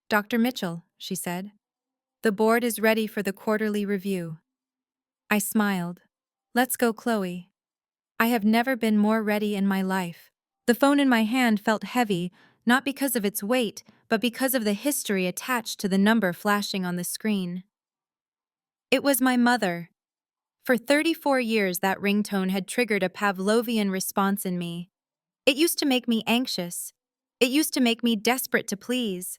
Dr. Mitchell, she said. The board is ready for the quarterly review. I smiled. Let's go, Chloe. I have never been more ready in my life. The phone in my hand felt heavy, not because of its weight, but because of the history attached to the number flashing on the screen. It was my mother. For 34 years, that ringtone had triggered a Pavlovian response in me. It used to make me anxious. It used to make me desperate to please.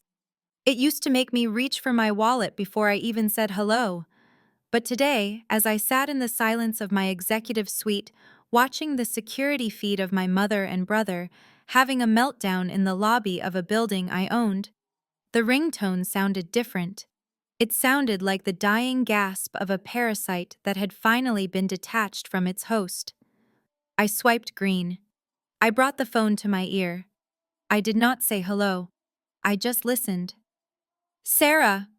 It used to make me reach for my wallet before I even said hello. But today, as I sat in the silence of my executive suite, watching the security feed of my mother and brother having a meltdown in the lobby of a building I owned, the ringtone sounded different. It sounded like the dying gasp of a parasite that had finally been detached from its host. I swiped green. I brought the phone to my ear. I did not say hello. I just listened. Sarah!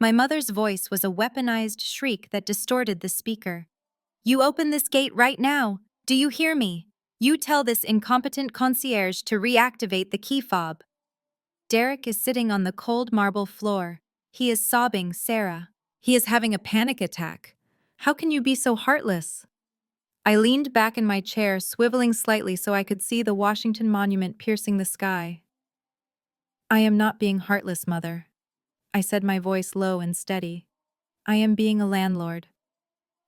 My mother's voice was a weaponized shriek that distorted the speaker. You open this gate right now. Do you hear me? You tell this incompetent concierge to reactivate the key fob. Derek is sitting on the cold marble floor. He is sobbing, Sarah. He is having a panic attack. How can you be so heartless? I leaned back in my chair, swiveling slightly so I could see the Washington Monument piercing the sky. I am not being heartless, Mother. I said, my voice low and steady. I am being a landlord.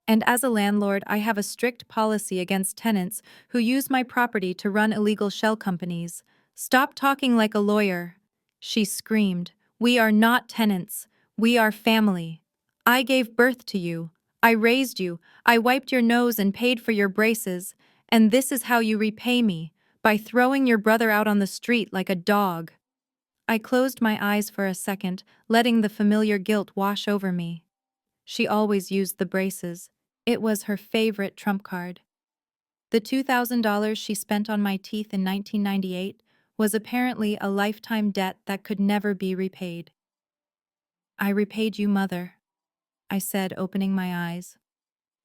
And as a landlord, I have a strict policy against tenants who use my property to run illegal shell companies. Stop talking like a lawyer, she screamed. We are not tenants. We are family. I gave birth to you. I raised you. I wiped your nose and paid for your braces. And this is how you repay me, by throwing your brother out on the street like a dog. I closed my eyes for a second, letting the familiar guilt wash over me. She always used the braces. It was her favorite trump card. The $2,000 she spent on my teeth in 1998 was apparently a lifetime debt that could never be repaid. I repaid you, Mother, I said, opening my eyes.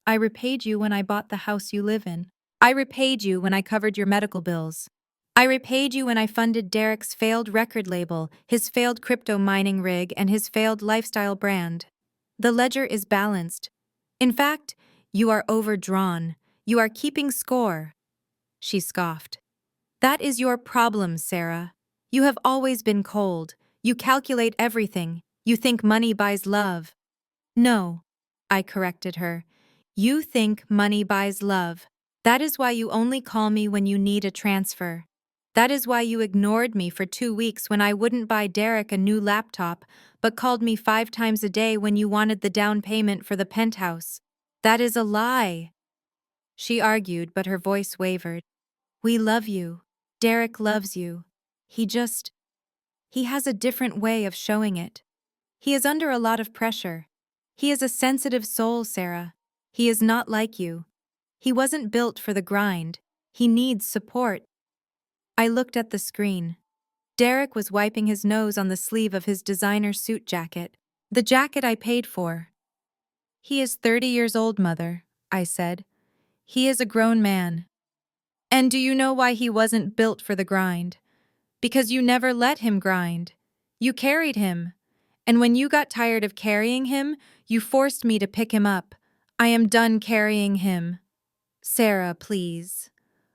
I repaid you when I bought the house you live in. I repaid you when I covered your medical bills. I repaid you when I funded Derek's failed record label, his failed crypto mining rig, and his failed lifestyle brand. The ledger is balanced. In fact, you are overdrawn. You are keeping score. She scoffed. That is your problem, Sarah. You have always been cold. You calculate everything. You think money buys love. No, I corrected her. You think money buys love. That is why you only call me when you need a transfer. That is why you ignored me for 2 weeks when I wouldn't buy Derek a new laptop, but called me 5 times a day when you wanted the down payment for the penthouse. That is a lie. She argued, but her voice wavered. We love you. Derek loves you. He has a different way of showing it. He is under a lot of pressure. He is a sensitive soul, Sarah. He is not like you. He wasn't built for the grind. He needs support. I looked at the screen. Derek was wiping his nose on the sleeve of his designer suit jacket. The jacket I paid for. He is 30 years old, Mother, I said. He is a grown man. And do you know why he wasn't built for the grind? Because you never let him grind. You carried him. And when you got tired of carrying him, you forced me to pick him up. I am done carrying him. Sarah, please.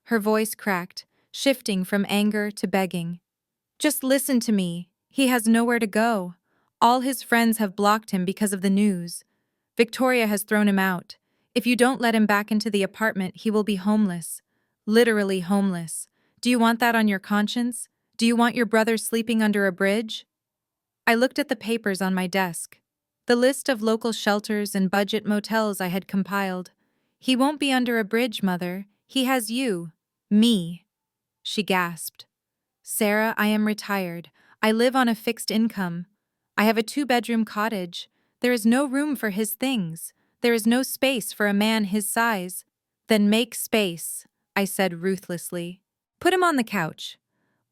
Her voice cracked, shifting from anger to begging. Just listen to me. He has nowhere to go. All his friends have blocked him because of the news. Victoria has thrown him out. If you don't let him back into the apartment, he will be homeless. Literally homeless. Do you want that on your conscience? Do you want your brother sleeping under a bridge? I looked at the papers on my desk. The list of local shelters and budget motels I had compiled. He won't be under a bridge, Mother. He has you. Me. She gasped. Sarah, I am retired. I live on a fixed income. I have a 2-bedroom cottage. There is no room for his things. There is no space for a man his size. Then make space, I said ruthlessly. Put him on the couch.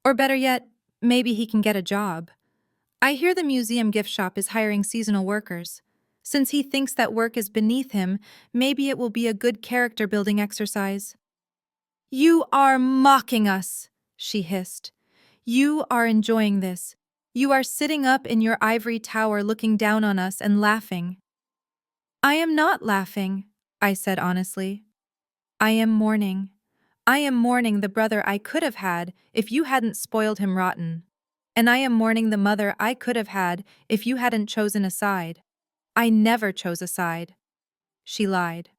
Or better yet, maybe he can get a job. I hear the museum gift shop is hiring seasonal workers. Since he thinks that work is beneath him, maybe it will be a good character-building exercise. You are mocking us, she hissed. You are enjoying this. You are sitting up in your ivory tower looking down on us and laughing. I am not laughing, I said honestly. I am mourning. I am mourning the brother I could have had if you hadn't spoiled him rotten. And I am mourning the mother I could have had if you hadn't chosen a side. I never chose a side. She lied.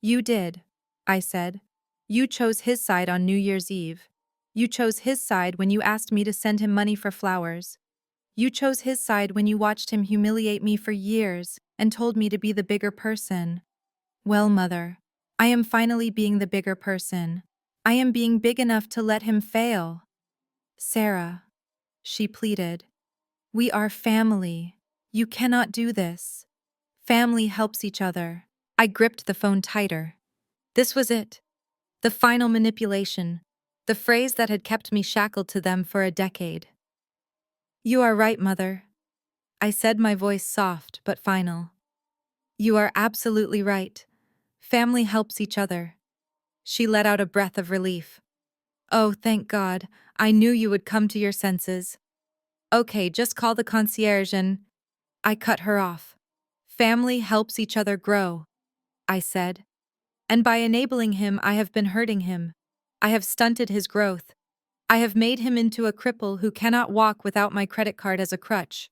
You did, I said. You chose his side on New Year's Eve. You chose his side when you asked me to send him money for flowers. You chose his side when you watched him humiliate me for years and told me to be the bigger person. Well, Mother, I am finally being the bigger person. I am being big enough to let him fail. Sarah, she pleaded. We are family. You cannot do this. Family helps each other. I gripped the phone tighter. This was it. The final manipulation. The phrase that had kept me shackled to them for a decade. You are right, Mother. I said, my voice soft but final. You are absolutely right. Family helps each other. She let out a breath of relief. Oh, thank God. I knew you would come to your senses. Okay, just call the concierge and… I cut her off. Family helps each other grow, I said. And by enabling him, I have been hurting him. I have stunted his growth. I have made him into a cripple who cannot walk without my credit card as a crutch.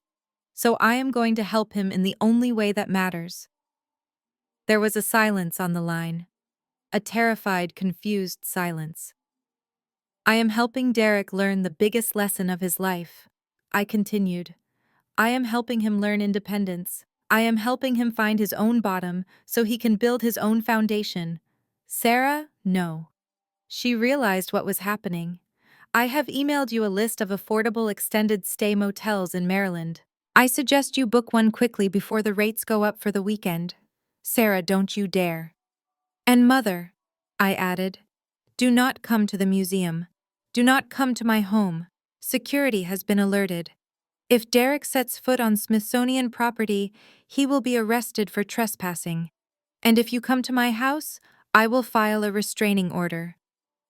So I am going to help him in the only way that matters. There was a silence on the line. A terrified, confused silence. I am helping Derek learn the biggest lesson of his life. I continued. I am helping him learn independence. I am helping him find his own bottom so he can build his own foundation. Sarah, no. She realized what was happening. I have emailed you a list of affordable extended stay motels in Maryland. I suggest you book one quickly before the rates go up for the weekend. Sarah, don't you dare. And Mother, I added, do not come to the museum. Do not come to my home. Security has been alerted. If Derek sets foot on Smithsonian property, he will be arrested for trespassing. And if you come to my house, I will file a restraining order.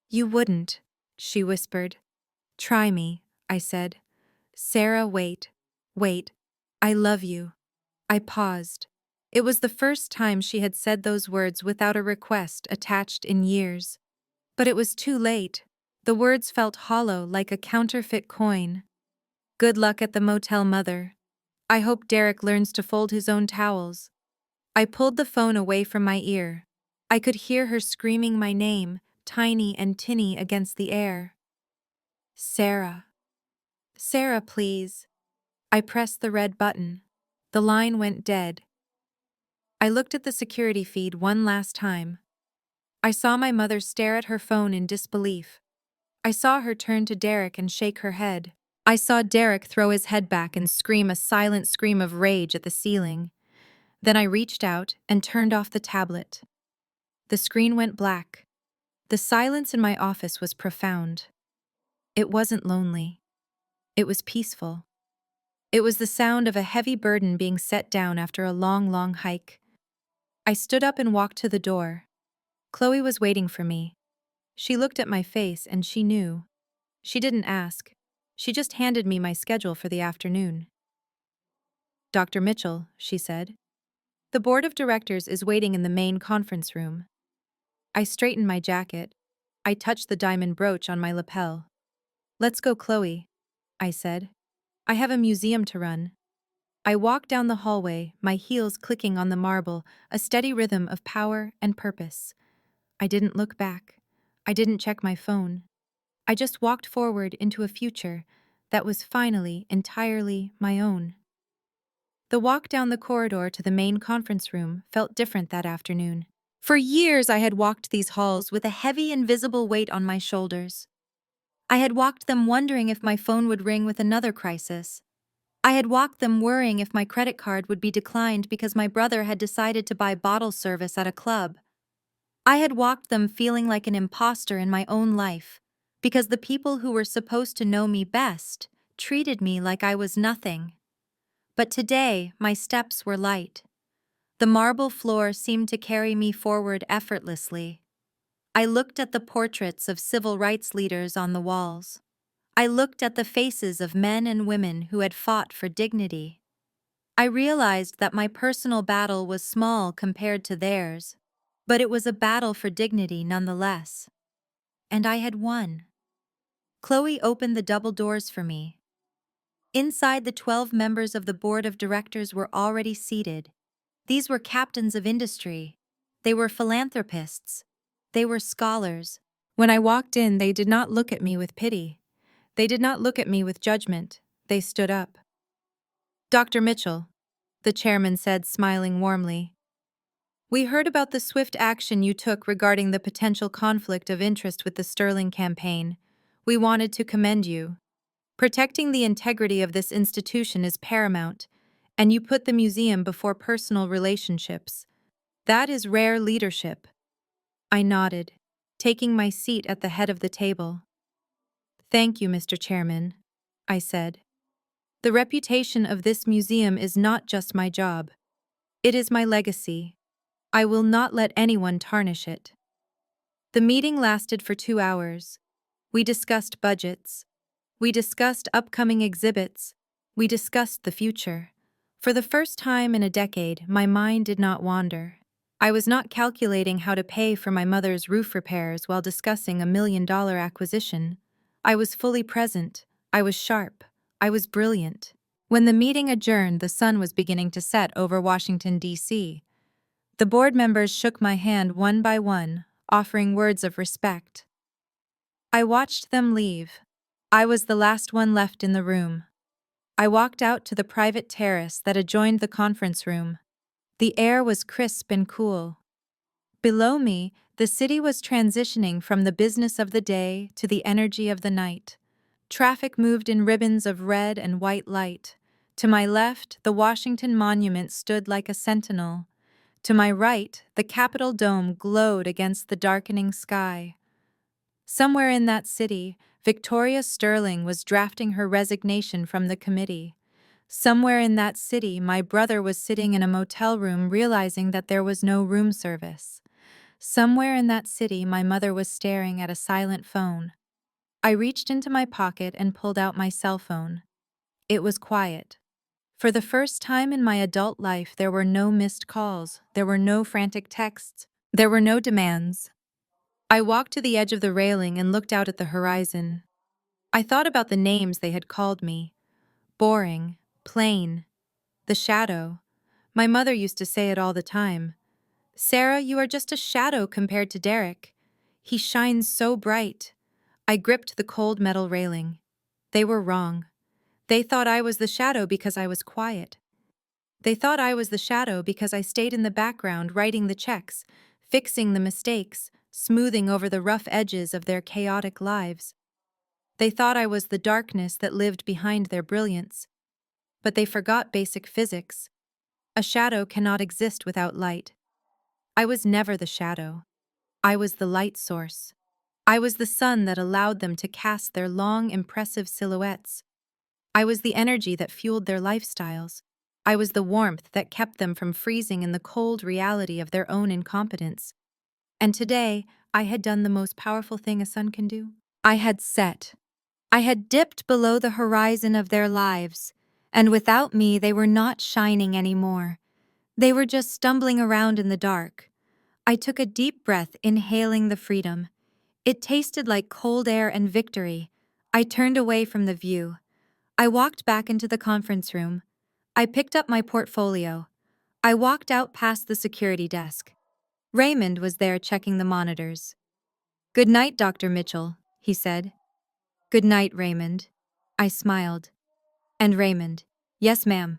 You wouldn't, she whispered. Try me, I said. Sarah, wait. Wait. I love you. I paused. It was the first time she had said those words without a request attached in years. But it was too late. The words felt hollow like a counterfeit coin. Good luck at the motel, Mother. I hope Derek learns to fold his own towels. I pulled the phone away from my ear. I could hear her screaming my name, tiny and tinny against the air. Sarah. Sarah, please. I pressed the red button. The line went dead. I looked at the security feed one last time. I saw my mother stare at her phone in disbelief. I saw her turn to Derek and shake her head. I saw Derek throw his head back and scream a silent scream of rage at the ceiling. Then I reached out and turned off the tablet. The screen went black. The silence in my office was profound. It wasn't lonely. It was peaceful. It was the sound of a heavy burden being set down after a long, long hike. I stood up and walked to the door. Chloe was waiting for me. She looked at my face and she knew. She didn't ask. She just handed me my schedule for the afternoon. "Dr. Mitchell," she said. "The board of directors is waiting in the main conference room." I straightened my jacket. I touched the diamond brooch on my lapel. "Let's go, Chloe," I said. "I have a museum to run." I walked down the hallway, my heels clicking on the marble, a steady rhythm of power and purpose. I didn't look back. I didn't check my phone. I just walked forward into a future that was finally entirely my own. The walk down the corridor to the main conference room felt different that afternoon. For years I had walked these halls with a heavy invisible weight on my shoulders. I had walked them wondering if my phone would ring with another crisis. I had walked them worrying if my credit card would be declined because my brother had decided to buy bottle service at a club. I had walked them feeling like an imposter in my own life, because the people who were supposed to know me best treated me like I was nothing. But today, my steps were light. The marble floor seemed to carry me forward effortlessly. I looked at the portraits of civil rights leaders on the walls. I looked at the faces of men and women who had fought for dignity. I realized that my personal battle was small compared to theirs, but it was a battle for dignity nonetheless. And I had won. Chloe opened the double doors for me. Inside, the 12 members of the board of directors were already seated. These were captains of industry. They were philanthropists. They were scholars. When I walked in, they did not look at me with pity. They did not look at me with judgment. They stood up. "Dr. Mitchell," the chairman said, smiling warmly. "We heard about the swift action you took regarding the potential conflict of interest with the Sterling campaign. We wanted to commend you. Protecting the integrity of this institution is paramount, and you put the museum before personal relationships. That is rare leadership." I nodded, taking my seat at the head of the table. "Thank you, Mr. Chairman," I said. "The reputation of this museum is not just my job. It is my legacy. I will not let anyone tarnish it." The meeting lasted for 2 hours. We discussed budgets. We discussed upcoming exhibits. We discussed the future. For the first time in a decade, my mind did not wander. I was not calculating how to pay for my mother's roof repairs while discussing $1 million acquisition. I was fully present. I was sharp. I was brilliant. When the meeting adjourned, the sun was beginning to set over Washington, D.C. The board members shook my hand one by one, offering words of respect. I watched them leave. I was the last one left in the room. I walked out to the private terrace that adjoined the conference room. The air was crisp and cool. Below me, the city was transitioning from the business of the day to the energy of the night. Traffic moved in ribbons of red and white light. To my left, the Washington Monument stood like a sentinel. To my right, the Capitol dome glowed against the darkening sky. Somewhere in that city, Victoria Sterling was drafting her resignation from the committee. Somewhere in that city, my brother was sitting in a motel room realizing that there was no room service. Somewhere in that city, my mother was staring at a silent phone. I reached into my pocket and pulled out my cell phone. It was quiet. For the first time in my adult life, there were no missed calls, there were no frantic texts, there were no demands. I walked to the edge of the railing and looked out at the horizon. I thought about the names they had called me. Boring, plain, the shadow. My mother used to say it all the time. "Sarah, you are just a shadow compared to Derek. He shines so bright." I gripped the cold metal railing. They were wrong. They thought I was the shadow because I was quiet. They thought I was the shadow because I stayed in the background writing the checks, fixing the mistakes, smoothing over the rough edges of their chaotic lives. They thought I was the darkness that lived behind their brilliance. But they forgot basic physics. A shadow cannot exist without light. I was never the shadow. I was the light source. I was the sun that allowed them to cast their long, impressive silhouettes. I was the energy that fueled their lifestyles. I was the warmth that kept them from freezing in the cold reality of their own incompetence. And today, I had done the most powerful thing a son can do. I had set. I had dipped below the horizon of their lives, and without me, they were not shining anymore. They were just stumbling around in the dark. I took a deep breath, inhaling the freedom. It tasted like cold air and victory. I turned away from the view. I walked back into the conference room. I picked up my portfolio. I walked out past the security desk. Raymond was there checking the monitors. "Good night, Dr. Mitchell," he said. "Good night, Raymond." I smiled. And Raymond, "Yes, ma'am.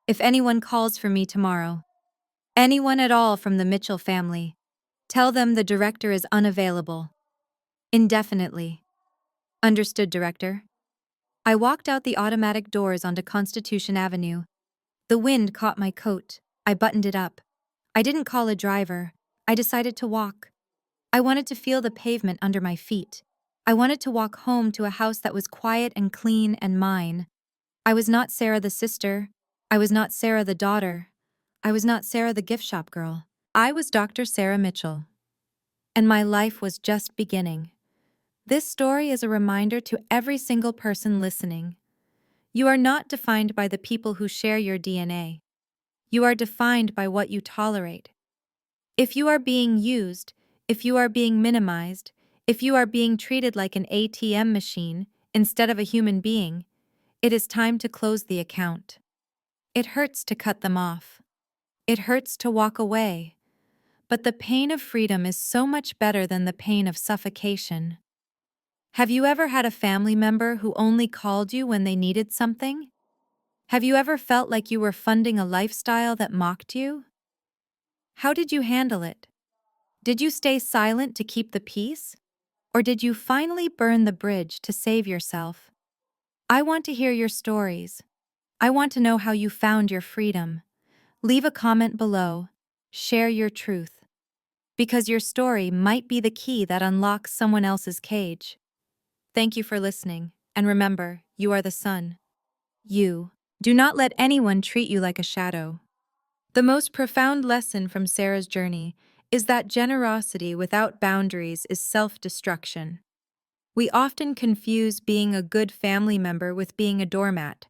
If anyone calls for me tomorrow, anyone at all from the Mitchell family, tell them the director is unavailable. Indefinitely." "Understood, Director." I walked out the automatic doors onto Constitution Avenue. The wind caught my coat. I buttoned it up. I didn't call a driver. I decided to walk. I wanted to feel the pavement under my feet. I wanted to walk home to a house that was quiet and clean and mine. I was not Sarah the sister. I was not Sarah the daughter. I was not Sarah the gift shop girl. I was Dr. Sarah Mitchell. And my life was just beginning. This story is a reminder to every single person listening. You are not defined by the people who share your DNA. You are defined by what you tolerate. If you are being used, if you are being minimized, if you are being treated like an ATM machine instead of a human being, it is time to close the account. It hurts to cut them off. It hurts to walk away. But the pain of freedom is so much better than the pain of suffocation. Have you ever had a family member who only called you when they needed something? Have you ever felt like you were funding a lifestyle that mocked you? How did you handle it? Did you stay silent to keep the peace? Or did you finally burn the bridge to save yourself? I want to hear your stories. I want to know how you found your freedom. Leave a comment below. Share your truth. Because your story might be the key that unlocks someone else's cage. Thank you for listening, and remember, you are the sun. You. Do not let anyone treat you like a shadow. The most profound lesson from Sarah's journey is that generosity without boundaries is self-destruction. We often confuse being a good family member with being a doormat.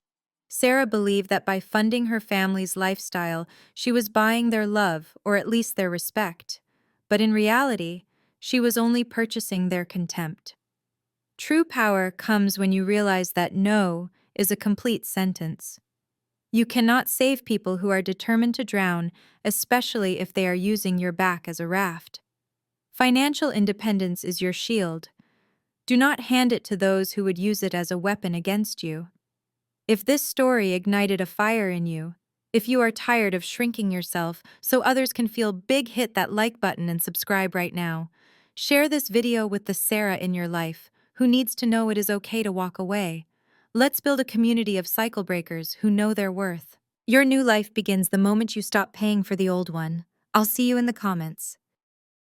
Sarah believed that by funding her family's lifestyle, she was buying their love, or at least their respect. But in reality, she was only purchasing their contempt. True power comes when you realize that no is a complete sentence. You cannot save people who are determined to drown, especially if they are using your back as a raft. Financial independence is your shield. Do not hand it to those who would use it as a weapon against you. If this story ignited a fire in you, if you are tired of shrinking yourself so others can feel big, hit that like button and subscribe right now. Share this video with the Sarah in your life who needs to know it is okay to walk away. Let's build a community of cycle breakers who know their worth. Your new life begins the moment you stop paying for the old one. I'll see you in the comments.